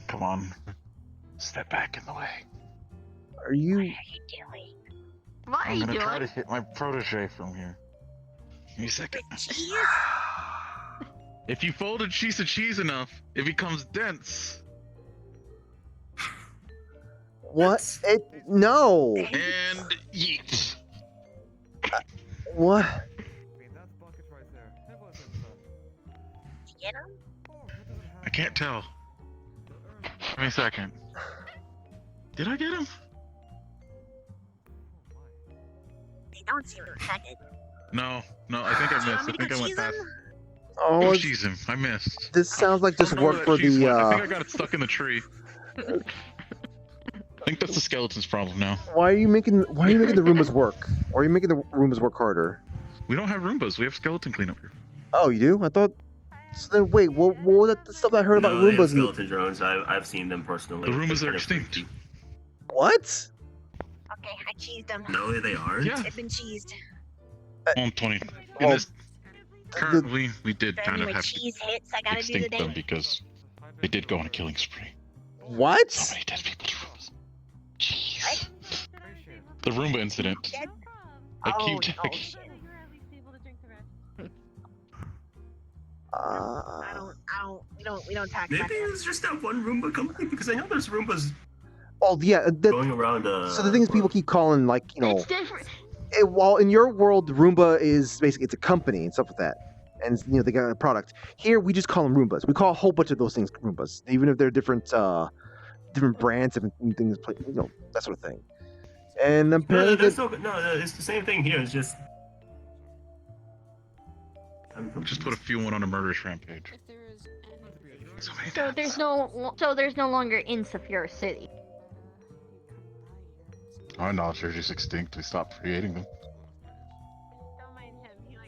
Come on. Step back in the way. Are you? What are you doing? What are I'm you gonna try doing? to hit my protege from here. Give me a second. If you fold a piece of cheese enough, it becomes dense. What? No. And yeet. What? Get him? I can't tell. Give me a second. Did I get him? They don't seem affected. No, I think I missed. I think I went past. Oh, Go cheese him. I missed. this sounds like just I don't know work where for that cheese the. went. I think I got it stuck in the tree. I think that's the skeleton's problem now. Why are you making the Roombas work? Or are you making the Roombas work harder? We don't have Roombas. We have skeleton cleanup here. Oh, you do? I thought. So then, wait. What was that stuff I heard about No, they have Roombas? skeleton drones. I've seen them personally. The Roombas They're are kind of extinct. freaky. What? Okay, I cheesed them. No, they aren't. Yeah. They've been cheesed. On 20. Oh, Currently, we did If kind any of more have to cheese hits, I gotta do extinct today. them because they did go on a killing spree. What? So many dead people to Roombas. Jeez. The Roomba incident. Dead? I Oh, keep no checking. shit. We don't talk about Maybe that. it's just that one Roomba company, because I know there's Roombas Oh yeah. going around. So the thing is, people keep calling like It's different. While in your world, Roomba is basically it's a company and stuff like that, and they got a product. Here we just call them Roombas. We call a whole bunch of those things Roombas, even if they're different brands, different things, that sort of thing. And apparently, it's the same thing here. It's just Just put a few on a murderous rampage. So there's no longer in Saphira City. Our knowledge are just extinct. We stopped creating them.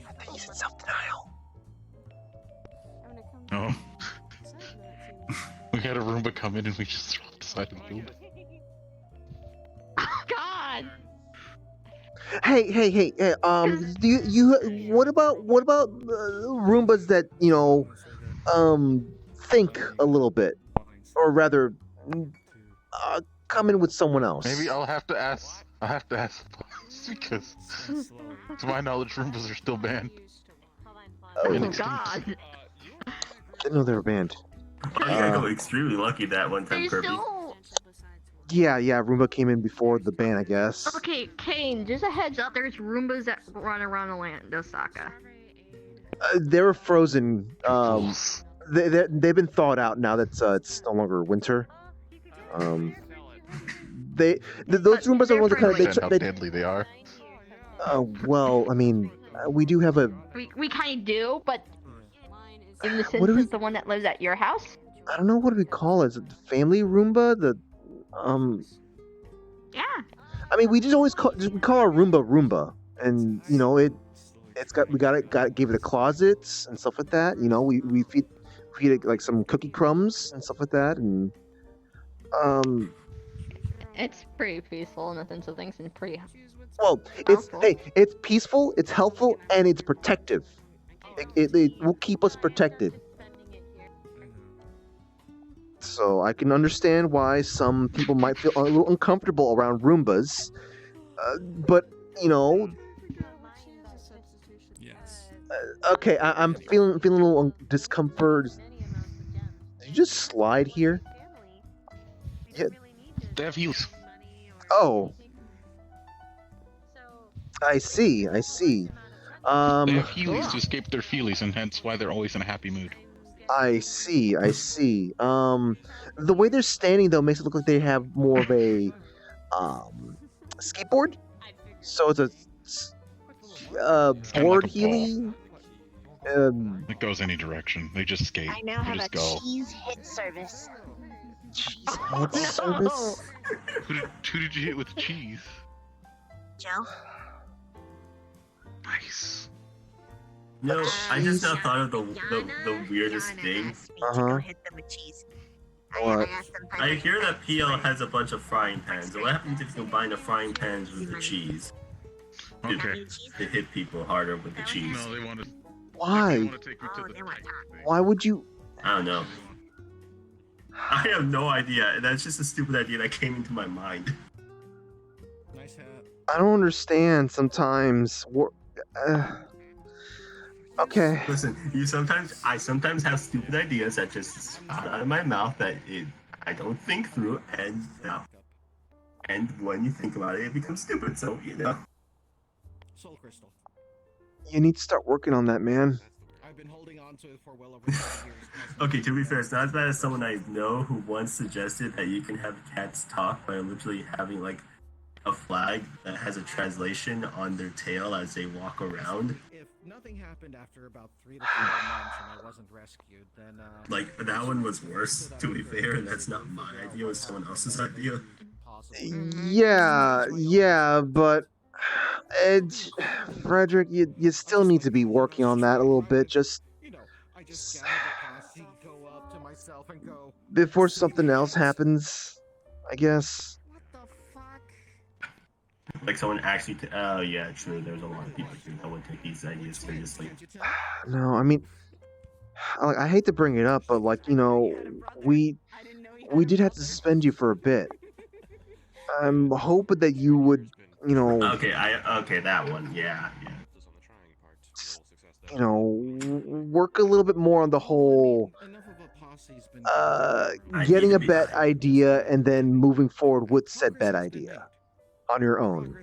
I think he's in self-denial. No. We had a Roomba come in and we just decided to build it. God. Hey. Do you what about Roombas that think a little bit, or rather, come in with someone else? Maybe I'll have to ask because to my knowledge, Roombas are still banned. Oh And extinct. God. Didn't know they were banned. Oh, you gotta go extremely lucky that one time, There's Kirby. still. Yeah. Roomba came in before the ban, I guess. Okay, Kane. Just a heads up. There's Roombas that run around the land, Osaka. They were frozen. They've been thawed out now that it's no longer winter. Those Roombas are ones that kind of How deadly they are. well, I mean, we do have a. We kind of do, but in the sense What do we- it's the one that lives at your house. I don't know what do we call it. Is it the family Roomba? Yeah. I mean, we just always call our Roomba, and gave it a closet and stuff like that. We feed it like some cookie crumbs and stuff like that, and It's pretty peaceful in the sense of things, and pretty. well, it's peaceful, it's helpful, and it's protective. It will keep us protected. So I can understand why some people might feel a little uncomfortable around Roombas, but Yes. okay, I'm feeling a little discomfort. Did you just slide here? Yeah. They have heels. Oh. I see. They have heelys to escape their feelies, and hence why they're always in a happy mood. I see. I see. The way they're standing though makes it look like they have more of a skateboard. So it's a board like a ball. healing. It goes any direction. They just skate. I now They have just a go. cheese hit service. Cheese hit service. Who did you hit with cheese? Joe. Nice. No, I just now thought of the weirdest thing. Hit them with cheese. What? I hear that PL has a bunch of frying pans. So what happens if you combine the frying pans with the cheese? Okay. To hit people harder with the cheese. No, they want to. Why? They want to take me to the. Why would you? I don't know. I have no idea. That's just a stupid idea that came into my mind. Nice hat. I don't understand sometimes. Okay. Listen, I sometimes have stupid ideas that just spout out of my mouth that I don't think through, and when you think about it, it becomes stupid. So Soul crystal. You need to start working on that, man. I've been holding on to it for well over 5 years. Okay, to be fair, it's not as bad as someone I know who once suggested that you can have cats talk by literally having like a flag that has a translation on their tail as they walk around. If nothing happened after about 3 to 4 months and I wasn't rescued, then Like that one was worse. To be fair, and that's not my idea; it was someone else's idea. Yeah, but Frederick, you still need to be working on that a little bit, just I just gather the posse, go up to myself and go. before something else happens, I guess. Like someone actually. Oh yeah, true. There's a lot of people that would take these ideas seriously. No, I mean, I hate to bring it up, but like we did have to suspend you for a bit. I'm hoping that you would, Okay, okay, that one, yeah. Work a little bit more on the whole getting a bet idea and then moving forward with said bet idea on your own.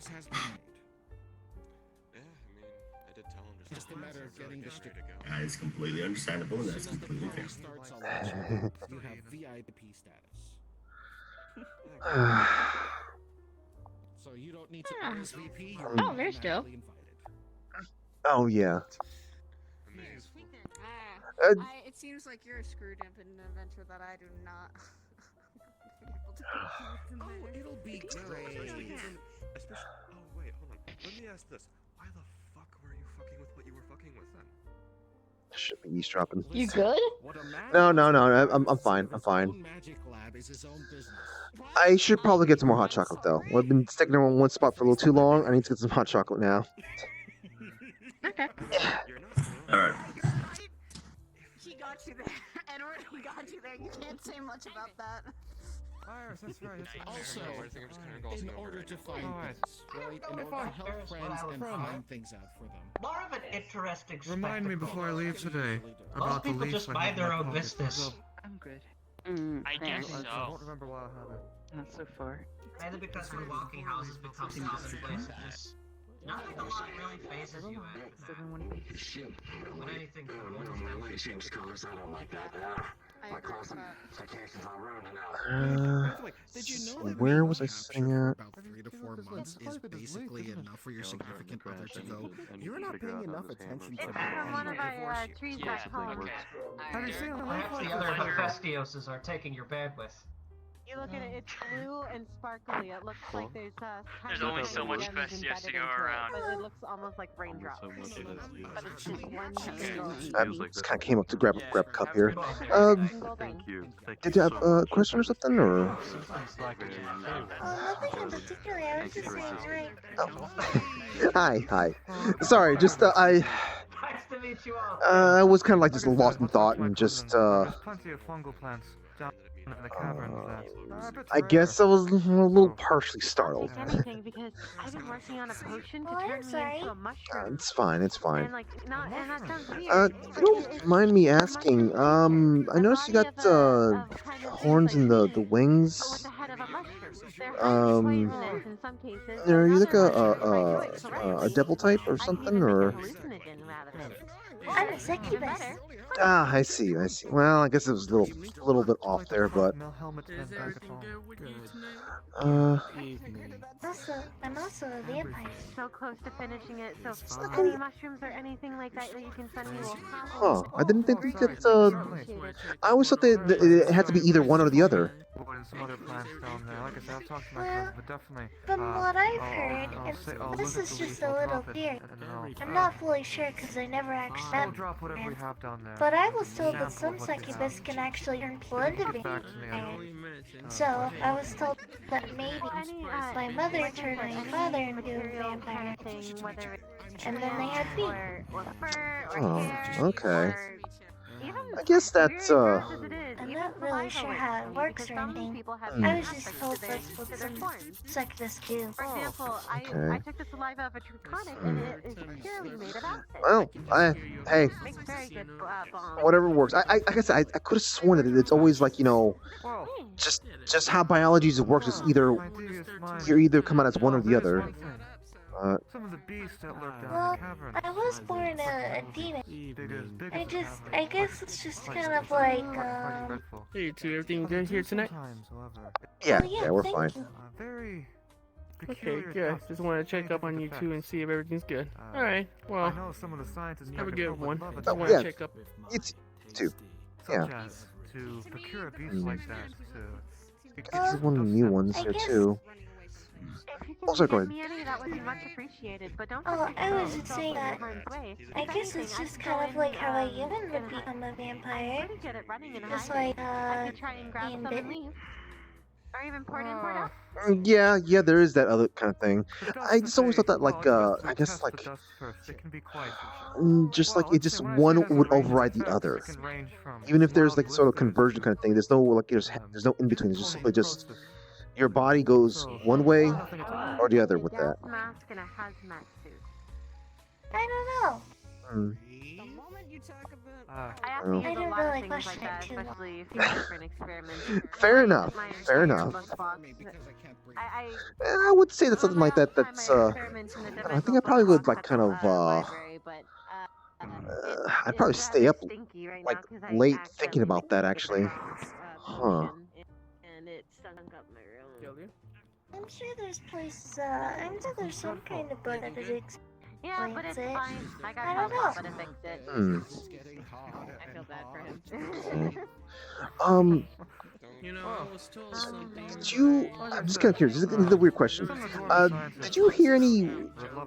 That is completely understandable, and that's completely fair. You have VIP status. So you don't need to RSVP. Oh, there's Joe. Oh yeah. It seems like you're screwed up in an adventure that I do not. It'll be great. Oh wait, hold on. Let me ask this: why the fuck were you fucking with what you were fucking with then? Should be eavesdropping. You good? No, I'm fine. I'm fine. I should probably get some more hot chocolate though. I've been sticking around one spot for a little too long. I need to get some hot chocolate now. Okay. Alright. He got you there. Edward, he got you there. You can't say much about that. Iris, that's right. Also, in order to find things, right? In order to help friends and find things out for them. More of an interesting Remind me before I leave today Most about the people leaf just I buy have in their my own pocket. business. I'm good. I guess so. I don't remember why I have it. Not so far. Either because the walking houses become solid places. Nothing a lot really phases you after that. When anything Where was I sitting at? About 3 to 4 months is basically enough for your significant other to go. You're not paying enough attention to me. One of our trees back home. Perhaps the other Hephaestioses are taking your bandwidth. You look at it, it's blue and sparkly. It looks like there's There's only so much Hephaestus to go around. But it looks almost like raindrops. But it's just one I just kind of came up to grab a cup here. Thank you. Did you have a question or something, or? Nothing in particular. I was just saying Hi. Sorry, just Nice to meet you all. I was kind of like just lost in thought and just There's plenty of fungal plants down in the caverns. I guess I was a little partially startled. anything because I've been working on a potion to turn me into a mushroom. It's fine. And that sounds weird. If you don't mind me asking, I noticed you got horns in the wings. In some cases, Are you like a devil type or something, or? I'm a succubus. Ah, I see. Well, I guess it was a little bit off there, but I'm also a vampire. So close to finishing it, so any mushrooms or anything like that you can send me will huh? I didn't think that. I always thought that it had to be either one or the other. From what I've heard, this is just a little weird. I'm not fully sure because I never actually met them. But I was told that some succubus can actually turn people into vampires. So I was told that maybe my mother turned my father into a vampire, and then they had me. Oh, okay. I guess that's I'm not really sure how it works or anything. I was just told that's what some succubus do. For example, I took the saliva of a draconic and it is purely made of acid. well. Hey, Makes very good whatever works. Like I said, I could have sworn that it's always like just how biology works. It's you either come out as one or the other. Some of the beasts that lurk down Well, in the cavern. I was born a demon. I guess it's just kind of like, Hey, you two, everything good here tonight? Yeah, Oh, yeah, we're thank fine. you. Very Okay, good. Just wanted to check up on you two and see if everything's good. Alright, well, I know some of the scientists have a back at good home would one. love it. Just wanted to check up. It's too. Such Yeah. as to procure a beast like that to This is one of the new ones here too. Oh, sorry, go ahead. That would be much appreciated, but don't Oh, forget I to was just saying that. I guess it's just kind of like how a human would become a vampire. Just like, being bitten. Or even port in, port out. Yeah, there is that other kind of thing. I just always thought that I guess just like one would override the other. Even if there's like sort of conversion kind of thing, there's no in between. It's just simply just your body goes one way or the other with that. Mask and a hazmat suit. I don't know. The moment you talk about... I well. didn't really question it too much. Especially if you're different experiments. Fair enough. I would say that something like that. That's I think I probably would like kind of I'd probably stay up like late thinking about that actually. Huh. I'm sure there's places, I'm sure there's some kind of book that explains Yeah, but it's it. fine. I got I don't help know. but it fixed it. I feel bad for him. You know, I was told something. I'm just kind of curious. This is a weird question. Did you hear any?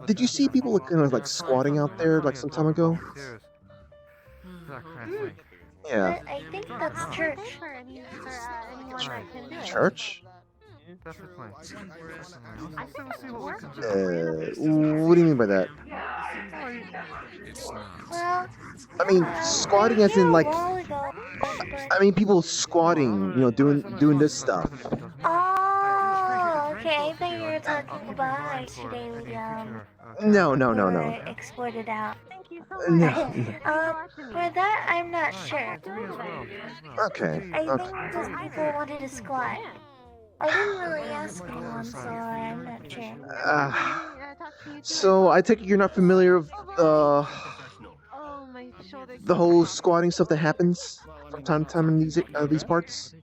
Did you see people kind of like squatting out there like some time ago? Yeah. But I think that's church. Church? I What do you mean by that? Well, I mean, squatting as in like, I mean people squatting, doing this stuff. oh, okay. I thought you were talking about how today we No. were exported out. Thank you so No. much. For that, I'm not sure. Okay. I think those people wanted to squat. I didn't really ask anyone, so I'm not sure. So I take it you're not familiar with the whole squatting stuff that happens from time to time in these parts.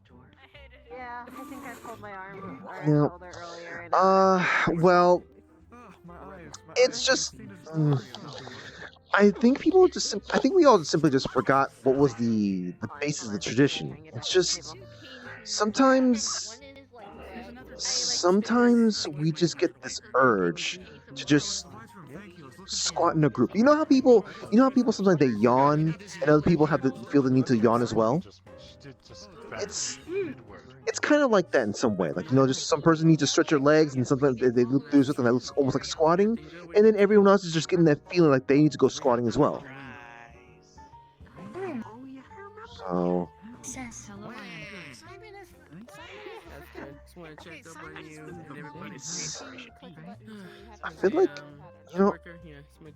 Yeah, I think I pulled my arm or Yeah. shoulder earlier. Well, it's just. I think people just. I think we all just simply just forgot what was the basis of the tradition. It's just sometimes we just get this urge to just squat in a group. You know how people sometimes they yawn and other people feel the need to yawn as well. It's kind of like that in some way. Like just some person needs to stretch their legs, and sometimes they do something that looks almost like squatting, and then everyone else is just getting that feeling like they need to go squatting as well. So. I feel like,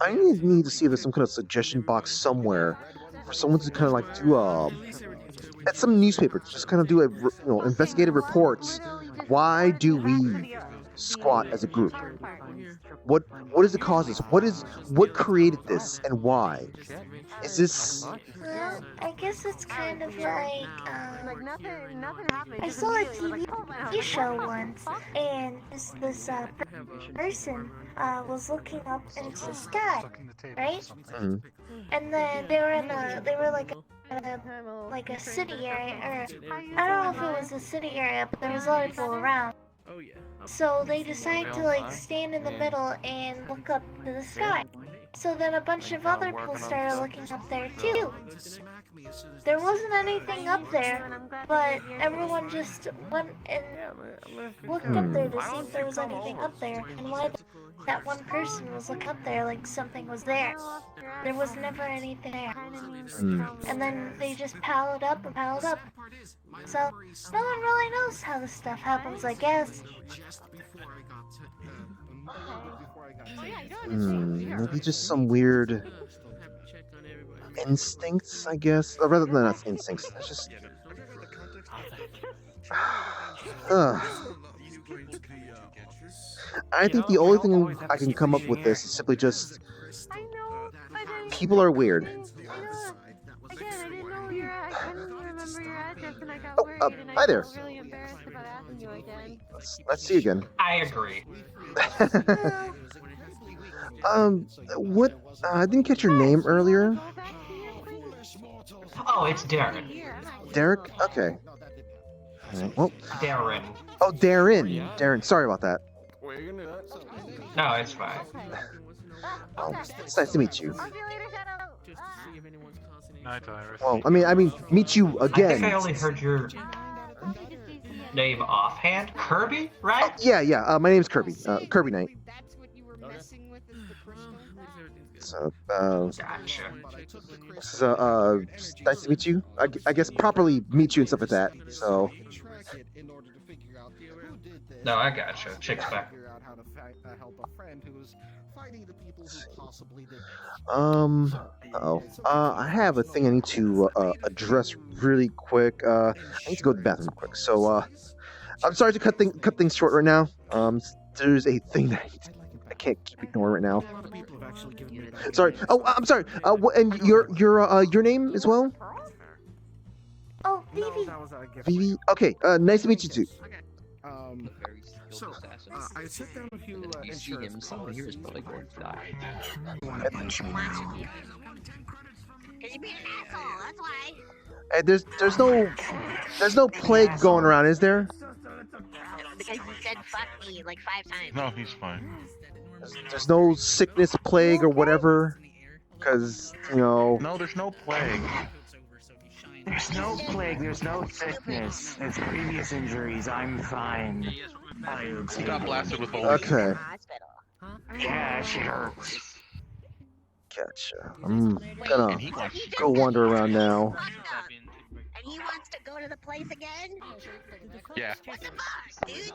I need to see if there's some kind of suggestion box somewhere for someone to kind of like do at some newspaper, just kind of do investigative reports. Why do we squat as a group? What is the causes? What created this and why? Is this? Well, I guess it's kind of like nothing happened. I saw a TV show once, and this person was looking up into the sky, right? Mhm. And then they were like a city area, or I don't know if it was a city area, but there was a lot of people around. So they decided to like stand in the middle and look up to the sky. So then a bunch of other people started looking up there too. There wasn't anything up there, but everyone just went and looked up there to see if there was anything up there, and why that one person was looking up there like something was there. There was never anything there. And then they just piled up and piled up. So no one really knows how this stuff happens, I guess. Maybe just some weird instincts, I guess. Or rather than not instincts, it's just. I think the only thing I can come up with this is simply just people are weird. Oh, hi there. Let's see again. I agree. What? I didn't catch your name earlier. Oh, it's Darren. Derek? Okay. Well. Darren. Oh, Darren. Darren, sorry about that. No, it's fine. Oh, it's nice to meet you. Night, Iris. Well, I mean, meet you again. I think I only heard your name offhand. Kirby, right? Yeah. My name's Kirby. Kirby Knight. So, gotcha. So, nice to meet you. I guess properly meet you and stuff like that. So. No, I gotcha. Chick's back. I have a thing I need to address really quick. I need to go to the bathroom quick. So, I'm sorry to cut things short right now. There's a thing that I can't keep ignoring right now. Sorry. Oh, I'm sorry. And your name as well? Oh, Vivi. Vivi. Okay. Nice to meet you too. So, I sit down with you and see him. Someone here is probably going to die. Cause you be an asshole, that's why. Hey, there's no plague going around, is there? Because you said fuck me like 5 times. No, he's fine. There's no sickness, plague, or whatever. Because, No, there's no plague. There's no plague, there's no sickness. There's previous injuries, I'm fine. He got blasted with bullets. Okay. Yeah, she hurts. Gotcha. I'm gonna go wander around now. And he wants to go to the place again? Yeah. What the fuck, dude?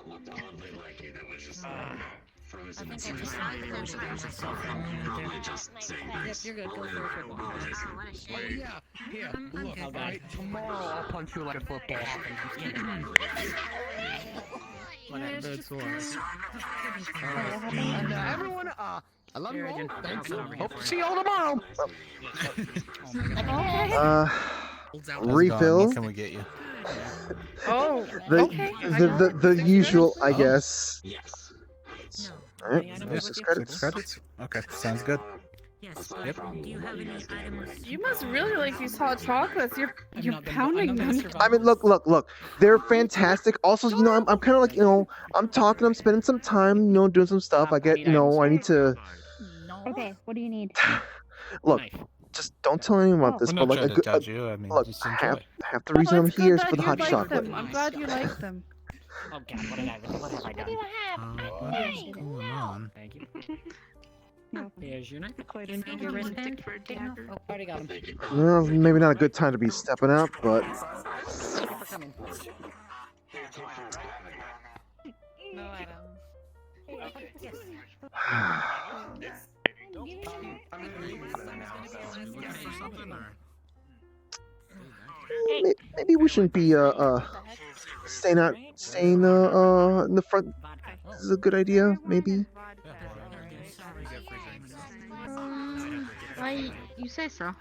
You're good, go for it. Yeah, look, alright, tomorrow I'll punch you like a football. Whatever, it's And everyone, I love you all. Thanks. Hope to see you all tomorrow. Refill. What can we get you? Oh, the usual, I guess. Yes. Alright, there's 6 credits. 6 credits? Okay, sounds good. Yes, Yep. do you have any items? you must really like these hot chocolates. You're pounding them. I mean, look. They're fantastic. Also, I'm kind of like, I'm talking, I'm spending some time, doing some stuff. I get, I need to. Okay, what do you need? Look, just don't tell anyone about this. We're But not like, trying to judge you. I mean, look, just enjoy. half the reason I'm it's good here is that for the you hot like chocolate. them. I'm glad you like them. Oh god, what have I done? What's going on? Thank you. Here's your knife. Your wristband. Oh, already got him. Well, maybe not a good time to be stepping up, but. Thank you for coming. No maybe we shouldn't be staying in the front. This is a good idea, maybe. You say so.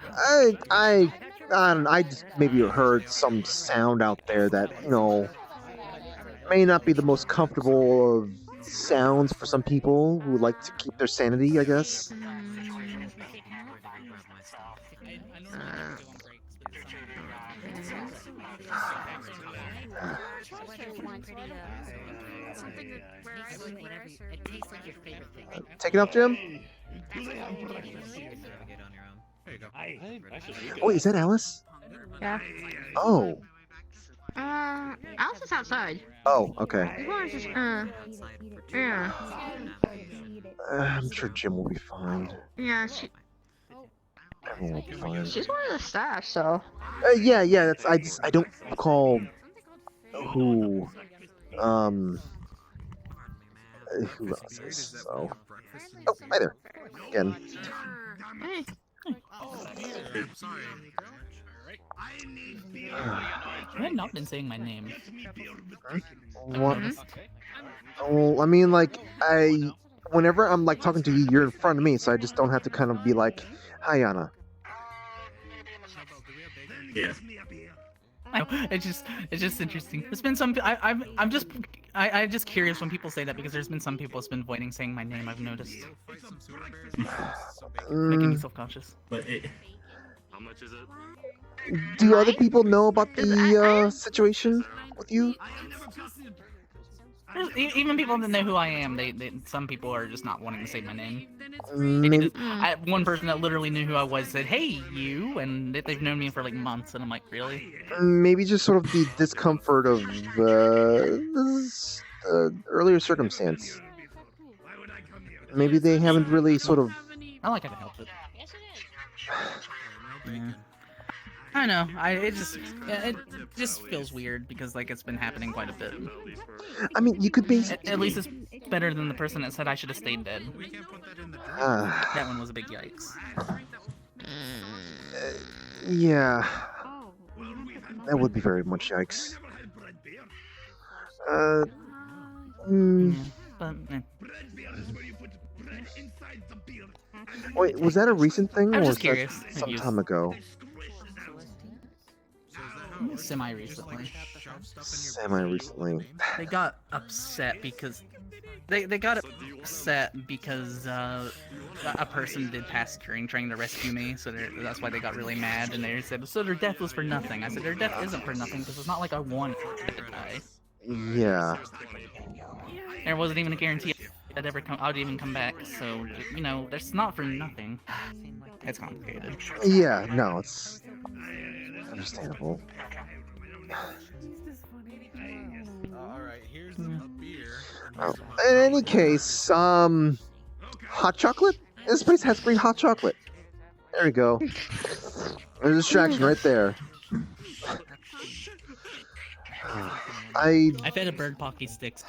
I don't know, I just maybe heard some sound out there that, may not be the most comfortable of sounds for some people who like to keep their sanity, I guess. Take it off, Jim? Oh, wait, is that Alice? Yeah. Oh. Alice is outside. Oh, okay. You want to just, yeah. I'm sure Jim will be fine. Yeah, Everyone will be fine. she's one of the staff, so. Yeah, that's, I don't recall who else is, so. Oh, hi there. Again. Hey. You have not been saying my name. What? Well, I mean, like, whenever I'm, like, talking to you, you're in front of me, so I just don't have to kind of be like, hi, Anna. Yeah. It's just interesting. There's been some. I'm just curious when people say that, because there's been some people that's been avoiding saying my name. I've noticed. Making me self-conscious. But how much is it? Do other people know about the situation with you? Even people that know who I am, some people are just not wanting to say my name. Maybe. One person that literally knew who I was said, "Hey, you," and they've known me for like months, and I'm like, really? Maybe just sort of the discomfort of this earlier circumstance. Maybe they haven't really sort of. I like how to help it. Yeah. I know. It just feels weird because like it's been happening quite a bit. I mean, you could basically. At least it's better than the person that said I should have stayed dead. That one was a big yikes. Yeah. That would be very much yikes. But, Wait, was that a recent thing, or I'm was just curious. that some time ago? Semi-recently. Semi-recently. They got upset because a person did pass during trying to rescue me, so that's why they got really mad, and they said, so their death was for nothing. I said, their death isn't for nothing, because it's not like I wanted to die. Yeah. There wasn't even a guarantee I'd even come back, so, that's not for nothing. It's complicated. Yeah, no, it's understandable. Alright, here's the beer. Oh. In any case, hot chocolate? This place has free hot chocolate. There we go. There's a distraction right there. I fed a bird Pocky sticks.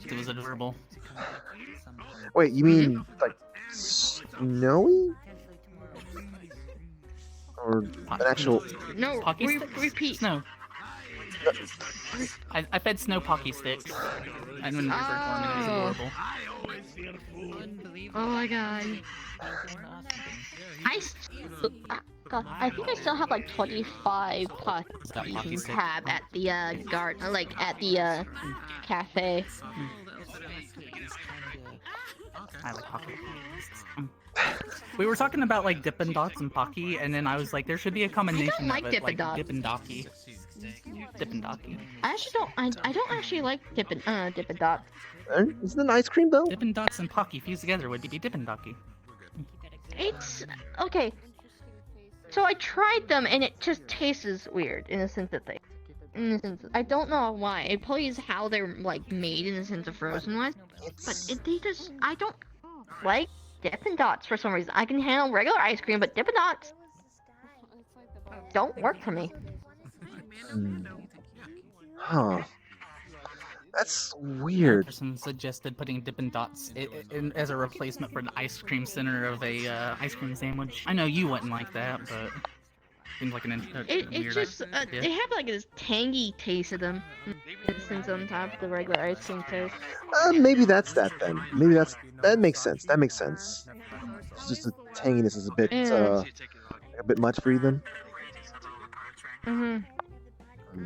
It was adorable. Wait, you mean like snowy? Or an actual? No, repeat. Snow. I fed Snow Pocky sticks. And when bird form, and it was adorable. Oh my god. I think I still have like 25 plus you can have at the garden, like at the cafe. I like Pocky. We were talking about like Dippin' Dots and Pocky, and then I was like, there should be a combination of it, Dippin' like Dots. Dippin' Docky. Dippin' Docky. I actually don't. I don't actually like Dippin' Dots. Isn't it ice cream though? Dippin' Dots and Pocky fused together would be Dippin' Docky. It's okay. So I tried them, and it just tastes weird in the sense that I don't know why. It probably is how they're like made in the sense of frozen ones. But I don't like Dippin' Dots for some reason. I can handle regular ice cream, but Dippin' Dots don't work for me. Huh. That's weird. Person suggested putting Dippin' Dots as a replacement for the ice cream center of a ice cream sandwich. I know you wouldn't like that, but Seems like an It weird just idea. they have like this tangy taste to them, since on top of the regular ice cream taste. Maybe that's that then. Maybe that makes sense. That makes sense. It's just the tanginess is a bit much for you then.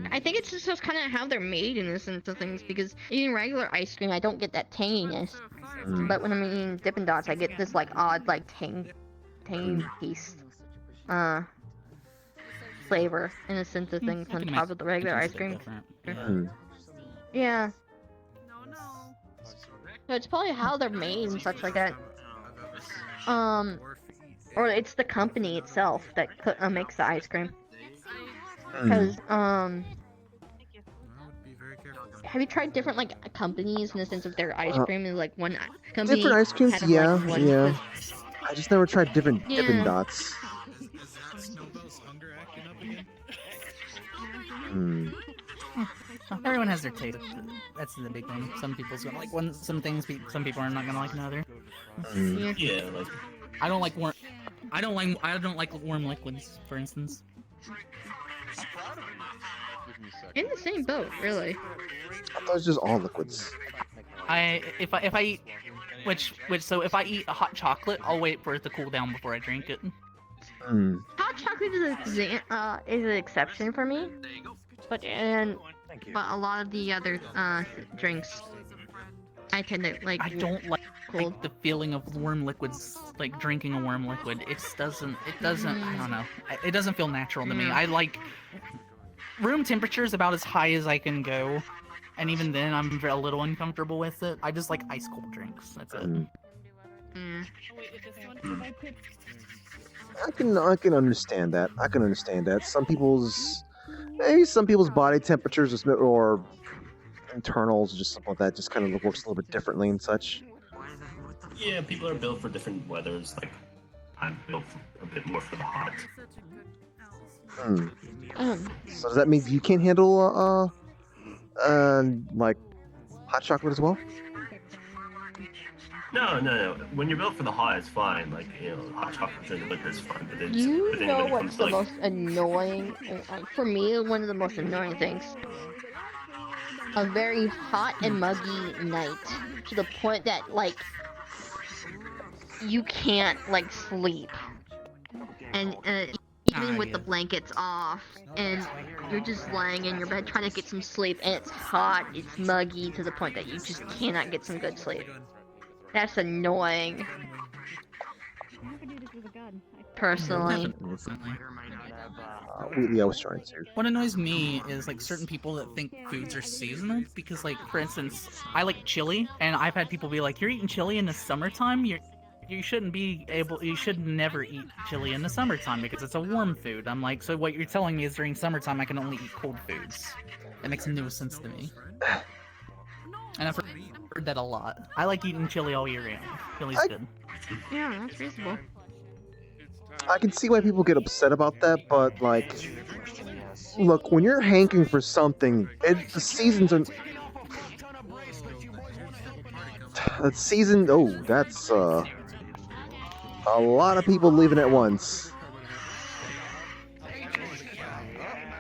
I think it's just kind of how they're made in this sense of things, because eating regular ice cream, I don't get that tanginess. But when I'm eating Dippin' Dots, I get this like odd like tangy taste, flavor in a sense of things on top of the regular ice cream. Yeah. So it's probably how they're made and such like that. Or it's the company itself that makes the ice cream. Because have you tried different like companies in the sense of their ice cream? Is like one company Different ice creams, had, yeah, like, one yeah. I just never tried different Dippin' Dots. Everyone has their taste. That's the big thing. Some people's gonna like one, some things. Some people are not gonna like another. Yeah, like I don't like warm. I don't like warm liquids, for instance. In the same boat, really. I thought it was just all liquids. If I eat so if I eat a hot chocolate, I'll wait for it to cool down before I drink it. Hot chocolate is an exception for me, but a lot of the other drinks, I tend to like. I don't like the feeling of warm liquids, like drinking a warm liquid. It doesn't. I don't know. It doesn't feel natural to me. I like room temperature is about as high as I can go, and even then, I'm a little uncomfortable with it. I just like ice cold drinks. That's it. I can understand that. I can understand that. Some people's body temperatures or internals, just something like that, just kind of works a little bit differently and such. yeah, people are built for different weathers. Like I'm built a bit more for the hot. So does that mean you can't handle like hot chocolate as well? No. When you're built for the hot, it's fine. Like, hot chocolate and liquor is fine. But then, You but then know when it what's comes the to, most annoying? For me, one of the most annoying things. A very hot and muggy night, to the point that like you can't like sleep, and even with the blankets off, and you're just lying in your bed trying to get some sleep, and it's hot, it's muggy to the point that you just cannot get some good sleep. That's annoying. Personally. I was trying to. What annoys me is like certain people that think foods are seasonal, because like for instance, I like chili, and I've had people be like, "You're eating chili in the summertime? You shouldn't be able. You should never eat chili in the summertime because it's a warm food." I'm like, so what you're telling me is during summertime I can only eat cold foods? That makes no sense to me. And I've heard that a lot. I like eating chili all year round. Chili's good. Yeah, that's reasonable. I can see why people get upset about that, but like, look, when you're hankering for something, the seasons are. The season. Oh, that's a lot of people leaving at once.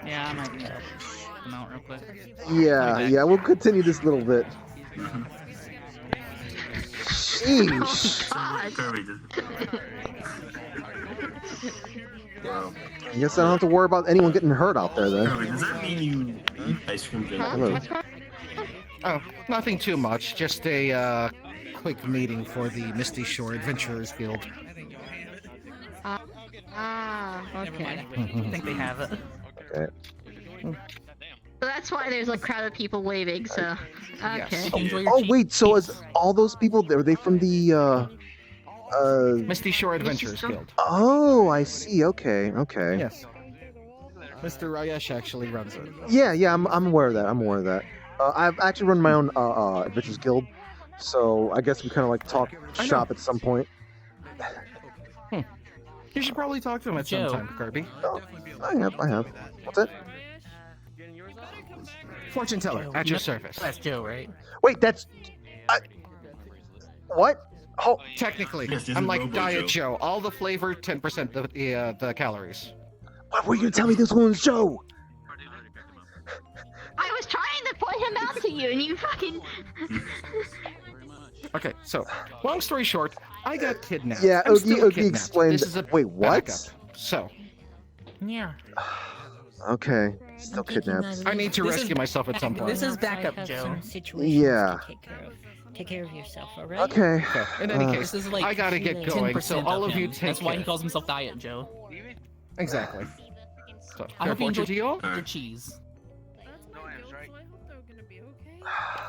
Yeah, I might come out real quick. Yeah, we'll continue this a little bit. Sheesh. I guess I don't have to worry about anyone getting hurt out there then. Does that mean you eat ice cream drink? Hello. Oh, nothing too much. Just a quick meeting for the Misty Shore Adventurers Guild. Okay. I think they have it. Okay. So that's why there's a crowd of people waving, so... Okay. Oh wait, so is all those people, are they from the, Misty Shore Adventurers Guild. Oh, I see, okay. Yes. Mr. Rayesh actually runs it. Yeah, I'm aware of that, I've actually run my own, Adventures Guild, so I guess we kind of like talk shop at some point. You should probably talk to him at some time, Kirby. Oh, I have. What's it? Fortune teller, at your service. That's Joe, right? Wait, that's... What? Oh. Technically, Yes, this is I'm like Robo Diet Joe. Joe. All the flavor, 10% the calories. Why were you gonna tell me this one's Joe? I was trying to point him out to you, and you fucking. Okay, so long story short, I got kidnapped. Yeah, I'm Oogie still Oogie kidnapped. explained. This is a Wait, what? backup. So, Yeah. Okay, still kidnapped. I need to rescue myself at some point. This is backup, Joe. Yeah. Take care of yourself, alright? Okay. In any case, This is like I gotta get going. 10% So all of you him. take That's why he care. calls himself Diet Joe. Exactly. So, I hope you fortune enjoy to you all. the cheese.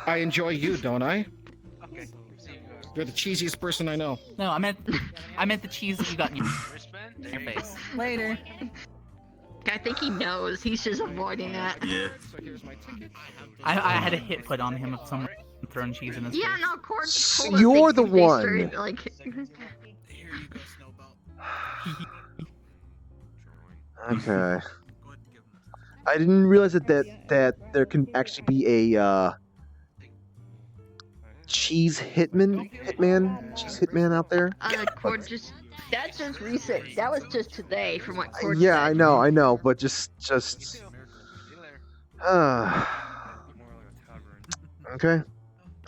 I enjoy you, don't I? You're the cheesiest person I know. No, I meant the cheese that you got in your face. Later. I think he knows. He's just avoiding that. Yeah. I had a hit put on him of someone throwing cheese in his Yeah, face. no, Cord. You're the one. Started, like. Okay. I didn't realize that there can actually be a cheese hitman out there. Cord just. That's just recent. That was just today, from what Cord Yeah, said. I know, but just.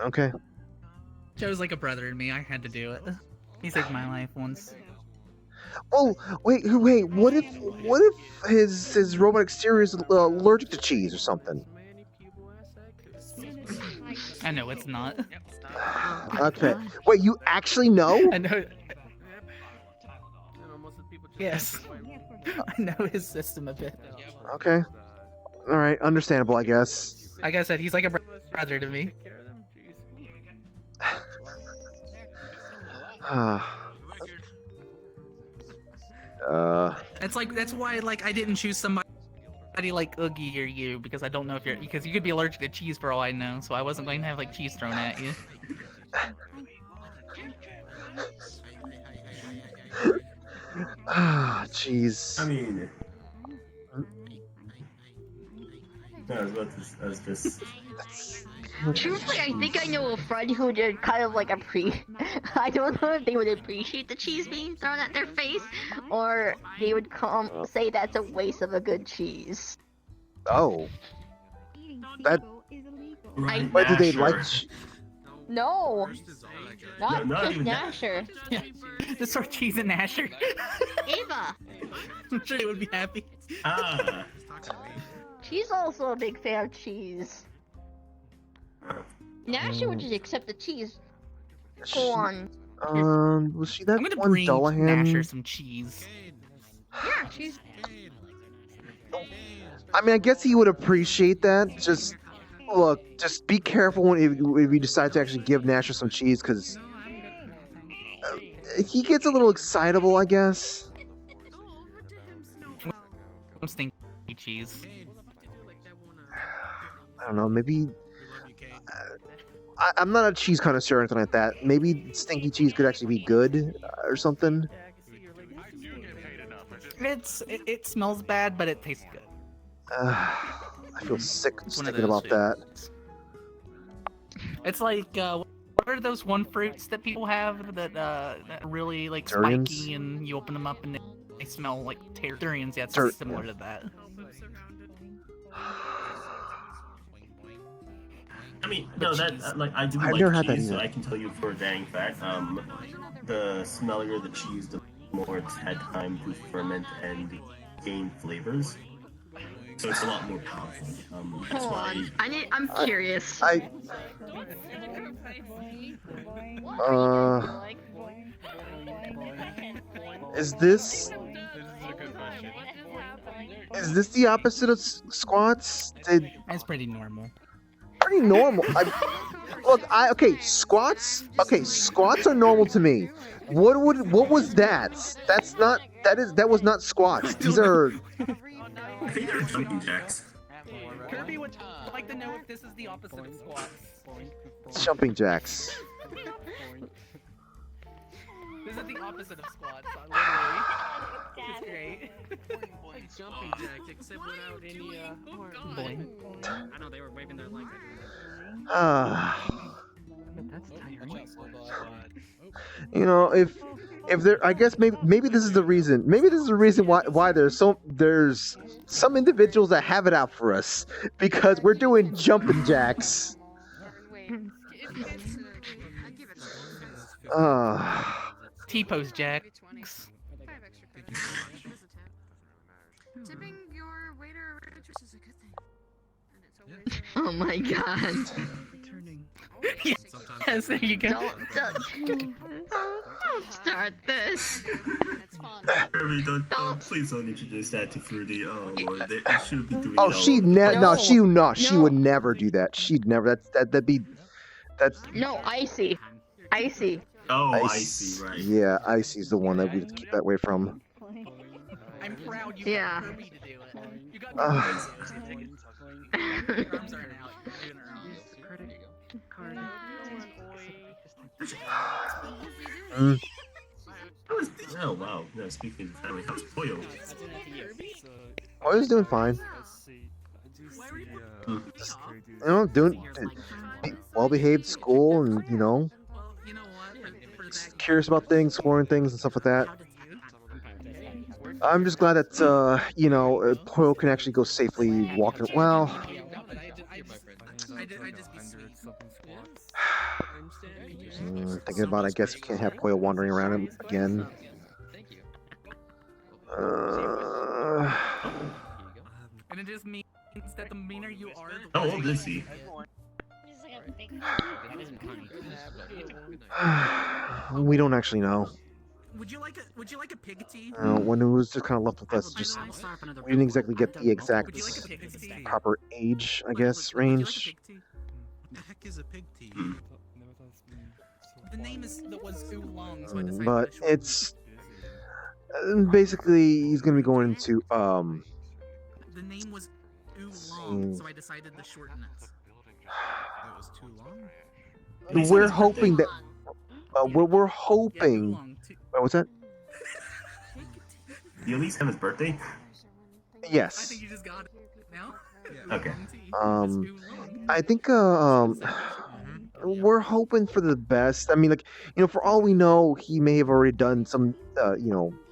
Okay. Joe's like a brother to me. I had to do it. He saved my life once. Oh, wait. What if his robot exterior is allergic to cheese or something? I know it's not. Okay. Wait, you actually know? I know. Yes. I know his system a bit. Okay. All right. Understandable, I guess. Like I said, he's like a brother to me. It's like that's why I didn't choose somebody like Oogie or you because I don't know if because you could be allergic to cheese for all I know, so I wasn't going to have cheese thrown at you. Jeez. I mean, I was just. Truthfully, I think I know a friend who did kind of like I don't know if they would appreciate the cheese being thrown at their face, or they would say that's a waste of a good cheese. Oh. That. Right, Why do they like? No. Not not just even that. Nasher. Yeah. Just throw cheese in Nasher. Ava. I'm sure they would be happy. Ah. She's also a big fan of cheese. Nasher would just accept the cheese. Go on. Was she that I'm gonna one bring Dullahan? Nasher some cheese. Yeah, cheese. I mean, I guess he would appreciate that. Just be careful if you decide to actually give Nasher some cheese, because he gets a little excitable, I guess. Some stinky cheese. I don't know, maybe. I'm not a cheese connoisseur or anything like that. Maybe stinky cheese could actually be good or something. It smells bad, but it tastes good. I feel sick It's just one of thinking those about that. It's like what are those one fruits that people have that are really Durians? spiky and you open them up and they smell like durians? Yeah, it's similar to that. I mean, no, that I do I've like never had that cheese, so either. I can tell you for a dang fact. The smellier the cheese, the more it's had time to ferment and gain flavors. So it's a lot more powerful. That's Hold why. on. I'm curious. Is this the opposite of squats? That's pretty normal. Pretty normal. Okay, squats. Okay, squats are normal to me. What was that? That was not squats. These are. I think they're jumping jacks. Kirby would like to know if this is the opposite of squats. Jumping jacks. This is the opposite of squats, literally. It's great. Like jumping jacks, except without any Boing. I know they were waving their legs. You know, if if there, I guess maybe this is the reason. Maybe this is the reason why there's some individuals that have it out for us because we're doing jumping jacks. T-pose jacks. Tipping your waiter or waitress is a good thing. And it's always Oh my god. Yes, there you go. Don't start this. Kirby, please don't introduce that to Fruity. Oh lord, they should be doing. Oh, it she would never do that. She'd never. That's. No, Icy. Icy. Oh, Icy, right. Yeah, Icy's the one that we keep that away from. I'm proud you Yeah. got Kirby to do it. You got Your arms aren't out. You're doing her own. Oh wow. No, speaking of family, how's Poyo? Poyo's doing fine. Doing well-behaved school, and curious about things, exploring things, and stuff like that. I'm just glad that Poyo can actually go safely walking. Well, thinking about, I guess we can't have Poyo wandering around him again. And it just means that the meaner you are, How old is he? We don't actually know. Would you like a pig tea? When it was just kind of left with us, just we didn't exactly get the exact proper age, I guess, range. The heck is a pig tea? The name was oolong, so I decided But to shorten it's basically he's gonna be going into The name was oolong, so I decided to shorten it. That was too long. We're hoping that we're hoping. Wait, what's that? You at least have his birthday? Yes. I think you just got it now. Okay. I think we're hoping for the best. I mean, for all we know, he may have already done some,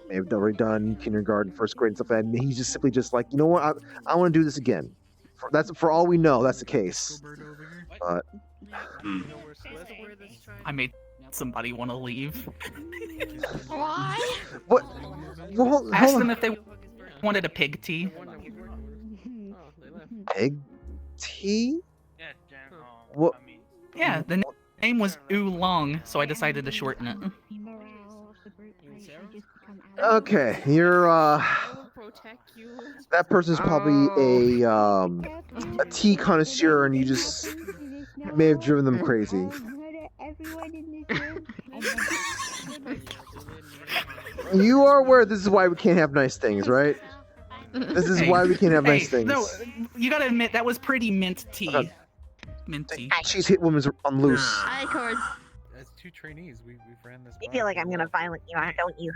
may have already done kindergarten, first grade, and stuff like that. And he's just simply just like, you know what, I want to do this again. For all we know, that's the case. But I made somebody want to leave. Why? What? Well, Ask them if they wanted a pig tea. Pig tea? What? Yeah, the name was oolong, so I decided to shorten it. Okay, you're that person's probably a tea connoisseur, and you just may have driven them crazy. You are aware this is why we can't have nice things, right? This is why we can't have nice things. No, you gotta admit that was pretty mint tea. Okay. Mint tea. She's hit women's on loose. Hi, Cord. As two trainees, we've ran this. I feel like I'm gonna violent you out, don't you?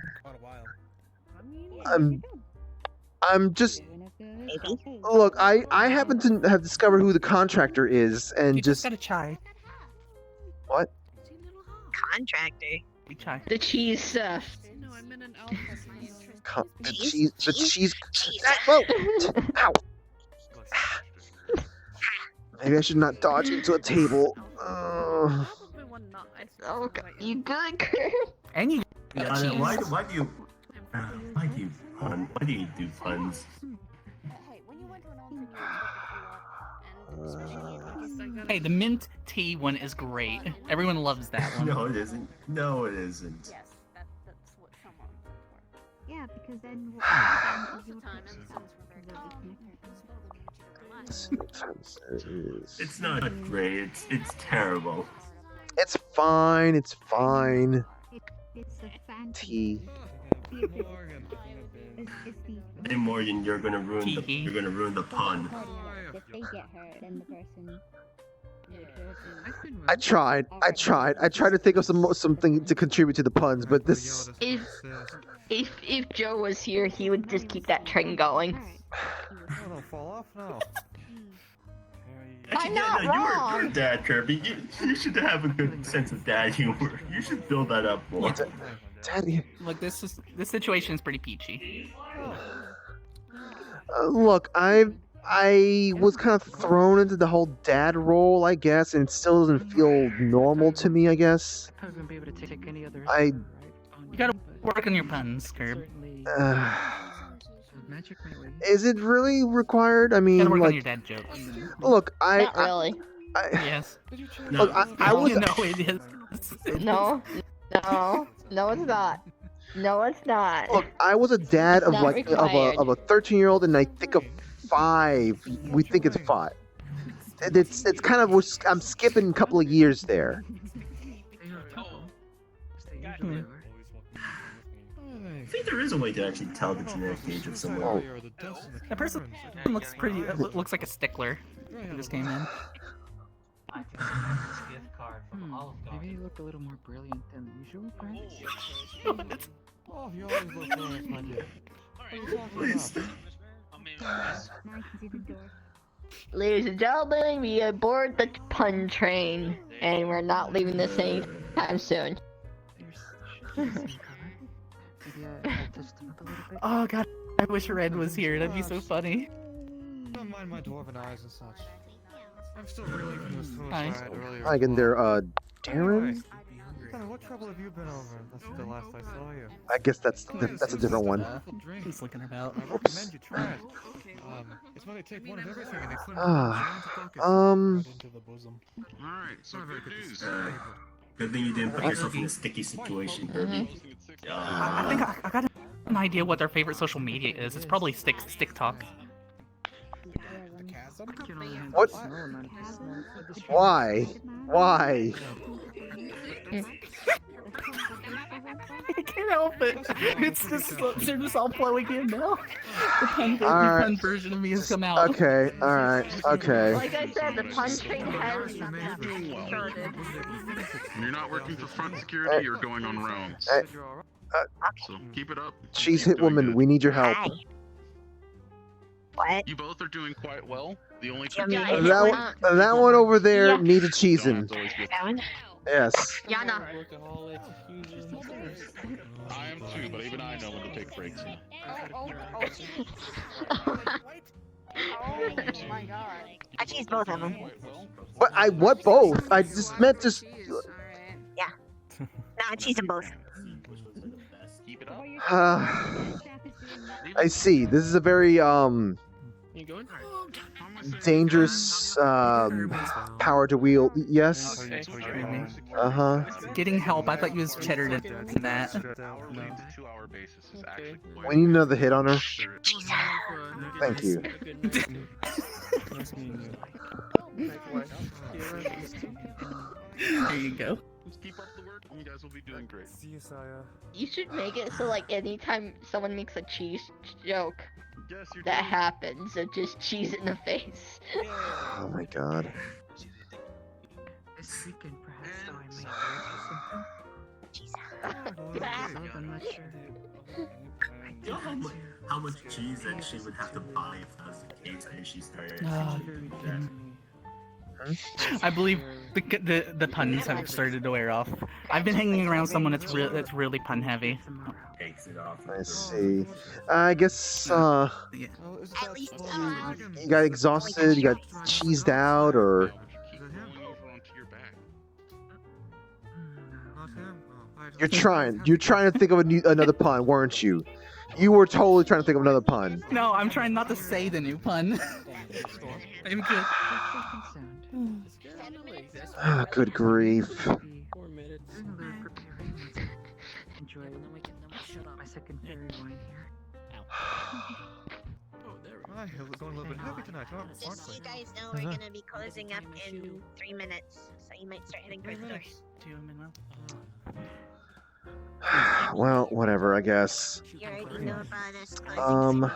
I'm just. Maybe. Look, I happen to have discovered who the contractor is, and You just got a chai. What? Contractor. The cheese stuff. The cheese. Whoa! Ow! Maybe I should not dodge into a table. Okay, you good, Kurt? And you Why do you do puns? Hey, the mint tea one is great. Everyone loves that one. No, it isn't. No, it isn't. Yeah, because then. It's not great. It's terrible. It's fine. It's fine. It's a fancy. Tea. Hey Morgan, you're gonna ruin the pun. If they get hurt, then the person. I tried to think of something to contribute to the puns, but this. If Joe was here, he would just keep that train going. Don't fall off now. Actually, I'm not you're wrong. a dad, Kirby. You should have a good sense of dad humor. You should build that up more. Daddy. Look, this situation is pretty peachy. Look, I was kind of thrown into the whole dad role, I guess, and it still doesn't feel normal to me, I guess. You gotta work on your puns, Curb. Is it really required? I mean, You gotta work like, on your dad jokes. look, Not really. Yes. Look, I was. No, it is. No, it's not. No, it's not. Look, I was a dad It's of not like required. of a 13-year-old, and I think of 5. We think it's 5. It's kind of I'm skipping a couple of years there. I think there is a way to actually tell the genetic age of someone. That person looks pretty. Looks like a stickler. Who just came in. Maybe you look a little more brilliant than usual, perhaps? Oh, you always look brilliant, my dear. What are you talking about? Ladies and gentlemen, we are aboard the pun train, and we're not leaving this anytime soon. Oh god, I wish Red was here. That'd be so funny. Don't mind my dwarven eyes and such. I'm still reeling from those tours I had earlier. Hi again there, Darren. What trouble have you been over? That's the last I saw you. I guess that's a different one. He's looking about. I recommend you try it. It's when they take one of everything and they put it into the bosom. Alright, so good news. Good thing you didn't put yourself in a sticky situation, Kirby. I think I got an idea what their favorite social media is. It's probably TikTok. What? Why? Why? I can't help it. It's just they're just all flowing in now. The pun version of me has come out. Okay, alright, okay. Like I said, the pun train has started. You're not working for front security, you're going on rounds. So keep it up. Cheese hit woman, we need your help. What? You both are doing quite well. The only That one over there needs a cheesin'. That one? Yes. Yana. I am too, but even I know when to take breaks. Oh my god. I cheese both of them. But I what both? I just meant just. Yeah. No, I cheese them both. I see. This is a very dangerous power to wield. Yes. Getting help. I thought you was cheddar in that. We need another hit on her. Thank you. There you go. Just keep up the work, and you guys will be doing great. You should make it so like anytime someone makes a cheese joke Yes, that happens, so just cheese in the face. Oh my god. This weekend, perhaps, though, I may I'm not sure. You know how much cheese that she would have to buy if that was the case and she started. I believe the puns have started to wear off. I've been hanging around someone that's really pun heavy. I see. I guess At least, you got exhausted, you got cheesed out, or you're trying to think of another pun, weren't you? You were totally trying to think of another pun. No, I'm trying not to say the new pun. I'm good. Ah, good grief. Enjoy my second fairy wine here. Hi, going a little bit heavy tonight, aren't just so we? you guys know, we're gonna be closing up in 3 minutes, so you might start heading towards the doors. Well, whatever, I guess. You already know about us closing.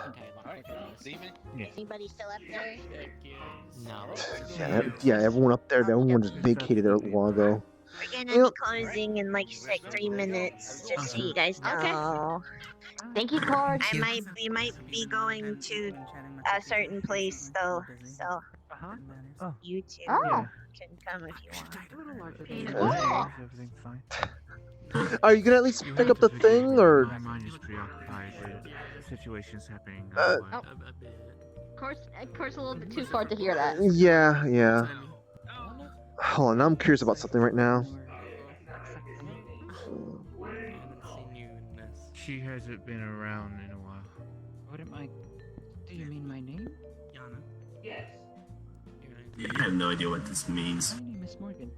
Anybody still up there? No. Yeah, everyone up there, everyone just vacated there a while ago. We're gonna be closing in like 3 minutes, just so you guys know. Okay. Thank you, Cord. We might be going to a certain place though, so Oh. You two Oh. can come if you want. A little larger Peanut than butter. everything's fine. Are you gonna at least pick up the thing, or? My mind is preoccupied with situations happening. Of course, a little bit too far to hear that. Yeah, yeah. Hold on, I'm curious about something right now. She hasn't been around in a while. What am I? Do you mean my name? Yana. Yeah, I have no idea what this means. My name is Morgan.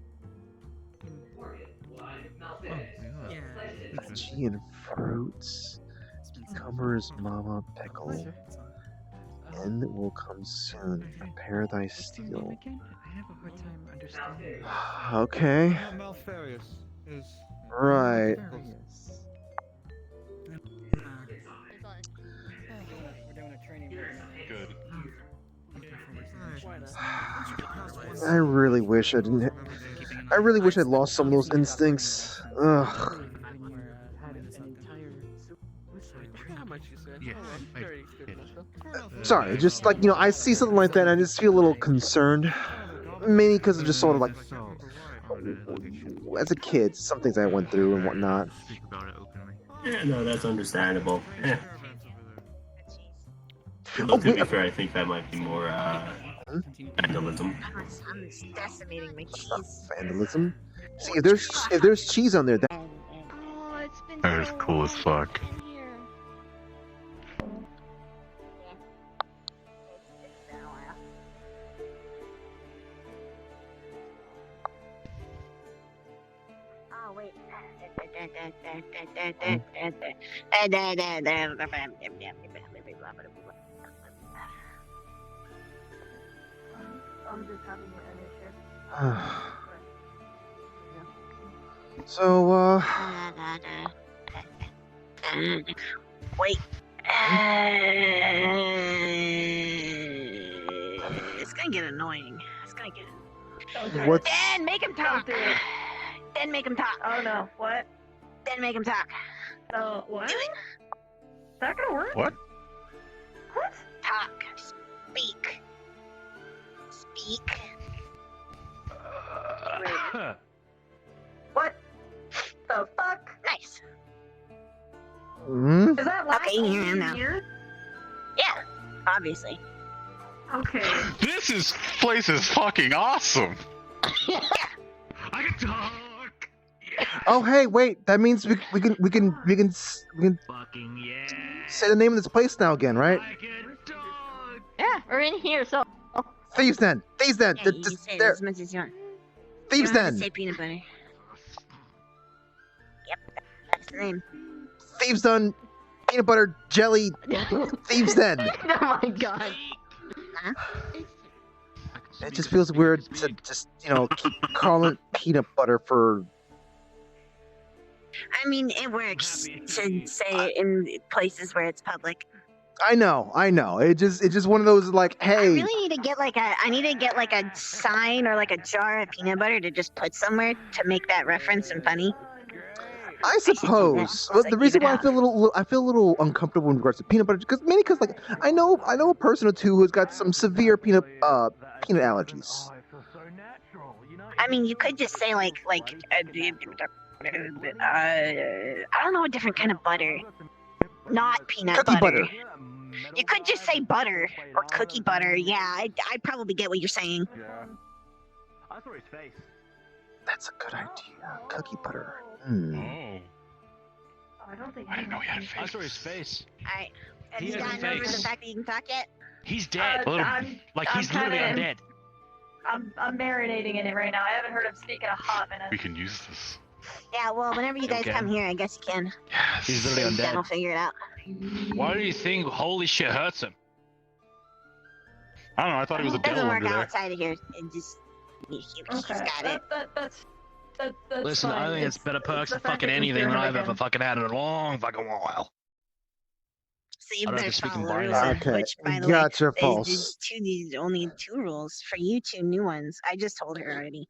Tea and fruits. Cucumbers, mama, pickle. End will come soon. Prepare thy steel. I have a hard time understanding. Okay. Malfarious is. Right. Good. I really wish I didn't. I really wish I'd lost some of those instincts. Ugh. How much you said? Yes, Oh, very expensive. Sorry, just like, I see something like that and I just feel a little concerned. Mainly because of just sort of like, as a kid, some things I went through and whatnot. Yeah, no, that's understandable. Yeah. Although, to be fair, I think that might be more vandalism. I'm decimating my cheese. Vandalism? See, if there's cheese on there, that. Oh, it's been That is cool as fuck. Oh, wait. I'm just having an issue. So, wait. It's gonna get annoying. It's gonna get. What's... Dan, make him talk. Then make him talk. Oh no, what? Then make him talk. So, what? Do it. Is that gonna work? What? What? Talk. Speak. Speak. What the fuck? Nice. Hmm? Is that live? Okay, you hear him now. Here? Yeah, obviously. Okay. This place is fucking awesome. I can talk. Oh, hey, wait. That means we can Fucking yeah. say the name of this place now again, right? Yeah, we're in here, so. Thieves Den. Thieves Den. Yeah, you say it as much as you want. Thieves You don't have to Den. say peanut butter. Yep, that's the name. Thieves Den. Peanut butter jelly. Thieves Den. Oh my god. Huh? It just feels weird to just keep calling it peanut butter for. I mean, it works to say it in places where it's public. I know. It's just one of those like, hey. I really need to get like a sign or like a jar of peanut butter to just put somewhere to make that reference and funny. I suppose. Well, the reason why I feel a little uncomfortable in regards to peanut butter, mainly because like I know a person or two who's got some severe peanut allergies. I mean, you could just say like I don't know, a different kind of butter, not peanut Cookie butter. You could just say butter or cookie butter. Yeah, I probably get what you're saying. I saw his face. That's a good idea. Cookie butter. Oh. I don't think I didn't know he had a I face. saw his face. Alright, have He you has a gotten over the face. fact that you can talk yet? He's dead. He's literally undead. I'm marinating in it right now. I haven't heard him speak in a hot minute. We can use this. Yeah, well, whenever you guys Okay. come here, I guess you can. He's literally Dan will undead. figure it out. Why do you think holy shit hurts him? I don't know. I thought he was a It doesn't devil work under there. outside of here. It just he's got it. That's Listen, fine. I think it's better perks the than fact fucking that you anything hear that him I've ever again. fucking had in a long fucking while. So you I don't better have to speak in follow the rules. binary. Okay, Which, by the gotcha, way, false. there's only two rules for you two new ones. I just told her already.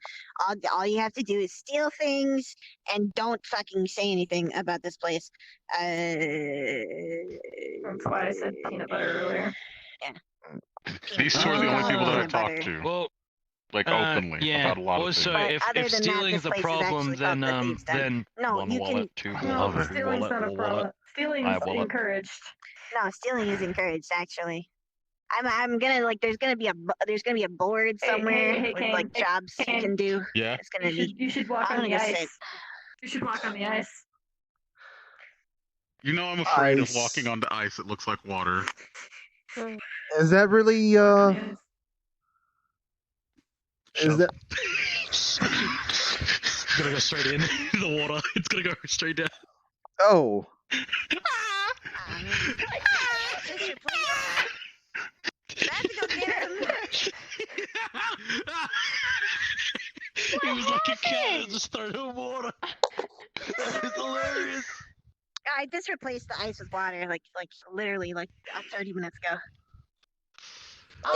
All you have to do is steal things and don't fucking say anything about this place. That's why I said peanut butter earlier. Yeah. These two are the only people that I've butter. talked to. Well, Like openly yeah. about a lot of Also, things. But other if than that, stealing this is a place is problem, actually then called the Thieves' Den. No, one you wallet, can. two No, wallet, stealing's wallet, not a wallet. problem. Stealing's I have wallet. encouraged. No, stealing is encouraged. Actually, I'm gonna like. There's gonna be a board somewhere hey, with Kane, like jobs you Kane. can do. Yeah. It's gonna be. You should walk I'm on the gonna ice. sit. You should walk on the ice. You know I'm afraid Ice. of walking on the ice. It looks like water. Is that really Is that? It's gonna go straight in the water. It's gonna go straight down. Oh. He was like a cat just thrown in water. That is hilarious. I just replaced the ice with water, like literally 30 minutes ago.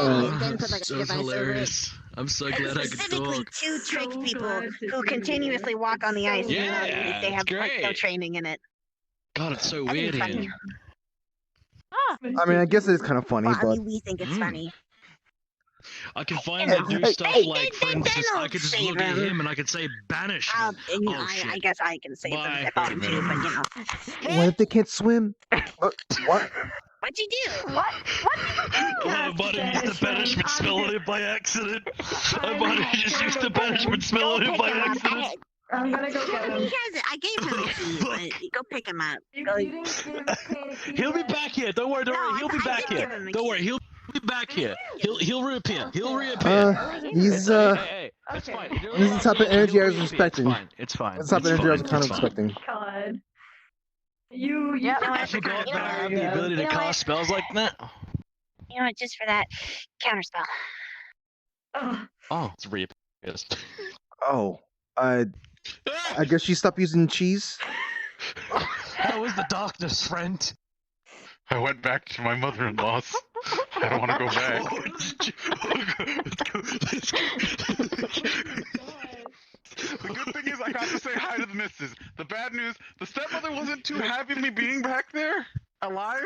And then put like a sheet of ice over it. I'm so glad I could Specifically talk. to trick people who continuously walk on the ice. Yeah, if they have it's like no great. training in it. God, it's so I think weird it's funny. here. I mean, I guess it's kind of funny, Well, I but mean, we think it's funny. I can finally do stuff like, for instance, I could just look at him and I could say banishment. I guess I can save them Bye. if I want to, but you know. what if they can't swim? What? What'd you do? What I might have used the banishment spell on it by accident. I might have just used the banishment spell on it by accident. I'm gonna go get him. He has it. I gave him a key, but go pick him up. He'll be back here. Don't worry. He'll be back here. Don't worry. He'll be back here. He'll reappear. He'll reappear. These Hey, it's fine. this is the type of energy I was expecting. It's fine. This is the type of energy I was kind of expecting. God. I forgot that I have the ability to cast spells like that. You know what? Just for that counterspell. Oh, it's reappears. Oh, I guess you stopped using cheese. How was the darkness, friend? I went back to my mother-in-law's. I don't want to go back. The good thing is I got to say hi to the missus. The bad news, the stepmother wasn't too happy me being back there, alive.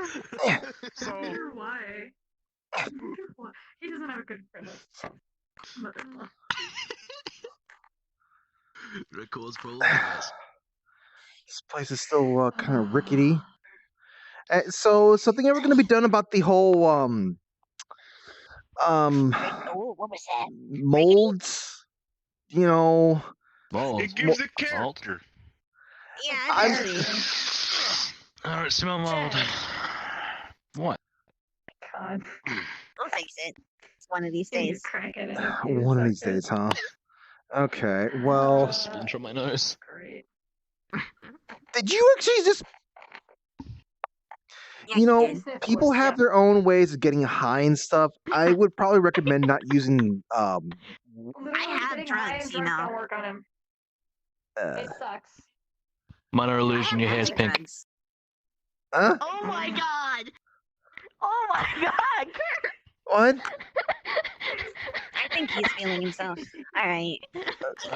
So Why? He doesn't have a good friend. Mother-in-law. Records problems. This place is still kind of rickety. So, is something ever going to be done about the whole Oh, what was that? molds? You know, it gives it character. Yeah, Alright, smell mold. What? God. I'll fix it. It's one of these days. one of these days, huh? Okay, well, Sponge on my nose. Great. did you actually just? You know, people have their own ways of getting high and stuff. I would probably recommend not using I have drugs, you know. Work on him. It sucks. Minor illusion, your hair's pink. Huh? Oh my god! Oh my god! What? I think he's feeling himself. Alright. It's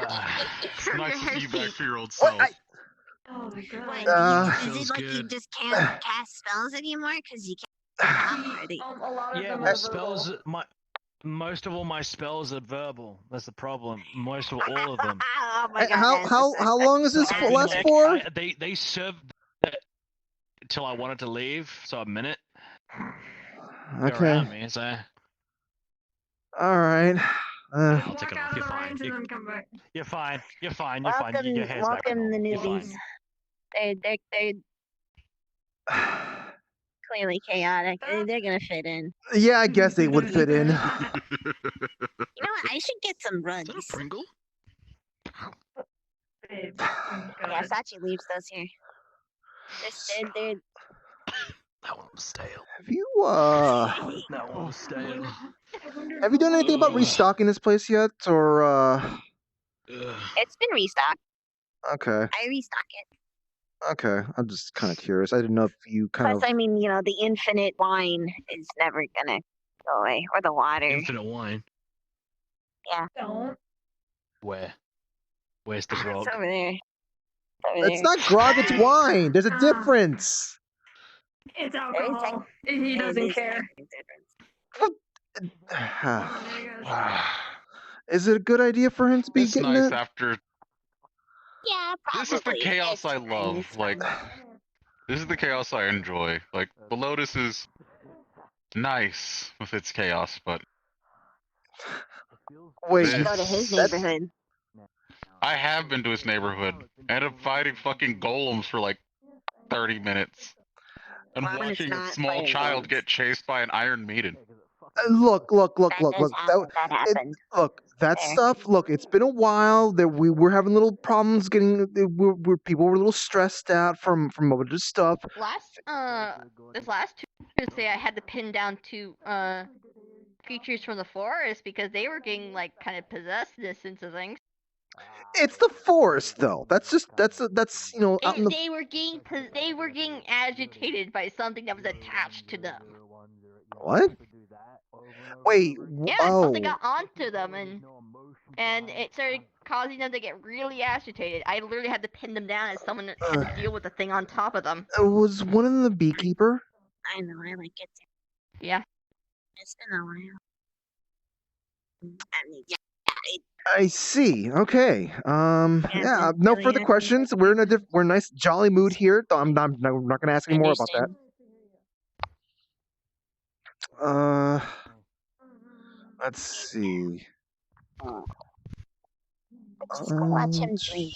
nice to see you back to your old self. Oh my god. What, is it like you just can't cast spells anymore because you can't? A lot of Yeah, them my are spells. Most of all my spells are verbal. That's the problem. Most of all of them. Oh my god. How long is this I mean, last like, for? They served that till I wanted to leave, so a minute. They're Okay. around me, so All right. I'll take it off. You're fine. You're fine. You're fine. You're fine. Welcome, Your hair's back. welcome the You're newbies. fine. They're clearly chaotic. They're gonna fit in. Yeah, I guess they would fit in. You know what? I should get some rugs. Is that a Pringle? Yeah, Sachi leaves those here. They're That one was stale. Have you That one was stale. have you done anything about restocking this place yet, or It's been restocked. Okay. I restock it. Okay, I'm just kind of curious. I didn't know if you kind Plus, of. I mean, you know, the infinite wine is never gonna go away, or the water. Infinite wine. Yeah. Don't. Where? Where's the grog? It's over there. It's over It's there. not grog. It's wine. There's a difference. It's alcohol. He doesn't care. Is it a good idea for him to be It's getting nice that? after. Yeah, probably. This is the chaos I love. It's Like, fine. this is the chaos I enjoy. Like, the Lotus is nice with its chaos, but Wait, should go to his neighborhood. I have been to his neighborhood. Ended up fighting fucking golems for like 30 minutes. And Well, watching a not small fighting child golems. get chased by an Iron Maiden. Look. That does happen. That happened. Look, that Fair. stuff. Look, it's been a while that we were having little problems getting. People were a little stressed out from other stuff. This last Tuesday, I had to pin down two creatures from the forest because they were getting like kind of possessed in a sense of things. It's the forest, though. That's you know out in the. They were getting agitated by something that was attached to them. What? Wait. Yeah, something got onto them and it started causing them to get really agitated. I literally had to pin them down as someone had to deal with the thing on top of them. Was one of them the beekeeper? I know, I like it. Yeah. It's been a while. I mean, yeah. I see. Okay. Yeah. No further questions. We're in we're in a nice jolly mood here. I'm not going to ask any more about that. Let's see. Just go watch him drink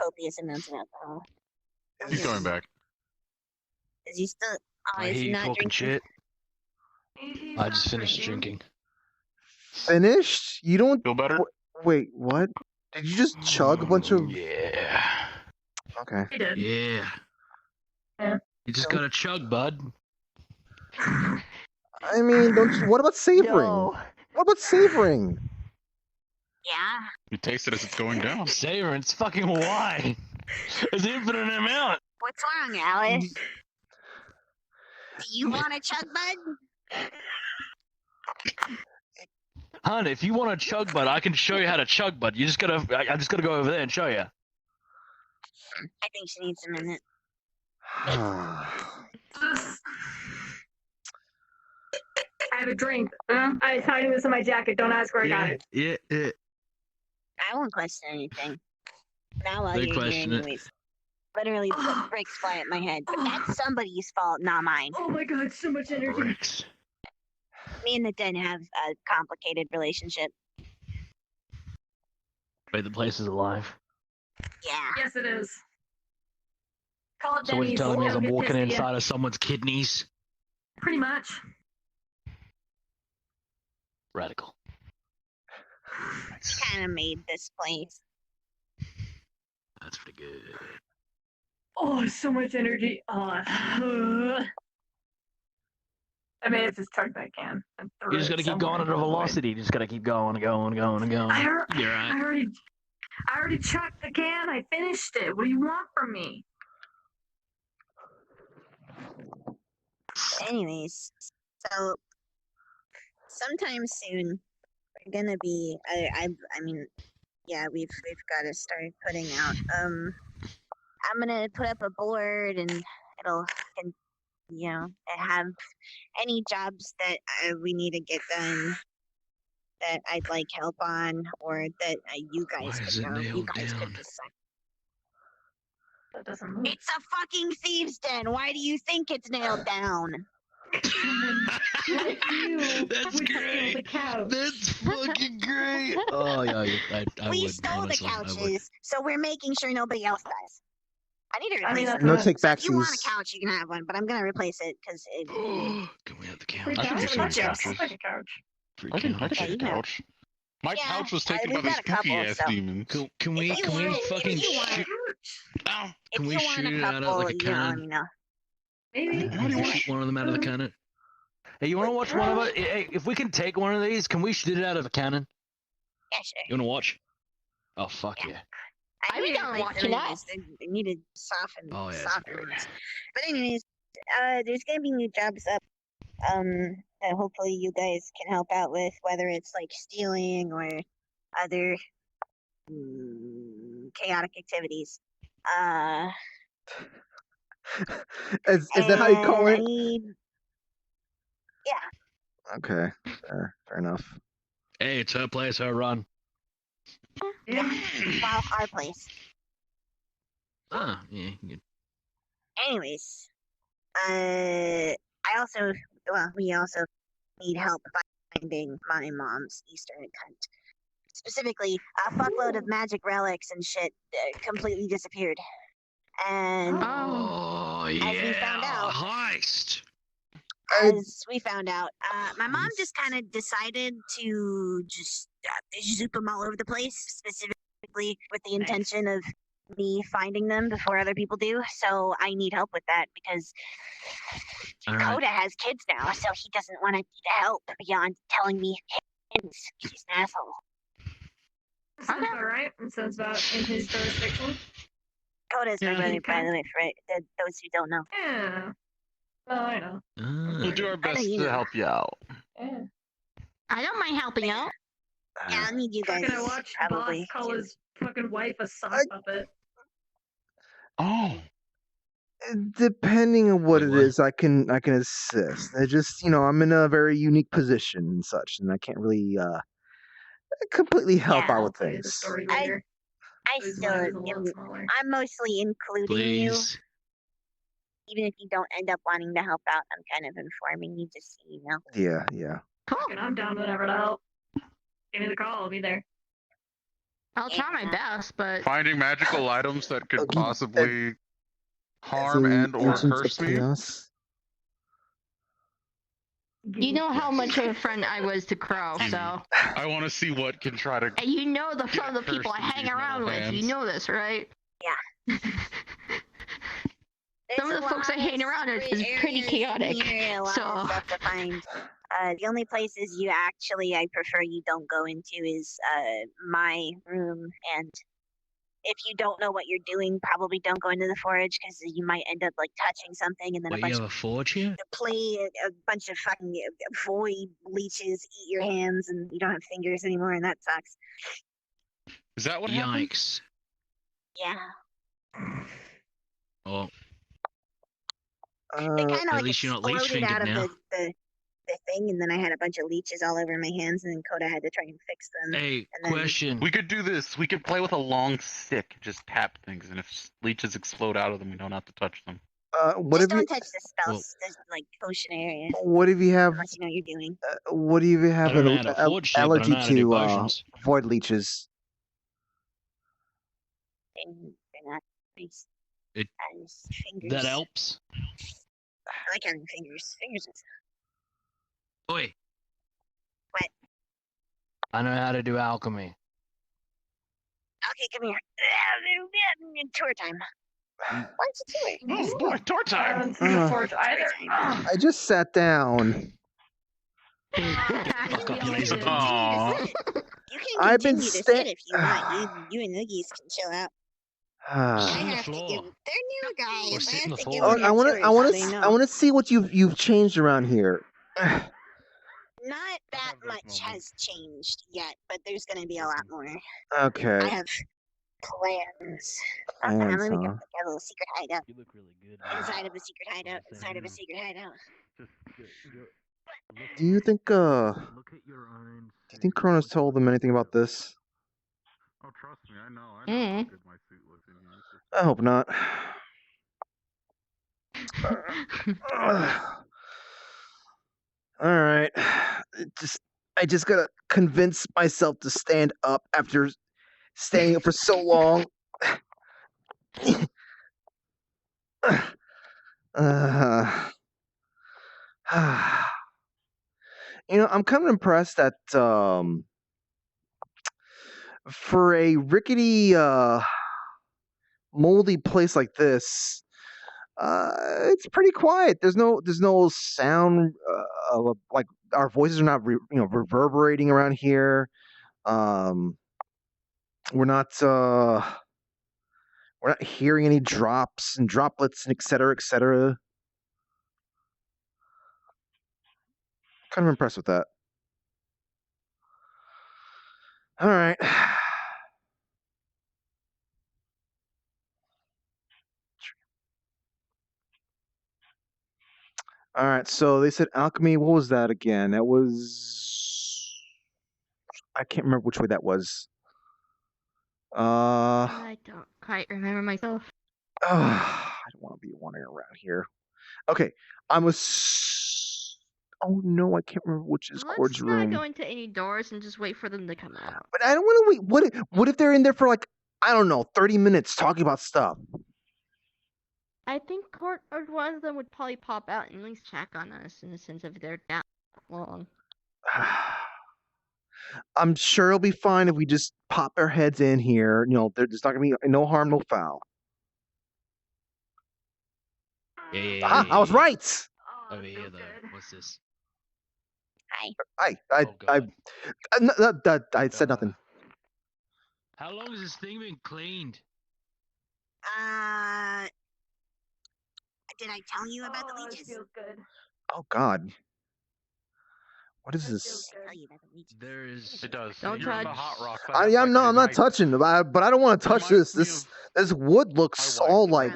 copious amounts of alcohol. He's coming back. Is he still? Oh, I is hear he you not talking drinking? shit. I just finished drinking. Finished? You don't feel better? Wait, what? Did you just chug a bunch of? Yeah. Okay. Yeah. You just gotta chug, bud. I mean, don't you, what about savoring? No. What about savoring? Yeah. You taste it as it's going down. Savoring, it's fucking wine. It's infinite amount. What's wrong, Alice? Do you want a chug, bud? Hun, if you want a chug bud, I can show you how to chug bud. You just gotta, I just gotta go over there and show you. I think she needs a minute. I have a drink. I was hiding this in my jacket. Don't ask where I got it. Yeah. I won't question anything. Now while They you're here question it. anyways. Literally put bricks fly at my head. But that's somebody's fault, not mine. Oh my god, so much energy. Bricks. Me and the den have a complicated relationship. Wait, the place is alive. Yeah. Yes, it is. Call it So what you're Denny's. telling me is Don't I'm get walking pissed at ya. inside of someone's kidneys? Pretty much. Radical. Kind of made this place. That's pretty good. Oh, so much energy. I mean, it's just chug that can. And threw You just it gotta keep somewhere going at a and threw it away. velocity. You just gotta keep going and going and going and going. I You're right. already chucked the can. I finished it. What do you want from me? Anyways, so sometime soon we're gonna be. I mean, yeah, we've got to start putting out. I'm gonna put up a board and it'll, and you know, have any jobs that we need to get done that I'd like help on, or that you guys Why is could it know. You nailed guys down? could decide. That doesn't move. It's a fucking thieves' den. Why do you think it's nailed down? That's great. That's fucking great. Oh yeah, I We would. stole honestly, the I would. couches, so we're making sure nobody else does. I need to I mean, replace that's it. No not- take So if you want backsies. a couch, you can have one, but I'm gonna replace it because it. Can we have the Free couch? I can couch? use Fuck some yeah, couches. I'll take a couch. Free I can couch. take a you have- couch. My Yeah, couch was taken by we've these got a couple, spooky ass so- demons. Can we If you fucking want- shoot? Ow. If Can we you shoot want a it out couple, of like a you know, let cannon? me know. Maybe. What do you Can we want? shoot one of them out of the cannon? Hey, you wanna watch one of us? Hey, if we can take one of these, can we shoot it out of a cannon? Yeah, sure. You wanna watch? Oh fuck yeah! I I'd be need to down replace watching the that. ones. I need to soften, Oh, yeah, it's soften great. ones. But anyways, there's gonna be new jobs up. That hopefully you guys can help out with, whether it's like stealing or other chaotic activities. Is that how you call and it? I need, yeah. Okay, fair enough. Hey, it's her place, her run. Yeah. Well, our place. Ah, yeah. Good. Anyways, we also need help finding my mom's Easter egg hunt. Specifically, a fuckload of magic relics and shit completely disappeared. And as we found out, my mom just kind of decided to just zoop them all over the place, specifically with the intention of me finding them before other people do. So I need help with that because Coda has kids now, so he doesn't want to need help beyond telling me hints. He's an asshole. Sounds about right. It sounds about in his jurisdiction. Coda's my brother, by the way, for those who don't know. Yeah. Oh, I know. We'll do our best to help you out. Yeah. I don't mind helping out. Yeah, I need you guys. Fucking I watched probably Boss call his fucking wife a sock puppet. Oh. Depending on what it is, I can assist. I just I'm in a very unique position and such, and I can't really completely help out with things. I'm mostly including you. Even if you don't end up wanting to help out, I'm kind of informing you just so you know. Yeah. Fucking, I'm down whatever to help. Give me the call, I'll be there. I'll try my best, but Finding magical items that could possibly harm and or curse me. you know how much of a friend I was to Crow, so. I want to see what can try to. And you know some of the people I hang around with. You know this, right? Yeah. Some of the folks I hang around with is pretty chaotic. So. Stuff to find. The only places I prefer you don't go into is my room, and if you don't know what you're doing, probably don't go into the forge because you might end up like touching something and then You have a forge here? a bunch of fucking void leeches eat your hands and you don't have fingers anymore, and that sucks. Is that what happened? Yikes. Yeah. Oh. They kind of at like least you're not leech exploded out fingered of now. the thing, and then I had a bunch of leeches all over my hands, and then Coda had to try and fix them. Hey, and then, question. We could do this. We could play with a long stick, just tap things, and if leeches explode out of them, we don't have to touch them. What just if you don't touch the spells, there's like potion area. What if you have? Unless you know what you're doing. What do you have I don't know an how to forge shit, but I allergy know how to do to potions. void leeches? They're not nice. It, fingers. that helps. I like having fingers. Fingers. Oi. What? I know how to do alchemy. Okay, come here. Tour time. What's a tour? Oh boy, tour time. I haven't seen a forge either. I just sat down. Aww. You can I've been continue to sit if you want. You and Noogies can chill out. I have to give. They're new guys. I have to give them I want tours to. I want so they to. know. I want to see what you've changed around here. Not that much has changed yet, but there's going to be a lot more. Okay. I have plans. Plans, I'm going to make huh? a little secret hideout. You look really good. Inside of a secret hideout. Inside of a secret hideout. Do you think? Do you think Corona's told them anything about this? Oh, trust me, I know how good my suit looks in here. I hope not. All right. I just gotta convince myself to stand up after staying up for so long. I'm kind of impressed that for a rickety, moldy place like this, it's pretty quiet. There's no sound. Like our voices are not, reverberating around here. We're not hearing any drops and droplets and et cetera, et cetera. Kind of impressed with that. All right. All right, so they said alchemy. What was that again? That was I can't remember which way that was. I don't quite remember myself. I don't want to be wandering around here. Okay, I'm a. Oh no, I can't remember which is Cord's Let's not room. go into any doors and just wait for them to come out. But I don't want to wait. What if they're in there for like I don't know, 30 minutes talking about stuff? I think Court or one of them would probably pop out and at least check on us in the sense of they're that long. I'm sure it'll be fine if we just pop our heads in here. You know, there's not gonna be no harm, no foul. Yeah. I was right. Over here, though. What's this? Hi. I said nothing. How long has this thing been cleaned? Did I tell you about the leeches? Feels good. Oh God. What is this? There is. It does. Don't You're in touch. the hot rocks. I'm not touching, but I don't want to touch this. This wood looks all like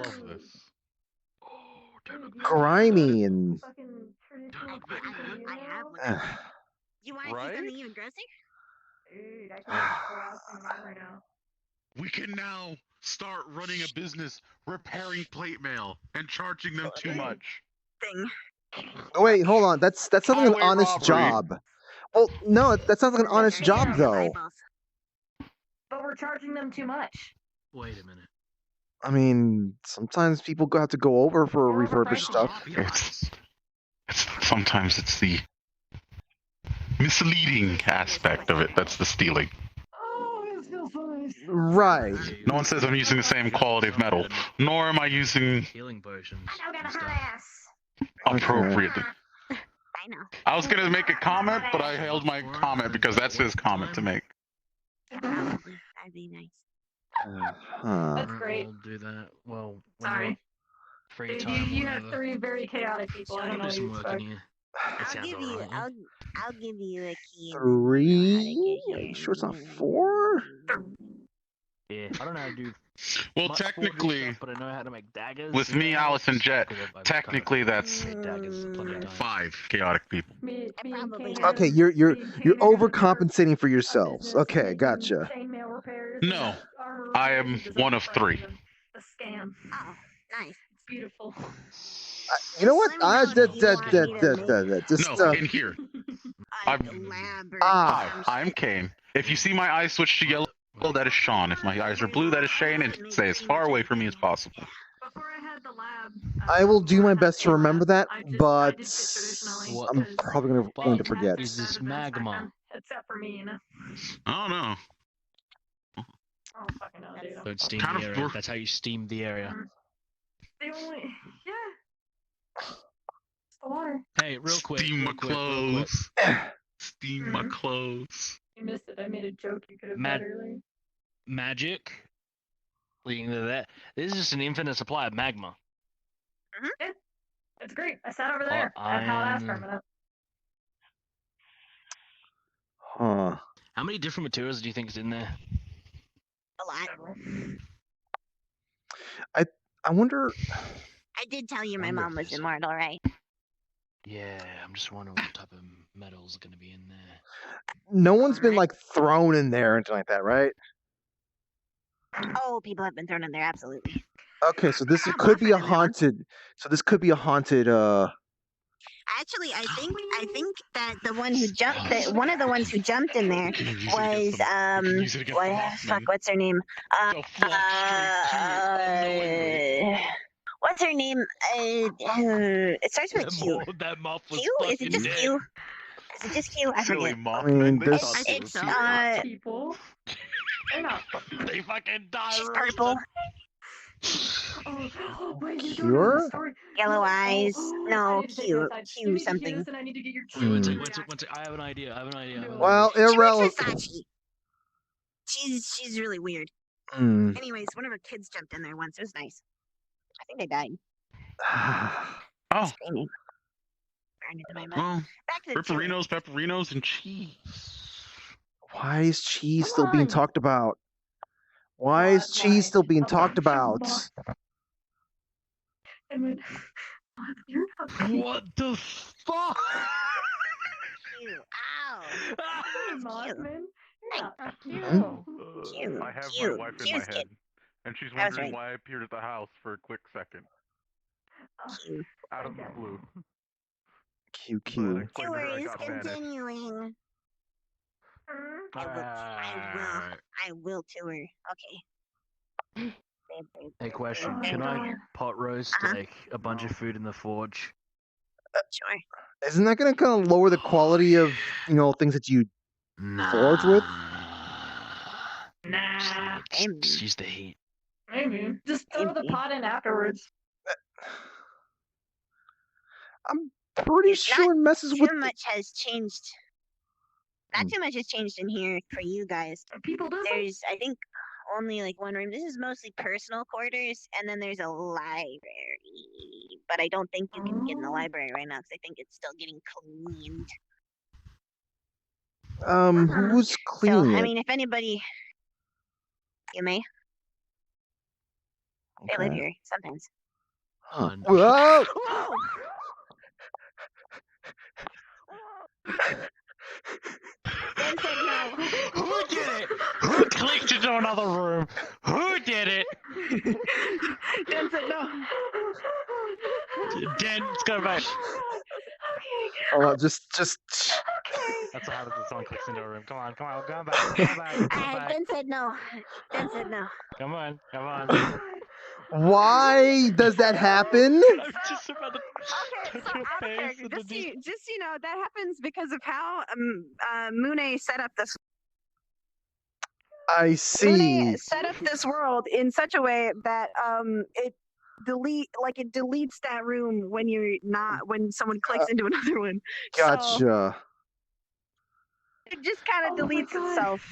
grimy and. I have one. You want to see something even grosser? Dude, I can't pull out some right now. We can now start running a business repairing plate mail and charging them too much. Thing. Oh, wait, hold on. That's not like an Highway honest robbery. job. Well, no, that sounds like an honest job though. But we're charging them too much. Wait a minute. I mean, sometimes people have to go over for refurbished stuff. Sometimes it's the misleading aspect of it that's the stealing. Oh, this feels so nice. Right. No one says I'm using the same quality of metal, nor am I using Healing potions. I got a hot ass. appropriately. I know. I was gonna make a comment, but I held my comment because that's his comment to make. That'd be nice. That's great. I'll do that. Well, Sorry. Free Dude, time. you have three very chaotic people. I don't know what you expect. I'll give you a key. 3? Are you sure it's not 4? Yeah, I don't know how to do. Well, much technically, forgery stuff, but I know how to make daggers. with me, Alice, and Jet, I've technically that's made daggers plenty of times. 5 chaotic people. Me and Kane Okay, you're overcompensating for yourselves. Okay, gotcha. chainmail repairs. No, I am one of 3. The scam. Oh, nice. It's beautiful. You know what? No, in here. I'm Kane. If you see my eyes switch to yellow, that is Sean. If my eyes are blue, that is Shane, and stay as far away from me as possible. Before I had the lab, I will do my best to remember that, but traditionally I'm probably going to forget. Is this magma? except for me, you know. I don't know. I don't fucking know, dude. Don't steam Kind the of area. work- That's how you steam the area. The only, yeah. It's the water. Hey, real quick. Steam my real quick, real quick. clothes. Steam my clothes. You missed it. I made a joke you could have Mad- said earlier. Magic. Leading to that. This is just an infinite supply of magma. Yeah, it's great. I sat over there. I have hot ass I'm- permanent. Huh. How many different materials do you think is in there? A lot. I wonder. I did tell you my wonder mom if was there's- immortal, right? Yeah, I'm just wondering what type of metals are going to be in there. No one's been like thrown in there or anything like that, right? Oh, people have been thrown in there, absolutely. Okay, so this could be a haunted. So this could be a haunted. Actually, I think that the one who jumped, one of the ones who jumped in there was what's her name? What's her name? It starts with Q. That muff was Q? Is it just fucking Q? Is it just Q? I Silly forget. moth. I mean, They there's- thought they It's were cute. People. They're not. They fucking die. She's purple. Oh, wait, you don't know Cure? the story. Yellow eyes. No, I need to take Q. this. I need Q to hear something. this and I need to get your One Q. sec. I have an idea. Well, She was irrelevant. Versace. She's really weird. Hmm. Anyways, one of her kids jumped in there once. It was nice. I think they died. Oh, Screaming. Burned into my mouth. well, Back to the chili. pepperonos, and cheese. Why is cheese still being talked about? Why is cheese still being talked about? And when What the fuck? Ew, ow. Mothman? Yeah. I have my wife in my head, and she's That was wondering right. why I appeared at the house for a quick second. Out of the blue. QQ. Tours continuing. I will tour. Okay. Hey, question. Can I pot roast like a bunch of food in the forge? Sure. Isn't that gonna kind of lower the quality of things that you forge with? Nah. Just use the heat. Maybe. Just throw the pot in afterwards. I'm pretty sure it messes with. Too much has changed. Not too much has changed in here for you guys. There's, I think, only like one room. This is mostly personal quarters, and then there's a library. But I don't think you can get in the library right now because I think it's still getting cleaned. Who's cleaning So, I it? mean, if anybody, you may. They live Okay. here sometimes. Huh. Whoa! Dan said no. Who did it? Who clicked into another room? Who did it? Dan said no. Dan, let's go back. Hold on, just. That's how someone clicks into a room. Come on, go back, go back. Dan said no. Dan said no. Come on. Why does that happen? I'm just about to Okay, so touch your out of face character, with the just so you know, that happens because of how Mune set up this. I see. Mune set up this world in such a way that it deletes that room when when someone clicks into another one. So Gotcha. it just kind of deletes itself.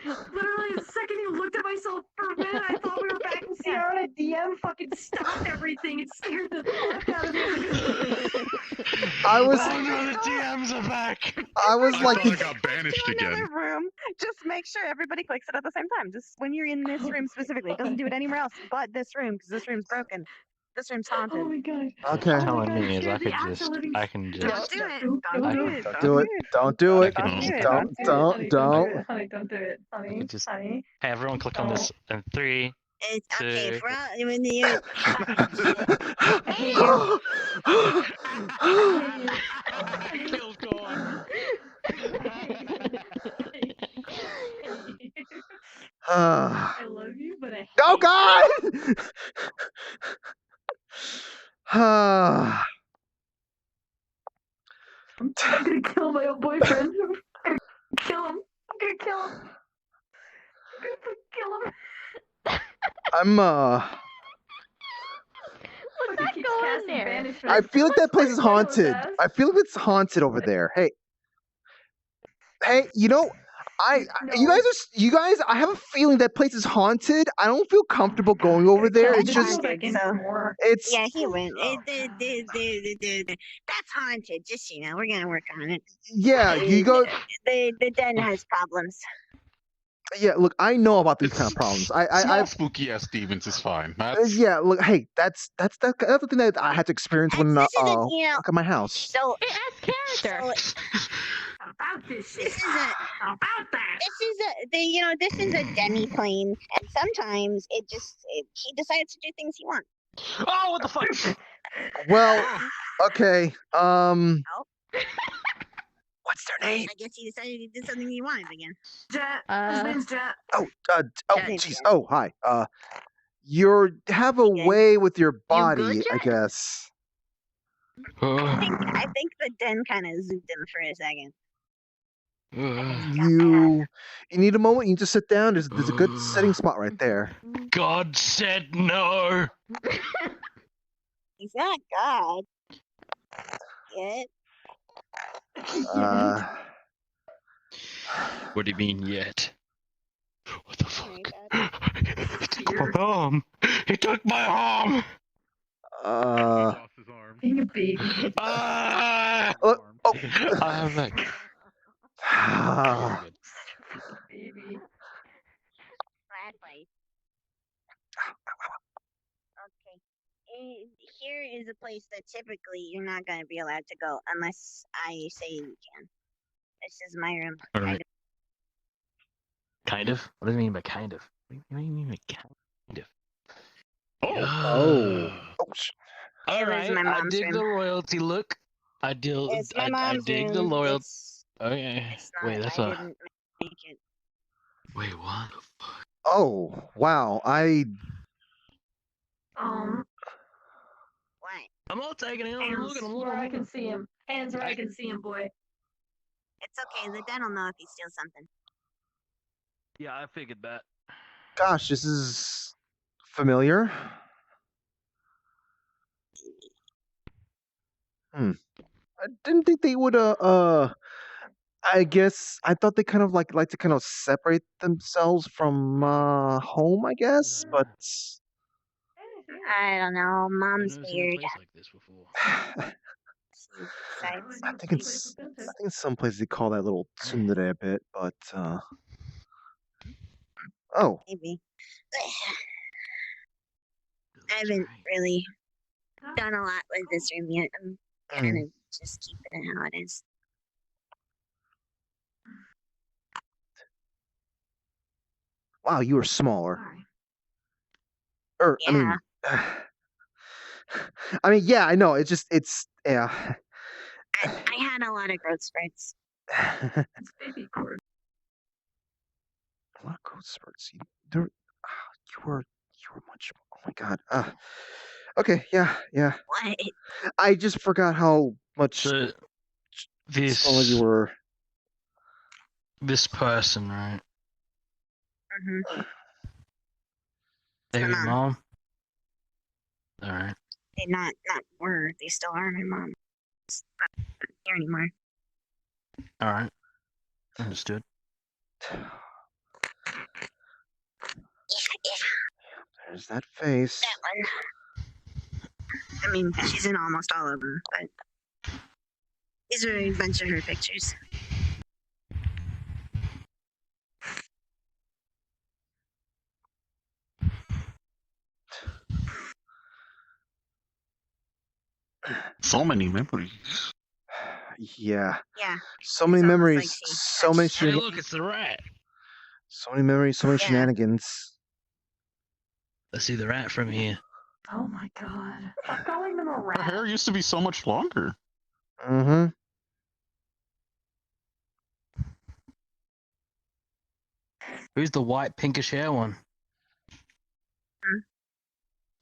Literally, the second you looked at myself for a minute, I thought we were back in Sierra and a DM fucking stopped everything and scared the fuck out of me. I was. Oh no, the DMs are back. I was like, I got banished To again. another room. Just make sure everybody clicks it at the same time. Just when you're in this room specifically. It doesn't do it anywhere else but this room because this room's broken. This room's haunted. Oh my god. Okay. Telling me is I can Don't do it. Don't do it. Don't do it. Don't. Honey, don't do it. Honey, honey. Hey, everyone, click on this in 3. It's okay 2. for all when you. Kill's gone. I love you, but I hate Oh God! I'm gonna kill my old boyfriend. I'm gonna kill him. I'm gonna kill him. I'm gonna kill him. I'm What's that going there? I feel like that place is haunted. I feel like it's haunted over there. Hey, you know, you guys. I have a feeling that place is haunted. I don't feel comfortable going over there. It's just, it's. Yeah, he went. That's haunted. Just so you know, we're gonna work on it. Yeah, you go. The den has problems. Yeah, look, I know about these kind of problems. Small spooky ass demons is fine. Yeah, look, hey, that's the thing that I had to experience when This isn't, you know, look at my house. So It adds character. About this shit. This is a about that. this is a demi-plane, and sometimes he decides to do things he wants. Oh, what the fuck? Well, okay. What's their name? I guess he decided to do something he wanted again. Jet. His name's Jet. Oh, jeez. Oh, hi. You have a way with your body, I guess. I think the den kind of zooped him for a second. You need a moment. You just sit down. There's a good sitting spot right there. God said no. He's not God. Yet. What do you mean yet? What the fuck? He took my arm. He took my arm. Being a baby. I'm like. Baby. Rat bite. Okay. here is a place that typically you're not gonna be allowed to go unless I say you can. This is my room. What do you mean? Kind of? What do you mean by kind of? What do you mean by kind of? Oh. All It was right, my I mom's dig room. the royalty look. I It's my I mom's dig the room. loyalty. It's Okay. not. Wait, that's I a. didn't make it. Wait, what? Oh, wow. What? I'm not taking it. I'm Hands looking. where I can see him. Hands where I can see him, boy. It's okay. The dad will know if he steals something. Yeah, I figured that. Gosh, this is familiar. I didn't think they would I guess I thought they kind of like to kind of separate themselves from home, I guess, but I don't know. Mom's I've never seen a weird. place like this before. Besides, I think in some places they call that little tsundere a bit, but oh. maybe. I haven't really done a lot with this room yet. I'm kind of just keeping it how it is. Wow, you were smaller. Yeah. I mean, yeah, I know. Yeah. I had a lot of growth spurts. It's baby cord. A lot of growth spurts. You were much. Oh my god. Okay, yeah. What? I just forgot how much So, smaller you were. This person, right? Mm-hmm. They my your mom. mom? Alright. They not were. They still are my mom. It's not here anymore. Alright. Understood. There's that face. That one. I mean, she's in almost all of them, but these are a bunch of her pictures. So many memories. Yeah. Yeah. So many memories. So many Hey, look, it's the rat. So many memories. So many shenanigans. Let's see the rat from here. Oh my god. Stop calling them a rat. Her hair used to be so much longer. Mm-hmm. Who's the white pinkish hair one?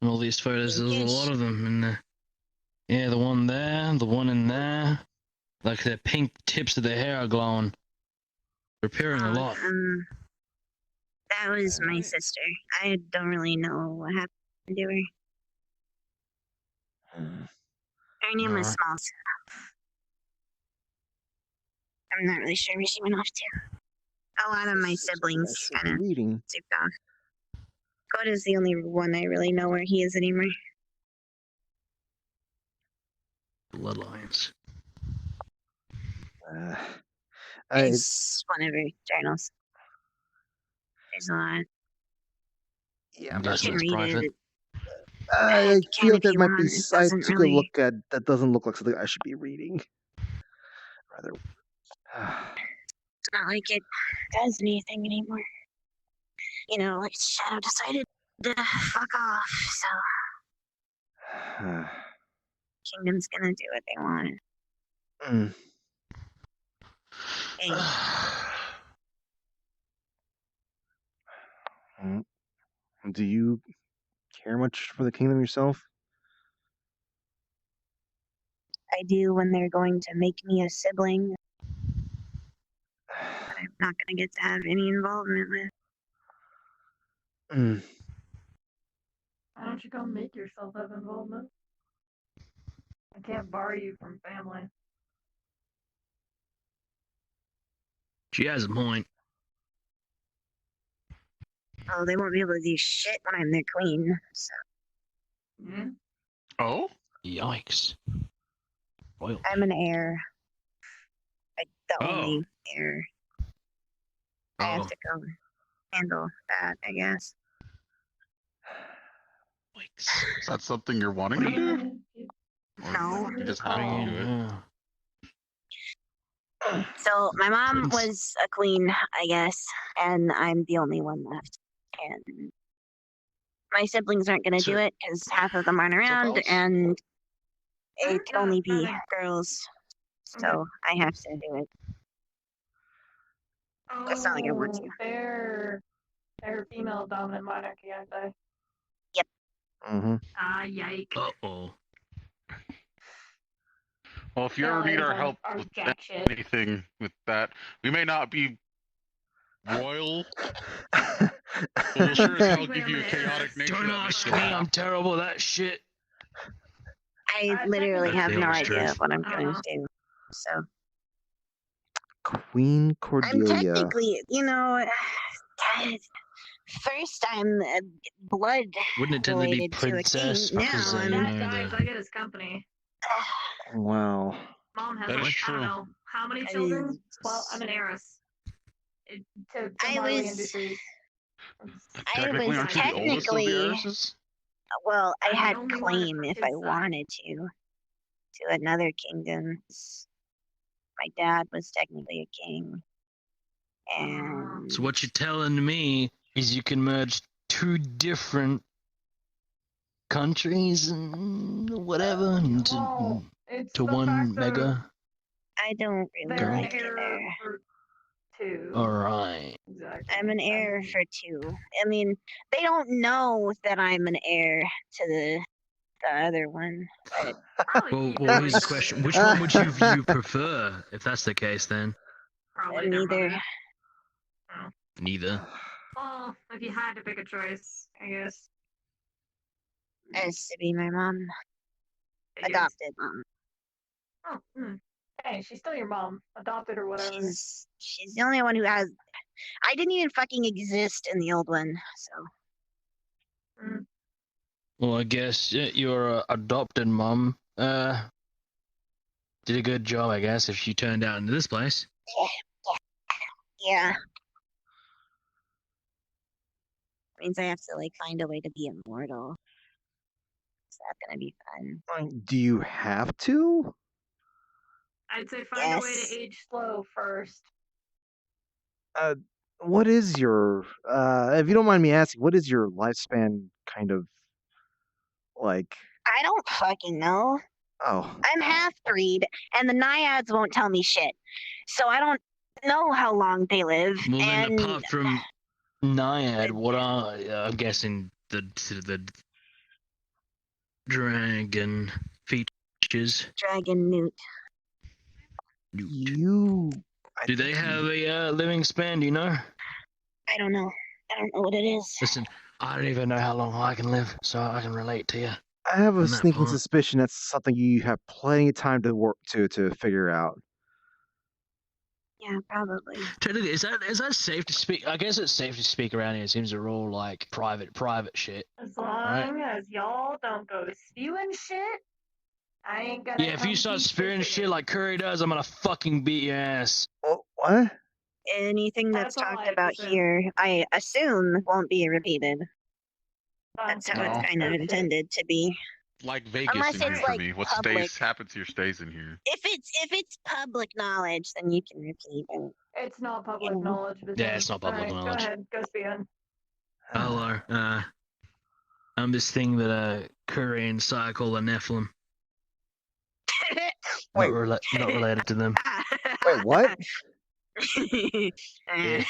In all these photos, there's a lot of them in there. Yeah, the one there, the one in there. Like their pink tips of their hair are glowing. They're appearing a lot. That was my sister. I don't really know what happened to her. Her name was Alright. Smalls. I'm not really sure where she went off to. A lot of my siblings kind of took off. Coda's the only one I really know where he is anymore. Bloodlines. It's one of her journals. There's a lot. Yeah, I'm guessing it's read private. it. I feel if that you might want, be. it I doesn't took really- a look at that. Doesn't look like something I should be reading. Rather. It's not like it does anything anymore. You know, like Shadow decided to fuck off, so Kingdom's gonna do what they want. Hey, Do you care much for the kingdom yourself? I do when they're going to make me a sibling that I'm not gonna get to have any involvement with. Why don't you go make yourself have involvement? I can't bar you from family. She has a point. Oh, they won't be able to do shit when I'm their queen, so. Oh? Yikes. Royal. I'm an heir. The only heir. I have to go handle that, I guess. Is that something you're wanting to do? No. You just have to do it. So my mom was a queen, I guess, and I'm the only one left. And my siblings aren't gonna do it because half of them aren't around, and it can only be girls. So I have to do it. It's not like I want to. They're female dominant monarchy, aren't they? Yep. Mm-hmm. Ah, yike. Uh-oh. Well, if you ever need our help with anything with that, we may not be royal, but we'll sure as hell give you a chaotic nature. Don't ask me, I'm terrible at that shit. I literally have no Dangerous idea truth. what I'm going to do. So Queen I'm Cordelia. technically, first I'm blood Wouldn't it tend to be related to a princess? king. Now Because, I'm you That know, dies, I get his company. Wow. Mom has That is like, I true. don't know how many children. Well, I'm an heiress. To I bodily was- industries. Technically, aren't you the oldest of the heiresses? Well, I I'm the had only one claim for if his I side. wanted to another kingdom. My dad was technically a king, and so what you're telling me is you can merge two different countries and whatever into Well, it's to the one fact that mega. I don't really they're an like heir either. for two. All right. Exactly. I'm an heir for two. I mean, they don't know that I'm an heir to the other one. But Well, here's the question: which one would you prefer? If that's the case, then Probably neither. neither. Well, if you had to pick a choice, I guess. Has to be my mom. Adopted mom. Oh, hey, she's still your mom, adopted or whatever. She's the only one who has. I didn't even fucking exist in the old one, so. Well, I guess your adopted mom did a good job, I guess, if she turned out into this place. Yeah. Means I have to like find a way to be immortal. Is that gonna be fun? Do you have to? I'd say find a way to age slow first. What is your if you don't mind me asking, what is your lifespan kind of like? I don't fucking know. Oh. I'm half breed, and the naiads won't tell me shit. So I don't know how long they live. Well, then, and apart from Naiad, what are I'm guessing the dragon features? Dragon newt. Do they have a living span? Do you know? I don't know. I don't know what it is. Listen, I don't even know how long I can live, so I can relate to you. I have a on that sneaking part. suspicion that's something you have plenty of time to work to figure out. Yeah, probably. Technically, is that safe to speak? I guess it's safe to speak around here. It seems they're all like private shit. As long as y'all don't go spewing shit, I ain't gonna. Yeah, if you start spearing shit like Curry does, I'm gonna fucking beat your ass. What? Anything that's That's all talked I about assume. here, I assume won't be repeated. That's how No. it's kind of intended to be. Like Vegas Unless in here it's, for like, me. What public. happens here stays in here. If it's public knowledge, then you can repeat it. It's not public knowledge. Yeah, it's not public Alright, knowledge. Go ahead, go spewing. Hello, I'm this thing that Curry and Sai call a Nephilim. Wait. Not related to them. Wait, what? Yeah.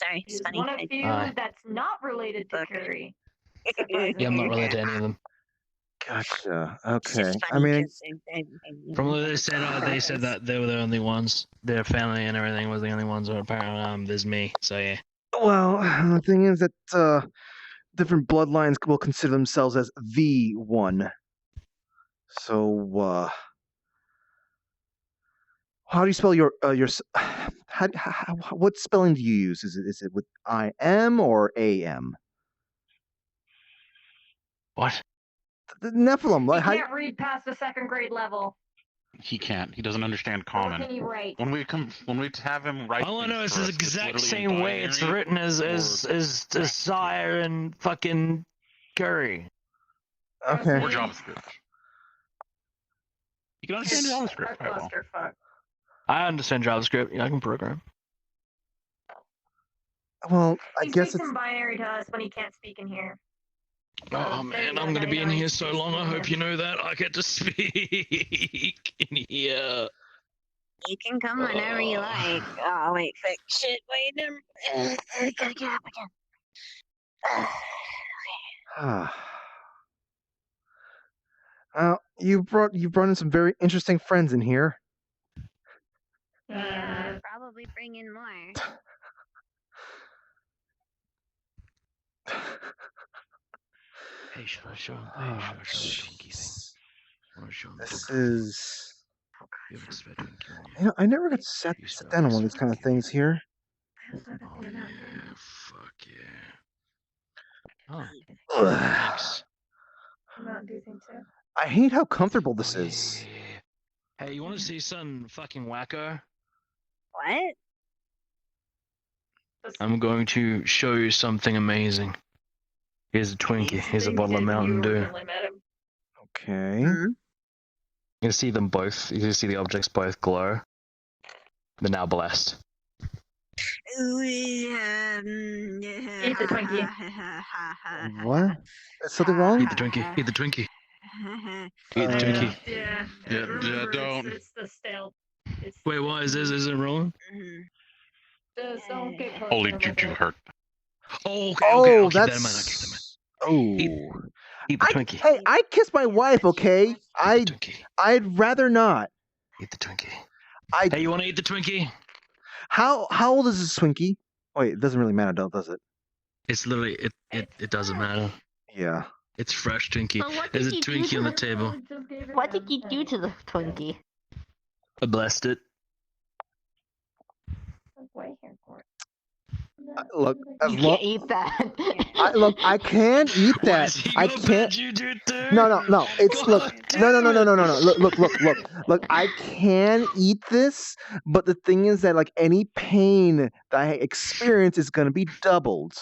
Sorry, it's He's funny. one of few Aye. that's not related to Curry. Yeah, I'm not related to any of them. Gotcha. It's just Okay. I funny mean, 'cause From what they said that they were the only ones. Their family and everything was the only ones. But apparently, there's me. So yeah. well, the thing is that different bloodlines will consider themselves as the one. So, how do you spell your what spelling do you use? Is it with I-M or A-M? What? The Nephilim. He Like, how, can't read past the second grade level. He can't. He doesn't understand common. Can you write? When we have him write, All I know is things the for us, exact literally same in way it's binary written as Desire and fucking Curry. Okay. or JavaScript. You can understand JavaScript quite well. I understand JavaScript. Yeah, I can program. Well, I He guess speaks it's. in binary to us when he can't speak in here. Oh man, I'm gonna be in here so long. I hope you know that I get to speak in here. You can come whenever you like. Oh wait, fuck, shit, wait, I gotta get up again. You brought in some very interesting friends in here. Yeah, probably bring in more. Hey, should I show him? Hey, should I show him the Twinkie thing? I want to show him the This Twinkie. is. You haven't spent Twinkie on you. You know, I never got to sit down on one of these kind of things here. Oh yeah, fuck yeah. Oh, Ugh. thanks. I hate how comfortable this is. Hey, you want to see something fucking wacko? What? I'm going to show you something amazing. Here's a Twinkie. Here's a bottle of Mountain Dew. Okay. You can see them both. You can see the objects both glow. They're now blessed. Eat the Twinkie. What? Is something wrong? Eat the Twinkie. Eat the Twinkie. Eat the Twinkie. Yeah. Yeah, don't. It's the stale. Wait, why is this? Is it rolling? Just don't get close Holy to juju hurt. Oh, okay, okay. I'll keep that in mind. I'll keep that in mind. Oh. Eat the Twinkie. Hey, I kissed my wife, okay? I'd rather not. Eat the Twinkie. Hey, you want to eat the Twinkie? How old is this Twinkie? Wait, it doesn't really matter, does it? It's literally it doesn't matter. Yeah. It's fresh Twinkie. So what There's did a you do Twinkie to on the the- table. What did you do to the Twinkie? I blessed it. Look, as You long can't eat that. I can eat that. I can't. No. It's look. No. Look. I can eat this, but the thing is that like any pain that I experience is going to be doubled.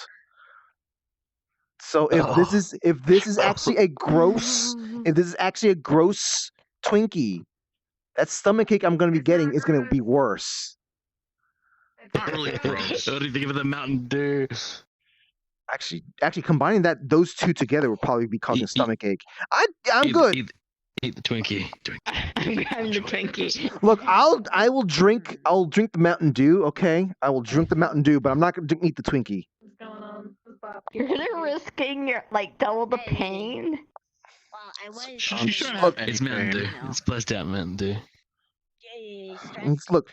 So if this is actually a gross Twinkie, that stomachache I'm going to be getting is going to be worse. Really gross. What do you think of the Mountain Dew? Actually, combining those two together would probably be causing a stomachache. I'm good. Eat the Twinkie. I'm grabbing the Twinkie. Look, I'll drink the Mountain Dew. Okay, I will drink the Mountain Dew, but I'm not going to eat the Twinkie. You're risking your double the pain. Well, I was. She's trying to have It's Mountain Dew. It's blessed out Mountain Dew. Look,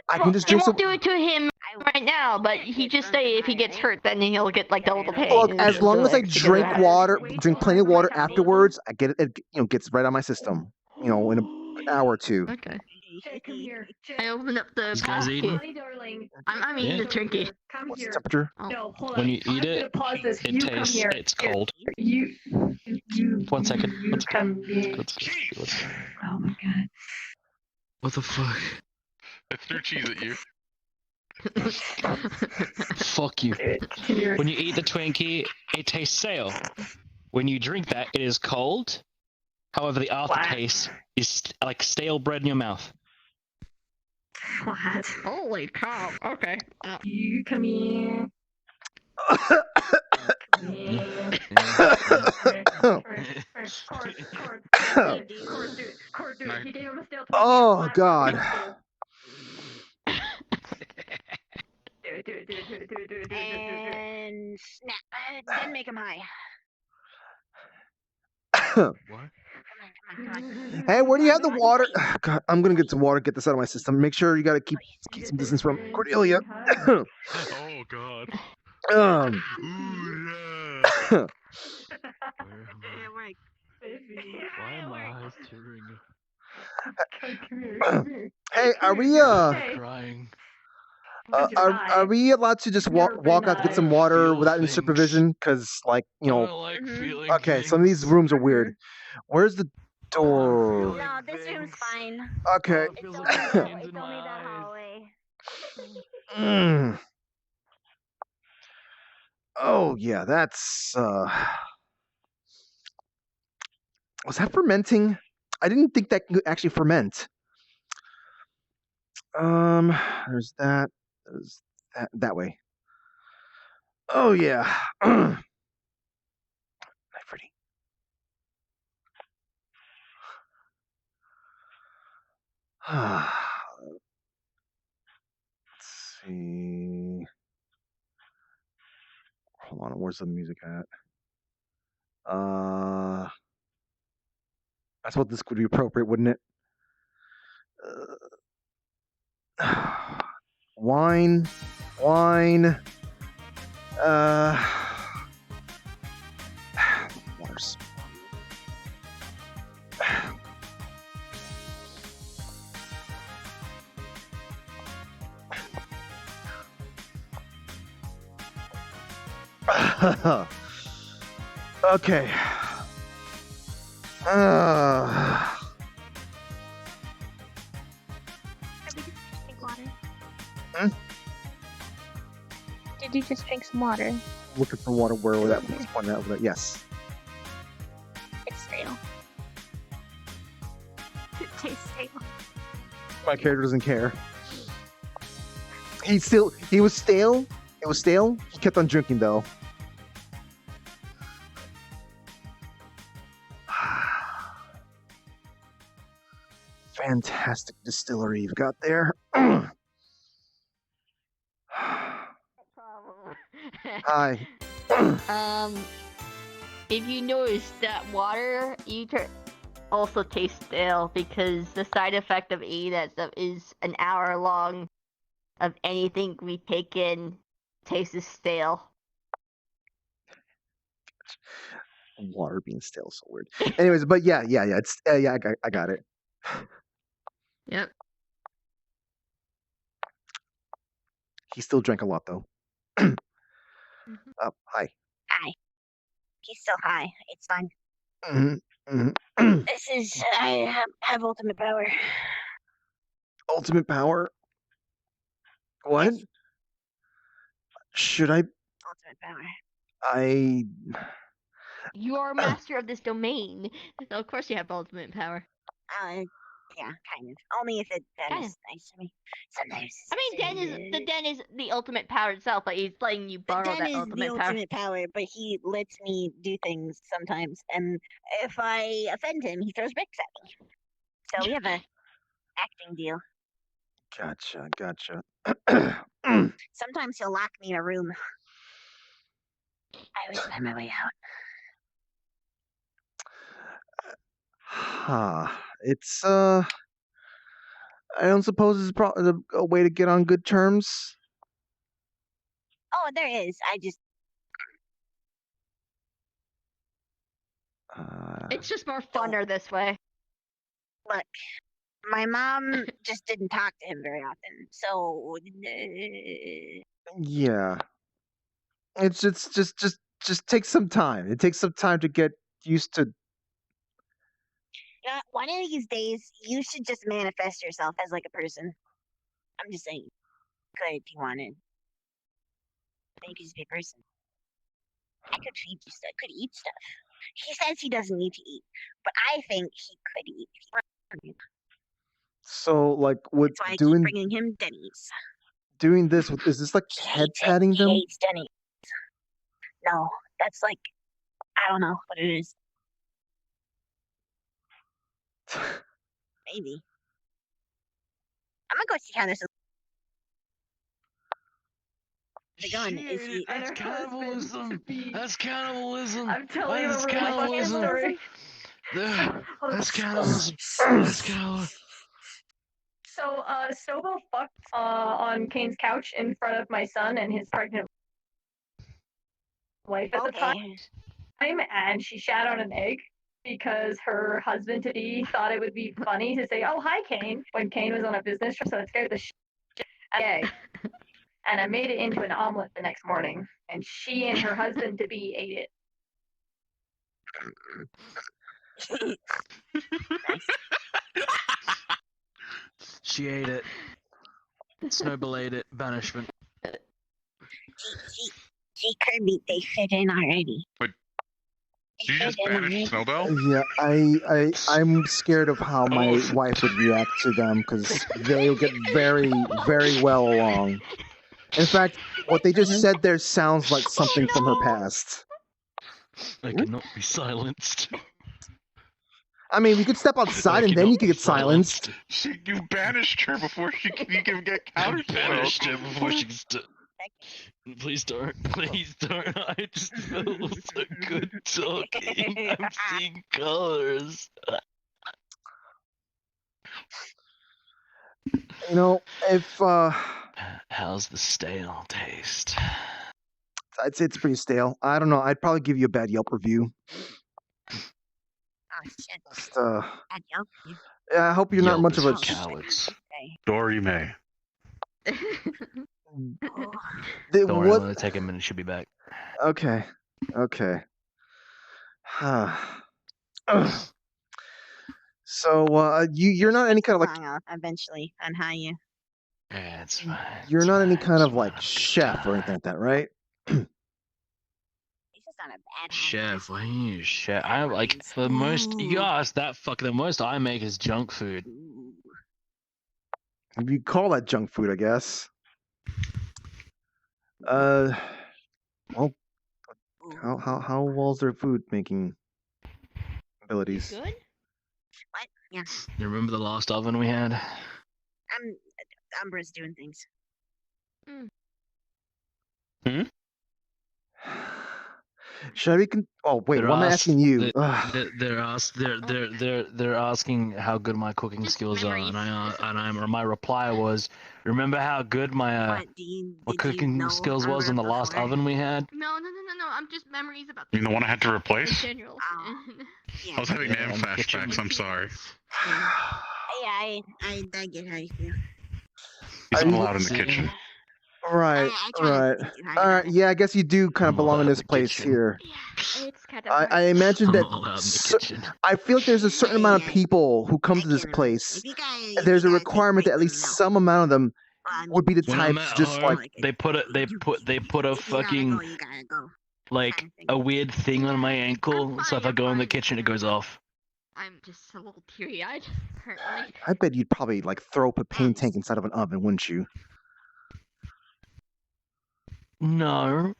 I can just drink some. Won't do it to him right now, but he just say if he gets hurt, then he'll get double the pain. Look, as long as I drink plenty of water afterwards, I get it. Gets right out of my system. In an hour or two. Okay. I opened up the This guy's eating. basket. I'm eating the Twinkie. What's the temperature? No, hold on. When you eat it, it tastes. It's cold. 1 second. Let's go. Oh my god. What the fuck? I threw cheese at you. Fuck you. When you eat the Twinkie, it tastes stale. When you drink that, it is cold. However, the aftertaste is like stale bread in your mouth. What? Holy cow. Okay. You come here. Oh God. And snap. Then make him high. What? Come on. Hey, where do you have the water? God, I'm gonna get some water. Get this out of my system. Make sure you gotta keep some distance from Cordelia. Oh God. Why am my eyes tearing? Hey, are we crying? Are we allowed to just walk out to get some water without any supervision? Because okay, some of these rooms are weird. Where's the door. No, this room's fine. Okay. It's only that hallway. Mm. Oh yeah, that's was that fermenting? I didn't think that could actually ferment. There's that. There's that way. Oh yeah. Hi, Freddy. Let's see. Hold on, where's the music at? I suppose this would be appropriate, wouldn't it? Wine. Waters. Okay. Did you just drink some water? Looking for water where that was pointed out. But yes. It's stale. It tastes stale. My character doesn't care. He was stale. It was stale. He kept on drinking though. Fantastic distillery you've got there. Hi. If you notice that water, also tastes stale because the side effect of eating that stuff is an hour long of anything we take in tastes stale. Water being stale, so weird. Anyways, but yeah, it's yeah, I got it. Yep. He still drank a lot though. Hi. Hi. He's still high. It's fine. This is I have ultimate power. Ultimate power? What? Yes. Should I? Ultimate power. You are a master of this domain, so of course you have ultimate power. Yeah, kind of. Only if it is nice to me. Sometimes. I mean, the den is the ultimate power itself, but he's letting you borrow Den that is ultimate the power. ultimate power, but he lets me do things sometimes, and if I offend him, he throws bricks at me. So we have a acting deal. Gotcha. Sometimes he'll lock me in a room. I always find my way out. It's I don't suppose it's a way to get on good terms. Oh, there is. I just. It's just more funner this way. Look, my mom just didn't talk to him very often, so. Yeah. It's just takes some time. It takes some time to get used to. You know, one of these days, you should just manifest yourself as like a person. I'm just saying, could if you wanted. You could just be a person. I could feed you stuff. Could eat stuff. He says he doesn't need to eat, but I think he could eat if he wanted. So like with That's why I doing keep bringing him Denny's. doing this, is this like head patting them? He hates Denny's. No, that's like, I don't know what it is. Maybe. I'm gonna go see how this is. The gun is he. That's cannibalism. That's cannibalism. I'm telling you That's a really fucking cannibalism. story. That's cannibalism. That's cannibalism. So, Snowball fucked on Kane's couch in front of my son and his pregnant wife at the time, and she shat on an egg because her husband-to-be thought it would be funny to say, "Oh, hi, Kane," when Kane was on a business trip, so it scared the shit out of the egg. And I made it into an omelet the next morning, and she and her husband-to-be ate it. She ate it. Snowball ate it. Banishment. Gee, Kirby, they fit in already. Wait, did you just banish Snowbell? Yeah, I'm scared of how my wife would react to them because they'll get very, very well along. In fact, what they just said there sounds like something from her past. I cannot be silenced. I mean, we could step outside and then you could get silenced. You banished her before you can get counter Banished her before she can Please don't. Please don't. I just feel so good talking. I'm seeing colors. You know, if How's the stale taste? I'd say it's pretty stale. I don't know. I'd probably give you a bad Yelp review. Oh shit. Just, Bad Yelp. yeah, I hope you're not much of a cowards. Dory May. Don't worry, it'll take a minute. She'll be back. Okay. Okay. So, you're not any kind of like Long off eventually on how you. Yeah, it's fine. you're not any kind of like chef or anything like that, right? He's just on a bad. Chef, what are you, chef? I like the most. You asked that fuck. The most I make is junk food. You call that junk food, I guess. Well, how well's their food making abilities? Good. What? Yeah. You remember the last oven we had? Umbra's doing things. Hmm? Should I be? Oh wait, what am I asking you? They're asking how good my cooking skills are, and my reply was, remember how good my cooking skills was in the last oven we had? No. I'm just memories about. You know the one I had to replace? General. I was having man flashbacks. I'm sorry. Yeah, I get how you feel. He's not allowed in the kitchen. Right. Yeah, I guess you do kind of belong in this place here. It's kind of. I imagine that. I feel like there's a certain amount of people who come to this place. There's a requirement that at least some amount of them would be the When I'm types at just home, like they put a fucking like a weird thing on my ankle, so if I go in the kitchen, it goes off. I'm just a little teary-eyed currently. I bet you'd probably like throw a propane tank inside of an oven, wouldn't you? No.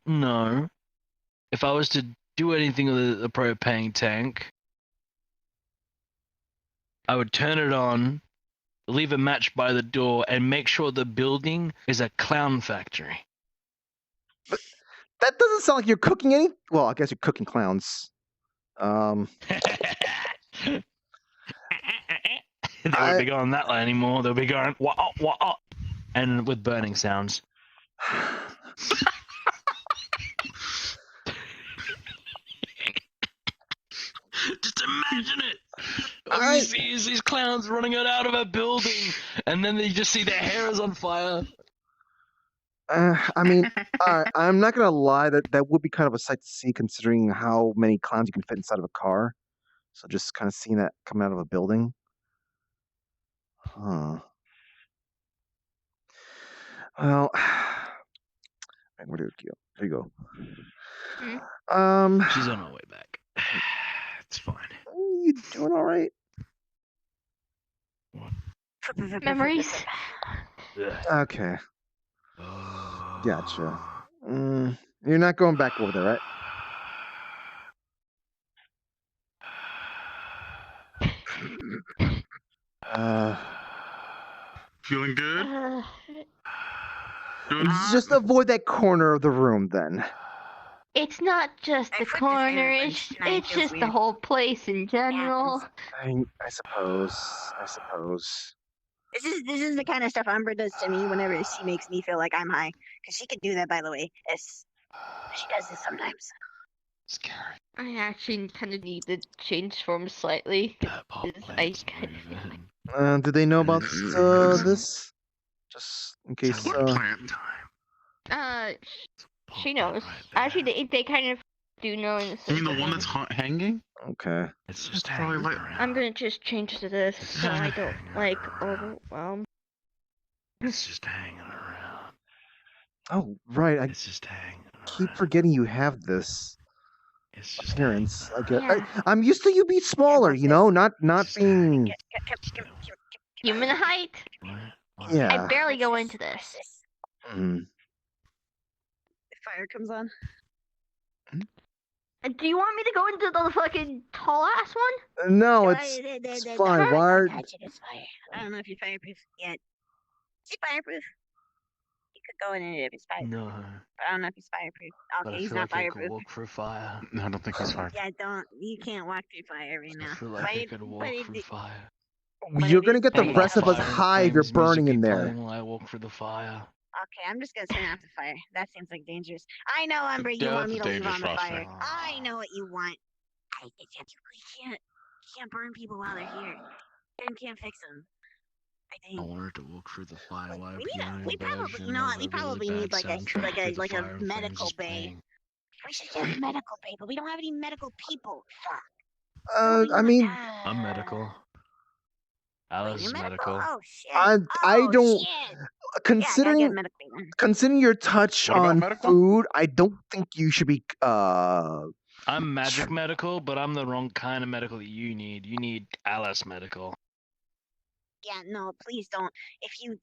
If I was to do anything with a propane tank, I would turn it on, leave a match by the door, and make sure the building is a clown factory. But that doesn't sound like you're cooking any. Well, I guess you're cooking clowns. They won't be going that way anymore. They'll be going wah, and with burning sounds. Just imagine it. You see these clowns running out of a building, and then you just see their hair is on fire. I mean, I'm not gonna lie. That would be kind of a sight to see, considering how many clowns you can fit inside of a car. So just kind of seeing that coming out of a building. Huh. Well, where do you go? There you go. She's on her way back. It's fine. You doing all right? Memories. Okay. Gotcha. You're not going back over there, right? Feeling good? Just avoid that corner of the room, then. It's not just the corner, it's just the whole place in general. I suppose. This is the kind of stuff Umbra does to me whenever she makes me feel like I'm high. Because she can do that, by the way. She does this sometimes. Scary. I actually kind of need to change form slightly. I kind of Do they know about this? Just in case. she knows. Actually, they kind of Do you know in the You mean the one that's hanging? Okay. It's just probably like. I'm gonna just change to this so I don't like overwhelm. It's just hanging around. Oh, right. I It's just hanging. keep forgetting you have this It's just appearance. I get. Yeah. I'm used to you being smaller. You know, not being. Human height. Yeah. I barely go into this. Mm. Fire comes on. Do you want me to go into the fucking tall ass one? No, it's fine. Why are... I don't know if you're fireproof yet. Is he fireproof? You could go in it if he's fireproof. No. But I don't know if he's fireproof. But Okay, I he's feel not like I could fireproof. walk through fire. No, I don't think he's fire. Yeah, don't. You can't walk through fire right now. I feel like I could walk through fire. You're gonna get the rest of us high if you're burning in there. While I walk through the fire. Okay, I'm just gonna turn off the fire. That seems like dangerous. I know, Umber, you want me to leave on the fire. I know what you want. You can't burn people while they're here. You can't fix them. I think. I wanted to walk through the fire while We probably, you know what? We probably need like a medical bay. We should get a medical bay, but we don't have any medical people. Fuck. I mean, I'm medical. Alice is medical. Oh shit. I don't. Shit. Considering Yeah, I gotta get medical bay then. considering your touch What about on medical? food, I don't think you should be. I'm magic medical, but I'm the wrong kind of medical that you need. You need Alice medical. Yeah, no, please don't. If you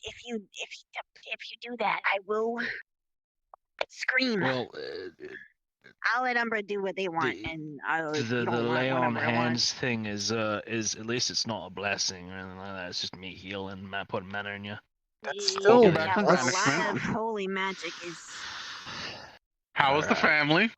do that, I will scream. Well, I'll let Umbra do what they want, and I'll the lay on hands thing is at least it's not a blessing or anything like that. It's just me healing, putting mana in you. That's still a lot of holy magic is. How is the family?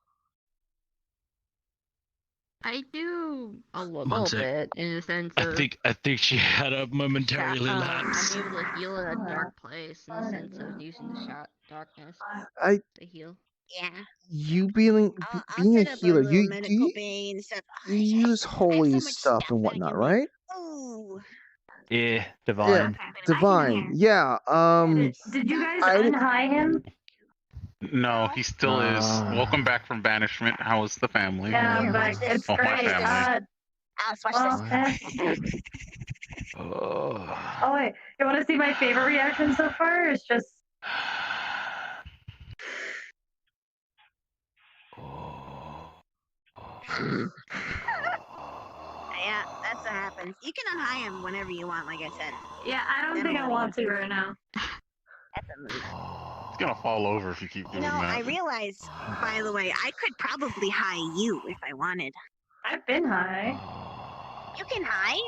I do a One little sec. bit in the sense I of. think she had a momentarily lapse. I'm able to heal in a dark place in the sense of using the shot darkness to heal. Yeah. You being I'll a set up healer, little you medical bay and stuff. you use holy stuff and whatnot, right? Ooh. Yeah, divine. Divine. Yeah. Did you guys I- unhigh him? No, he still is. Welcome back from banishment. How is the family? Yeah, but it's Oh, my great. family. Alice, watch this. Oh wait, you want to see my favorite reaction so far? It's just. Yeah, that's what happens. You can unhigh him whenever you want, like I said. Yeah, I don't think I want to right now. That's a move. He's gonna fall over if you keep doing No, that. I realized, by the way, I could probably high you if I wanted. I've been high. You can high?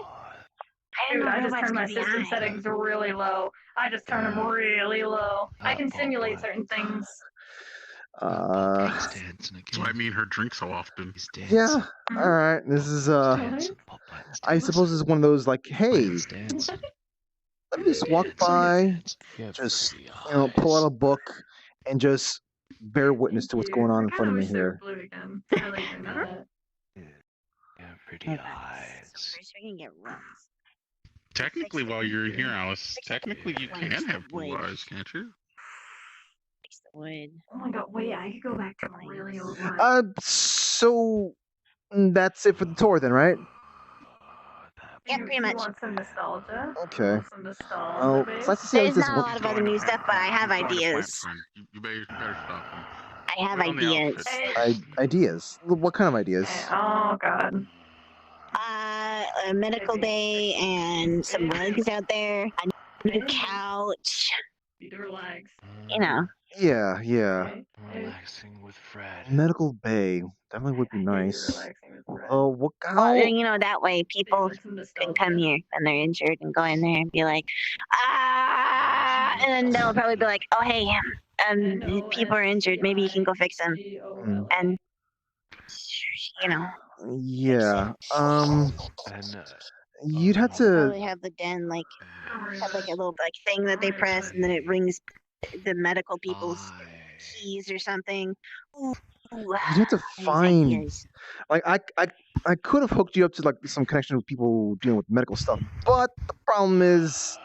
Dude, I just know turned my what's gonna be system high. settings really low. I just turned them really low. I can simulate certain things. So I mean her drink so often. Yeah. All right. This is I suppose it's one of those like, hey, let me just walk by, just pull out a book, and just bear witness to what's going on in front of me here. Blue again. I like doing that. Pretty eyes. First, we can get runs. Technically, while you're here, Alice, technically you can have blue eyes, can't you? Fix the wood. Oh my god, wait, I could go back to really old one. So that's it for the tour then, right? Yeah, pretty much. You want some nostalgia? Okay. Some nostalgia, Oh, babe? it's nice to see how There's this not a lot of other new stuff, but I have ideas. You better stop him. I have Put on the ideas. outfit. Ideas. What kind of ideas? Oh god. A medical bay and some rugs out there. A new couch. Need to relax. You know. Yeah, yeah. Relaxing with Fred. Medical bay definitely would be nice. Oh, what? Well, How? then, that way people can come here when they're injured and go in there and be like, and then they'll probably be like, oh hey, people are injured. Maybe you can go fix them. And Yeah. You'd have to. probably have the den have like a little thing that they press, and then it rings the medical people's keys or something. Ooh, You'd have to find. Like I could have hooked you up to like some connection with people dealing with medical stuff, but the problem is,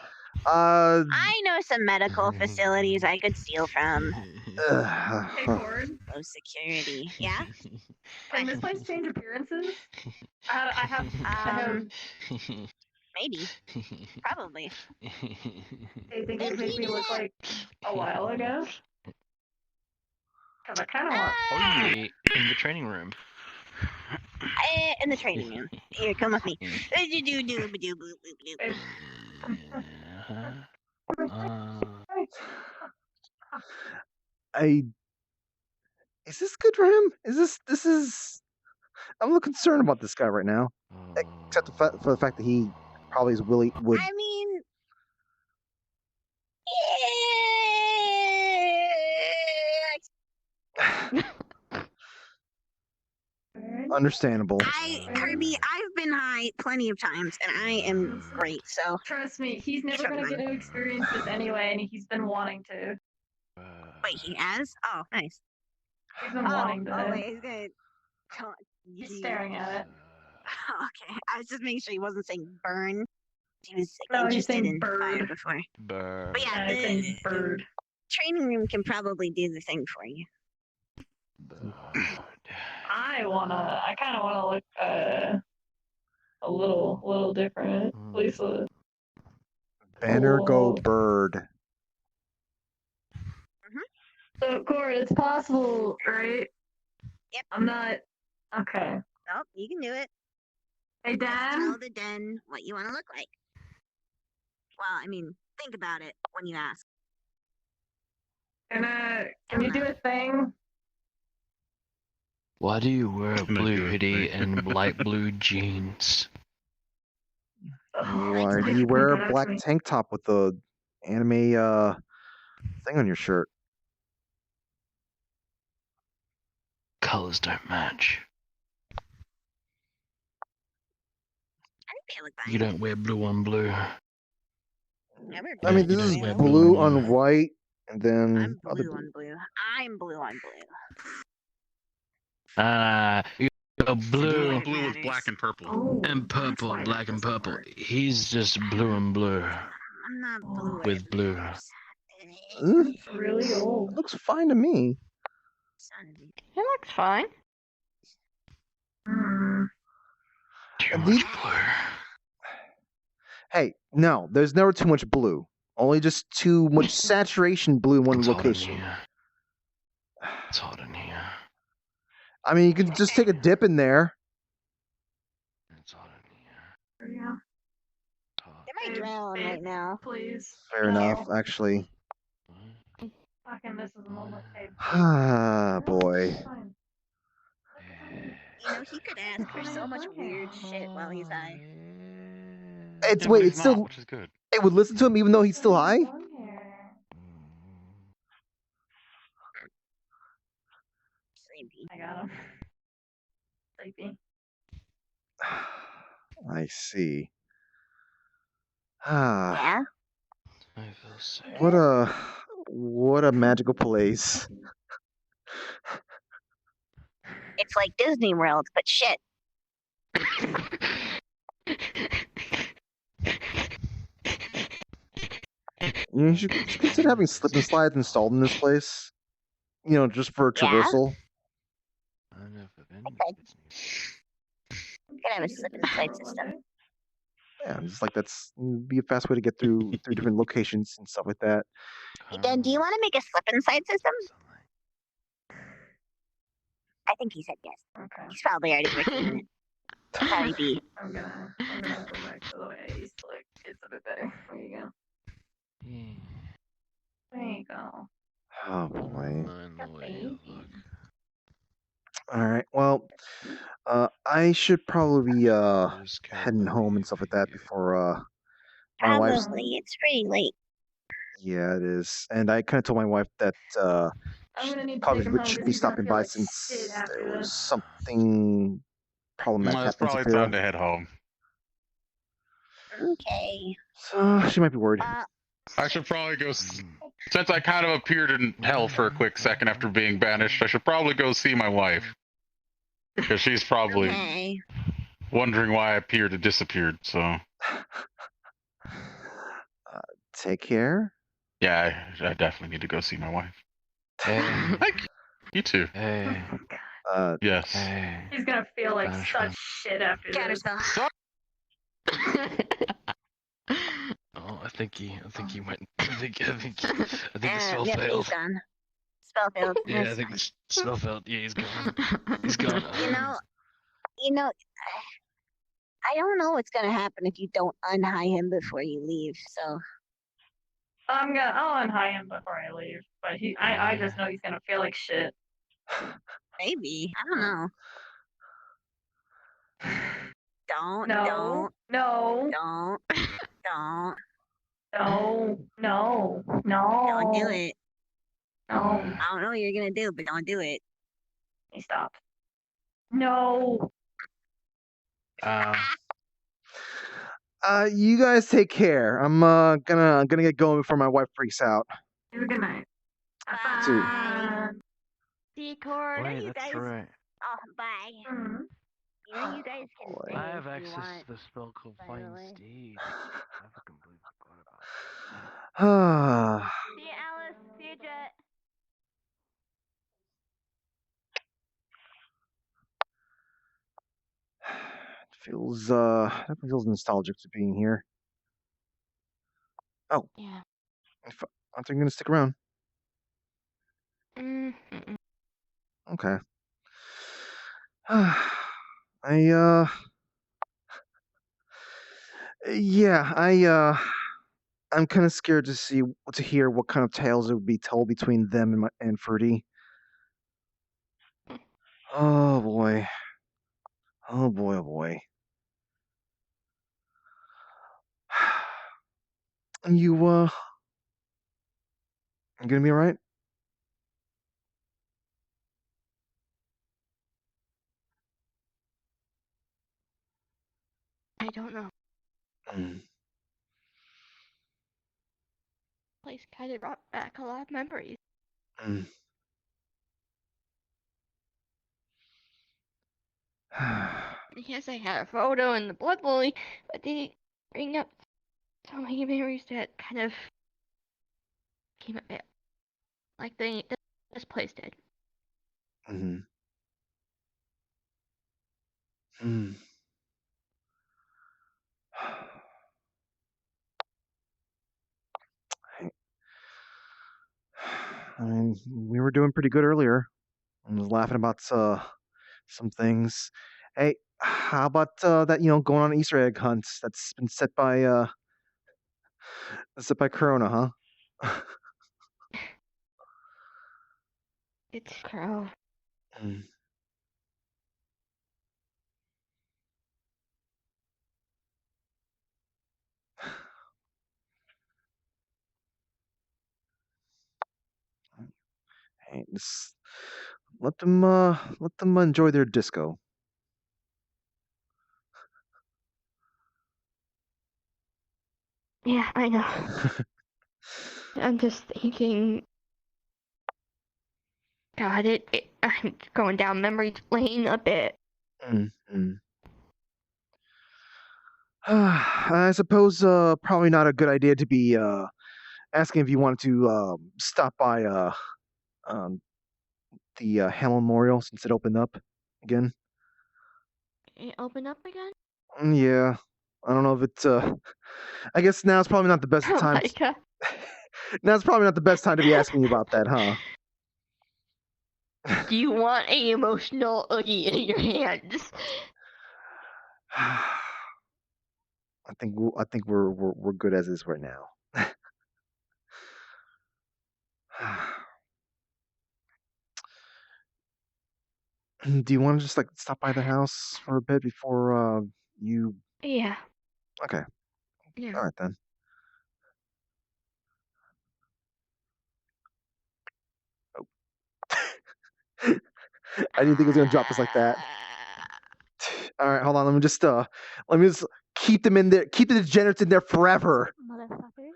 I know some medical facilities I could steal from. Hey, Cord. Low security. Yeah. Can this place change appearances? I have. Maybe. Probably. Do you think it would make me look like a while ago? Because I kind of want. Only in the training room. In the training room. Here, come with me. Is this good for him? This is. I'm a little concerned about this guy right now. Except for the fact that he probably is would. I mean. Understandable. Kirby, I've been high plenty of times, and I am great. So trust me, he's never gonna get to experience this anyway, and he's been wanting to. Wait, he has? Oh, nice. He's been wanting to. Oh wait, he's gonna. He's staring at it. Okay, I was just making sure he wasn't saying burn. He was No, he's interested saying in bird. fire before. Bird. But yeah, he's saying bird. Training room can probably do the thing for you. I kind of wanna look a little different. Lisa. Banner go bird. So, Cord, it's possible, right? Yep. I'm not. Okay. Nope, you can do it. Hey, Dad? Tell the den what you want to look like. Well, I mean, think about it when you ask. Can you do a thing? Why do you wear a blue hoodie and light blue jeans? Why do you wear a black tank top with the anime thing on your shirt? Colors don't match. I think they look fine. You don't wear blue on blue. I mean, this is blue on white, and then I'm other blue on blue. I'm blue on blue. You're blue. Blue with black and purple. And purple, black and purple. He's just blue and blue. I'm not blue. With blue. Really old. Looks fine to me. It looks fine. Too much blue. Hey, no, there's never too much blue. Only just too much saturation blue in one location. It's hot in here. I mean, you can just take a dip in there. It's hot in here. Yeah. They might drown right now. Please. Fair enough, actually. Fucking, this is a moment. Hey, Ah, boy. You know, he could ask for so much weird shit while he's high. It's wait, it's still. Which is good. It would listen to him even though he's still high. Sleepy. I got him. Sleepy. I see. Ah. Yeah. I feel sick. What a magical place. It's like Disney World, but shit. You should consider having slip and slides installed in this place. You know, just for traversal. You could have a slip and slide system. Yeah, just like that's be a fast way to get through different locations and stuff like that. Hey, Dan, do you want to make a slip and slide system? I think he said yes. Okay. He's probably already working on it. Probably be. I'm gonna go back to the way I used to look. It's a bit better. There you go. There you go. Oh boy. All right. Well, I should probably be heading home and stuff like that before my wife's. Probably. It's pretty late. Yeah, it is. And I kind of told my wife that I'm gonna need to probably take him home should because be he's gonna stopping feel by like since shit after there was this. something problematic Well, it's happening. probably time to head home. Okay. So she might be worried. I should probably go. Since I kind of appeared in hell for a quick second after being banished, I should probably go see my wife. Because she's probably Okay. wondering why I appeared and disappeared, so. Take care. Yeah, I definitely need to go see my wife. Hey. You too. Hey. Yes. Hey. He's gonna feel like Spanish such one. shit after this. Oh, I think he went. I think the spell Yep, he's failed. done. Spell failed. Yeah, I That's think fine. the spell failed. Yeah, he's gone. He's gone. You know, I don't know what's gonna happen if you don't unhigh him before you leave. So I'll unhigh him before I leave, but I just know he's gonna feel like shit. maybe I don't know. Don't. No. Don't. No. Don't. Don't. No. No. No. Don't do it. No. I don't know what you're gonna do, but don't do it. Hey, stop. No. You guys take care. I'm gonna get going before my wife freaks out. Have a good night. Too. Decor. Wait, you that's guys. right. Oh, bye. You know, you guys can stay I have if you access want. to the spell called by the Find way. Steed. I completely forgot about it. See you, Alice. See you, Jet. It feels nostalgic to being here. Oh. Yeah. I think I'm gonna stick around. Mm-hmm. Okay. I'm kind of scared to hear what kind of tales it would be told between them and Fruity. Oh boy. Oh boy, oh boy. You gonna be alright? I don't know. Mm. Place kind of brought back a lot of memories. Mm. Yes, I had a photo in the blood boy, but they bring up so many memories that kind of came a bit like this place did. Mm-hmm. Mm. I mean, we were doing pretty good earlier. I was laughing about some things. Hey, how about that? Going on an Easter egg hunt that's been set by Corona, huh? It's Crow. Mm. Hey, just let them enjoy their disco. Yeah, I know. I'm just thinking. God, I'm going down memory lane a bit. I suppose probably not a good idea to be asking if you wanted to stop by um, the Hell Memorial since it opened up again. It opened up again? Yeah, I don't know if it's. I guess now's probably not the best Oh time. my God. Now's probably not the best time to be asking you about that, huh? Do you want a emotional Oogie in your hands? I think we're good as is right now. Do you want to just stop by the house for a bit before you? Yeah. Okay. Yeah. All right then. I didn't think it was gonna drop us like that. All right, hold on. Let me just keep them in there. Keep the degenerates in there forever. Motherfucker.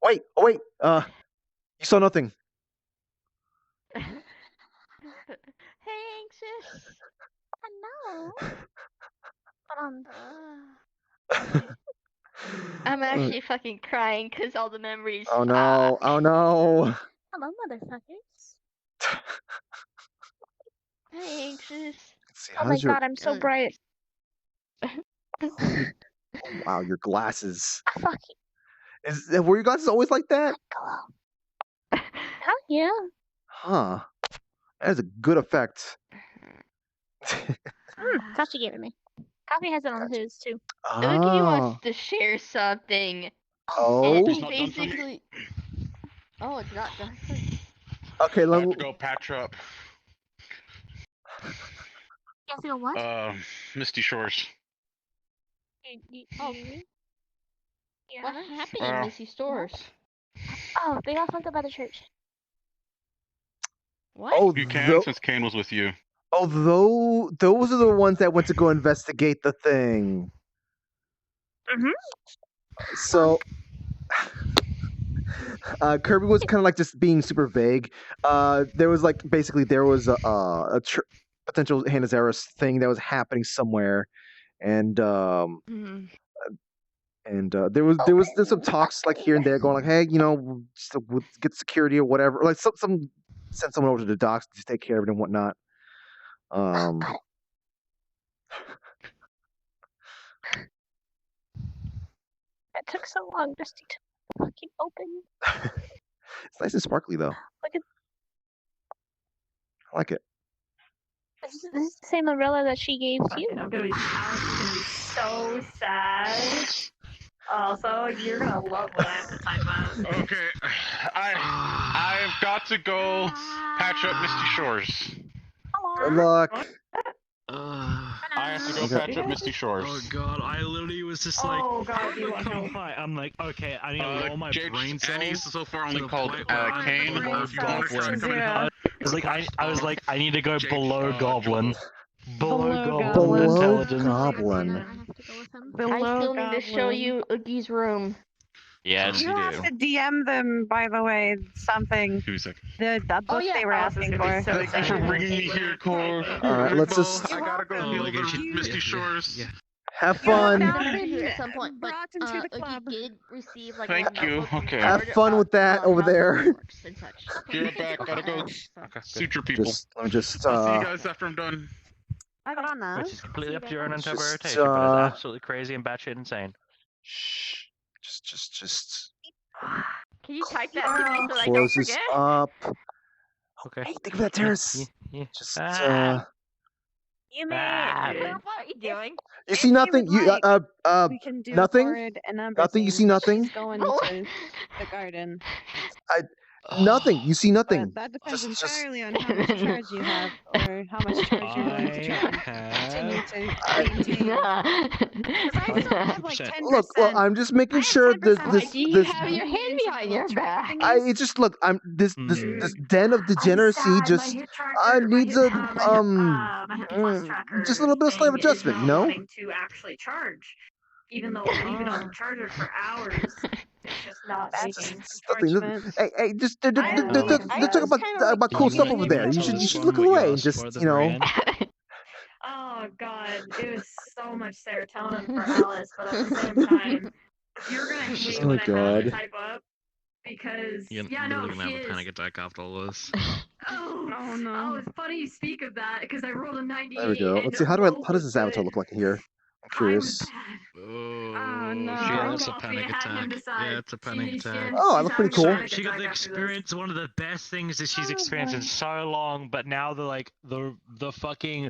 Wait. Oh wait. You saw nothing. Hey, anxious. I know. But I'm actually fucking crying because all the memories. Oh no! Oh no! Hello, motherfuckers. Hi, anxious. See, Oh how my does your god, I'm so bright. wow, your glasses. Fuck Were your glasses always like that? Hell yeah. Huh. That is a good effect. Coffee gave it me. Coffee has it on his too. Oh. Oogie wants to share something. Oh. And It's not done for me. basically. Oh, it's not done. Okay, I let have me. to go patch up. You have to go what? Misty Shores. Oh. What happened Well. in Missy Stores? Oh, they got fucked up by the church. What? Oh, You can since Kane was with you. Although those are the ones that went to go investigate the thing. So Kirby was kind of like just being super vague. There was like basically there was a potential Hanazaris thing that was happening somewhere, and there's some talks like here and there going like, hey, we'll get security or whatever, like some send someone over to the docks to take care of it and whatnot. It took so long just to fucking open. It's nice and sparkly though. Look at I like it. this is the same umbrella that she gave to you. I'm gonna be so sad. Also, you're gonna love what I have to type out. Okay, I've got to go patch up Misty Shores. Good luck. I have to go patch up Misty Shores. Oh god, I literally was just like, Oh god, you want come on. I'm like, okay, I need to roll my brain cells. Annie's so far only to the called point where I'm Kane, below or if you want to try Goblin. coming I was like, I need to go Jake, below Goblin. Below Goblin Below intelligence. Goblin. I still need to show you Oogie's room. Yes, You you have do. to DM them, by the way, something. 2 seconds. The book they were asking for. Thanks for bringing me here, Cole. Alright, let's just I gotta go deal with Misty Shores. have fun. At some point, but Oogie did receive like Thank a you. notebook Okay. Have fun with that over there. and such. Be right back. Gotta go suture people. Let me just I'll see you guys after I'm done. Hold on now. Which is completely up to your own Just, interpretation, but it's absolutely crazy and batshit insane. Shh. Just Can you type that to me so I don't close this forget? up. Okay. Hey, think of that, Terrace. Just You may. What are you doing? you see nothing. You We can do nothing. forward a number Nothing. You things, see but nothing. She's going to the garden. Nothing. You see nothing. That depends Just- entirely on how much charge you have, or how much charge you're going to try and continue to maintain. I have like 10%. Look, well, I'm just making sure this You have your hand behind your back. it's just look. I'm this den of degeneracy just needs a just a little bit of slight adjustment, you know. To actually charge, even though we've been on the charger for hours, it's just not making. Nothing. Hey, just they're talking about cool stuff over there. You should look away and just Oh god, it was so much serotonin for Alice, but at the same time, you're gonna hate what I have to type up because You're no, gonna she have a is. panic attack after all this. Oh no! Oh, it's funny you speak of that because I rolled a 98. There we go. Let's see. How does this avatar look like here? I'm curious. Oh no! Yeah, it's a panic attack. Yeah, it's a panic attack. Oh, I look pretty cool. She got to experience one of the best things that she's experienced in so long, but now the fucking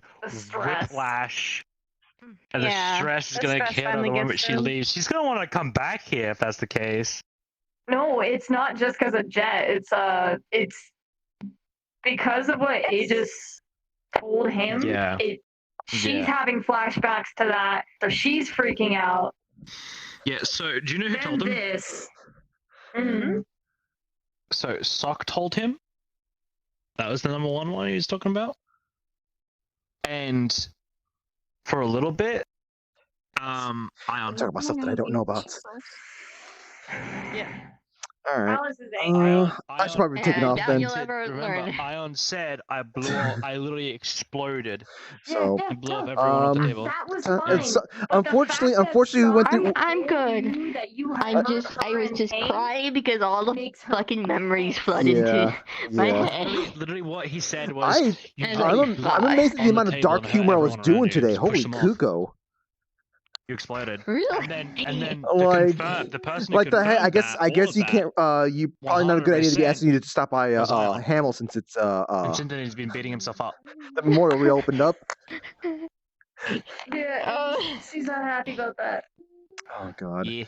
whiplash and the stress is gonna hit her the moment she leaves. She's gonna want to come back here if that's the case. No, it's not just because of Jet. It's because of what Aegis told him. Yeah. She's having flashbacks to that, so she's freaking out. Yeah. So do you know who told him? This. Mm-hmm. So Sock told him. That was the number one he was talking about. And for a little bit, Ion. Talk about stuff that I don't know about. Yeah. All right. Alice is angry. I should probably be taking off then. Remember, Ion said I blew up, I literally exploded. So, I blew up everyone at the table. That was it's fine. unfortunately we went through. I'm good. I was just crying because all the fucking memories flood into my head. Literally what he said was, I'm amazed at the amount of dark humor I was doing today. Holy cuckoo. You exploded. Really? And then Like, the person who like the hey, confirmed I guess you can't. You probably not a good idea to be 100% asking you to stop by Hamill since it's Vincent has been beating himself up. the memorial reopened up. Yeah, she's not happy about that. Oh god. Yeah.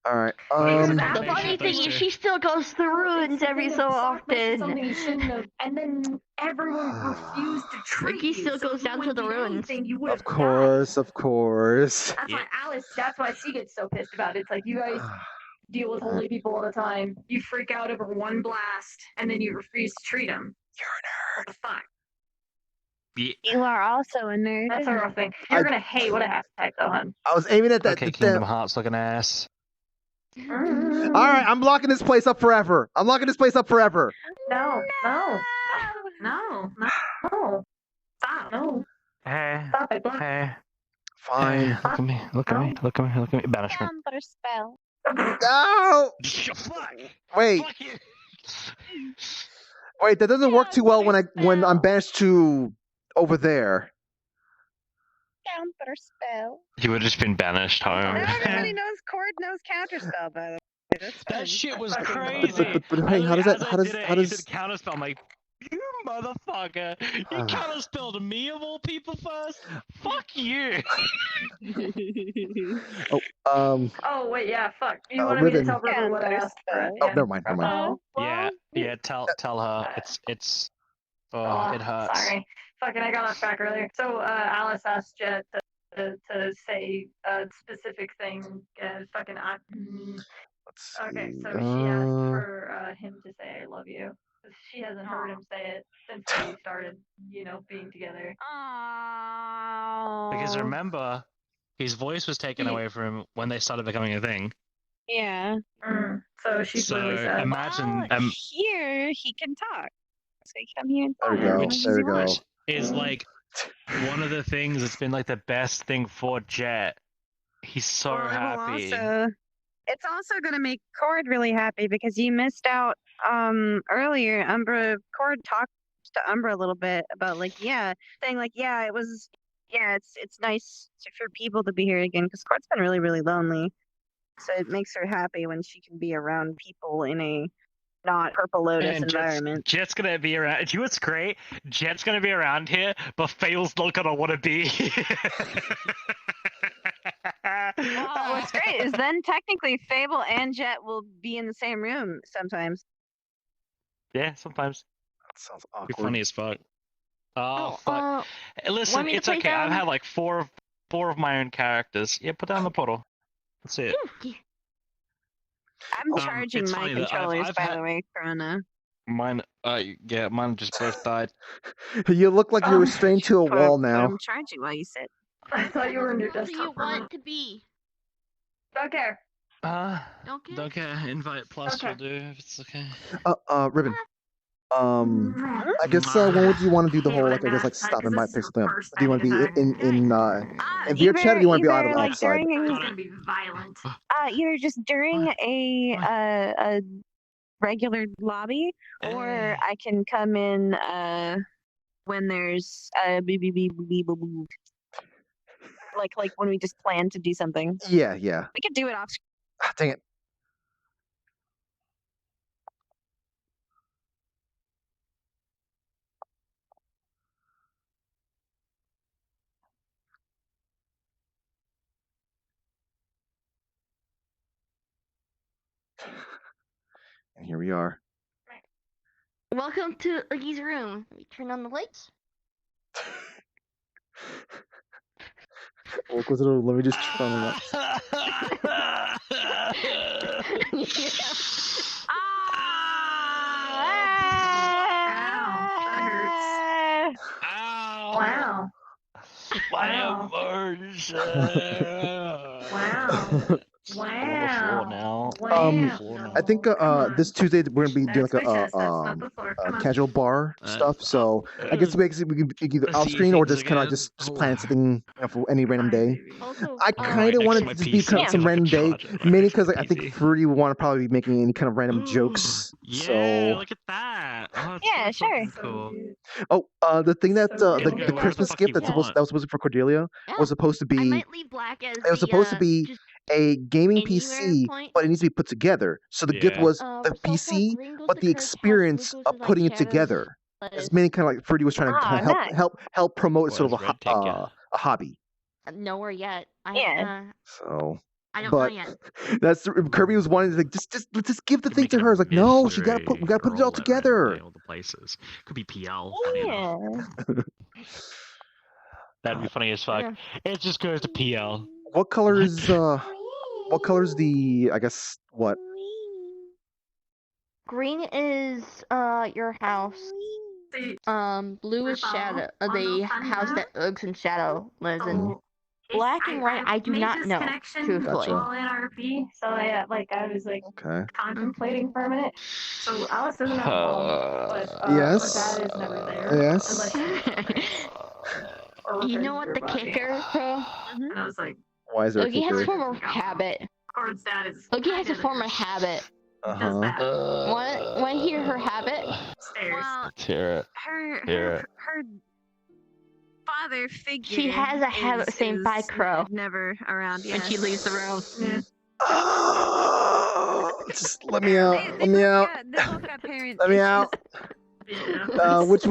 All right. The funny thing is, she still goes to the ruins every so often. Something you shouldn't have, and then everyone refused to treat Ricky still goes down to the ruins. Of course. That's why Alice. That's why she gets so pissed about it. It's like you guys deal with holy people all the time. You freak out over one blast, and then you refuse to treat them. You're a nerd. What the fuck? You are also a nerd. That's a rough thing. You're gonna hate what I have to type though, hon. I was aiming at that. Okay, Kingdom Hearts looking ass. All right, I'm locking this place up forever. No. Stop. No. Hey. Stop it. Block. Hey. Fine. Look at me. Look at me. Look at me. Look at me. Banishment. But a spell. No. Wait. Wait, that doesn't work too well when I'm banished to over there. Counter spell. You would have just been banished home. Everybody knows Cord knows counterspell, by the way. That shit was crazy. But hey, how does that? How does counterspell? I'm like, you motherfucker! You counterspelled me of all people first. Fuck you. Oh wait, yeah, fuck. You wanted me to tell River what I asked for? Oh, never mind. Yeah. Tell her. It's. Oh, it hurts. Sorry. Fucking, I got off track earlier. So Alice asked Jet to say a specific thing. Fucking. Okay, so she asked for him to say "I love you." She hasn't heard him say it since we started, being together. Because remember, his voice was taken away from him when they started becoming a thing. Yeah. So she's really sad. Imagine. Here he can talk. So he come here and talk. There we go. Which is like one of the things that's been like the best thing for Jet. He's so happy. It's also gonna make Cord really happy because you missed out earlier. Cord talked to Umbra a little bit about saying it's nice for people to be here again because Cord's been really, really lonely. So it makes her happy when she can be around people in a not Purple Lotus environment. Jet's gonna be around. You know what's great? Jet's gonna be around here, but Fable's not gonna want to be. What's great is then technically Fable and Jet will be in the same room sometimes. Yeah, sometimes. That sounds awkward. You're funny as fuck. Oh, fuck. Listen, it's okay. I've had like four of my own characters. Yeah, put down the portal. That's it. I'm charging my controllers, by the way, Corona. Mine just both died. You look like you're restrained to a wall now. I'm charging while you sit. I thought you were in your Who do desktop. you want to be? Don't care. Don't care. Invite plus will do if it's okay. Ribbon. I guess when would you want to do the whole stop and might pick something up? Do you want to be in VRChat or do you want to be outside? Either just during a regular lobby, or I can come in when there's like when we just plan to do something. Yeah. We could do it off. Dang it. And here we are. Welcome to Iggy's room. We turn on the lights. Let me just turn on the lights. Wow. My emotion. Wow. Wow. I think this Tuesday we're gonna be doing like a casual bar stuff. So I guess basically we can either off screen or just kind of just plan something for any random day. I kind of want it to just be kind of some random day, mainly because like, I think Fruity will want to probably be making any kind of random jokes. Yeah, look at that. Oh, Yeah, sure. cool. Oh, the thing that the Yeah, Christmas fuck gift you that was want? supposed to be for Cordelia was supposed to I be might leave black as it was supposed to be a gaming PC, point. but it needs to be put together. So the gift Yeah. was the PC, but the experience of putting it together. As many kind of like Fruity was trying to Ah, help nice. help promote sort of Red tech, yeah. a hobby. Nowhere yet. So, I don't but know yet. that's Kirby was wanting to like just give the thing to her. It's like no, we gotta put it all together. All the places. Could be PL. Yeah. That'd be funny as fuck. Yeah. It just goes to PL. What color is the I guess what? Green is your house. Blue is Shadow, the house that Uggs and Shadow lives in. Black and white, I do made not this know. connection Truthfully. all in RP, so I was like Okay. contemplating for a minute. So Alice doesn't have a home, but Yes. her dad is never there. Yes. Unless You know what the kicker, bro? And I was like, Why is there a Oogie has a kicker? form of habit. Cord's dad is Oogie has a form of habit. Uh-huh. Want to hear her habit? stairs. Hear it. Hear it. Her father figure. She has a habit of saying bye, Crow. Never around. When she leaves the room. Just let me out. Let me out. They both got parents. Let me out. Which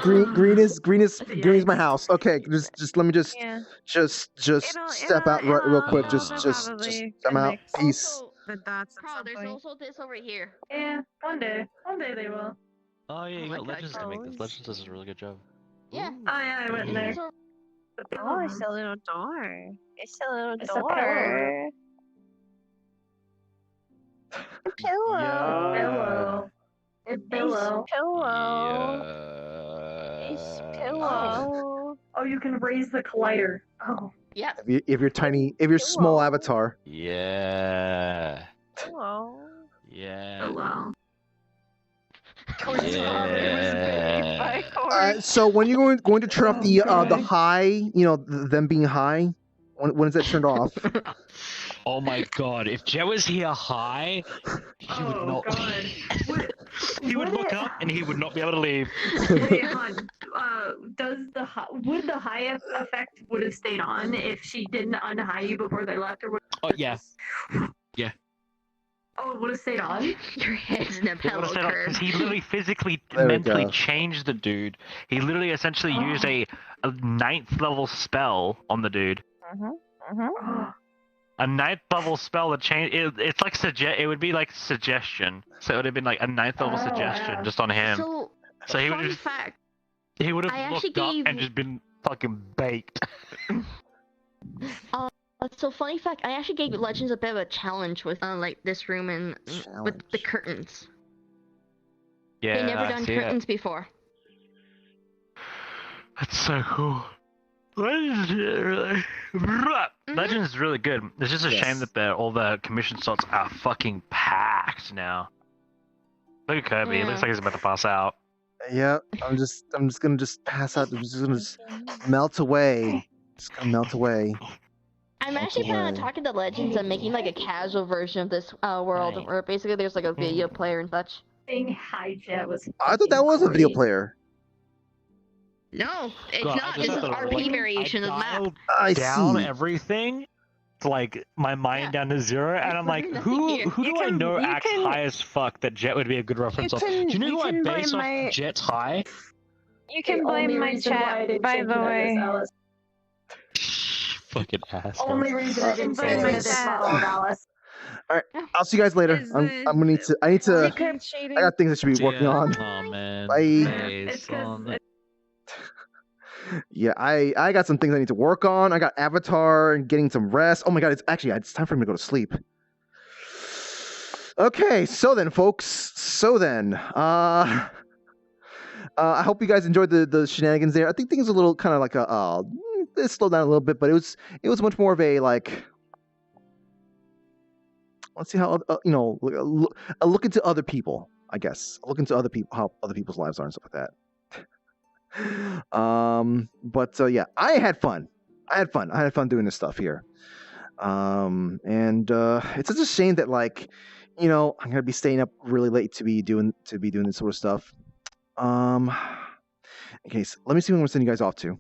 green is my house. Okay, just let me just step out real quick. Just I'm out. Peace. The dots. Crow, there's also this over here. Yeah, one day they will. Oh yeah, you got God, Legends to make this. Crows. Legends does a really good job. Yeah. Oh yeah, I went in there. Oh, it's a little door. It's a little It's a door. A pillow. Pillow. A pillow. Pillow. It's pillow. Oh, you can raise the collider. Oh. Yeah. If you're small avatar. Yeah. Pillow. Yeah. Pillow. Yeah. So when you're going to turn off the high, them being high, when is that turned off? Oh my god, if Jet was here high, he would not. God. He would look up and he would not be able to leave. Hey, hon, would the high effect would have stayed on if she didn't unhigh you before they left, or would? Oh yeah. Yeah. Oh, it would have stayed on. Your head's in a pillow curve. Because he literally physically, There we mentally go. changed the dude. He literally essentially used a 9th level spell on the dude. A 9th level spell that changed. It's like it would be like suggestion. So it would have been like a 9th level suggestion just on him. So he would fun have fact. he would I have actually looked up gave- and just been fucking baked. So funny fact, I actually gave Legends a bit of a challenge with like this room and with the curtains. Yeah. They never done I see it. curtains before. That's so cool. Legends is really good. It's just a shame that all the commission slots are fucking packed now. Look at Kirby. It looks like he's about to pass out. Yeah, I'm just gonna pass out. I'm just gonna melt away. Just gonna melt away. I'm actually planning on talking to Legends and making like a casual version of this world where basically there's like a video player and such. Being hijacked was. I thought that was a video player. No, it's God, I not. just This is have to, RP like, variation of the map. I down see. everything. It's like my mind down to 0, and I'm like, who do I know acts high as fuck that Jet would be a good reference of? Do you know who I base off Jet's high? You can blame my chat, by the way. Fucking asshole. Only reason I didn't say it is Alice. All right, I'll see you guys later. I'm gonna need to. I got things I should be working on. Oh man. Bye. Yeah, I got some things I need to work on. I got Avatar and getting some rest. Oh my god, it's time for me to go to sleep. Okay, so then, folks. I hope you guys enjoyed the shenanigans there. I think things are a little kind of like it slowed down a little bit, but it was much more of a like Let's see how look into other people. I guess look into other people, how other people's lives are and stuff like that. But yeah, I had fun. I had fun doing this stuff here. And it's such a shame that I'm gonna be staying up really late to be doing this sort of stuff. Okay, so let me see when I'm sending you guys off to.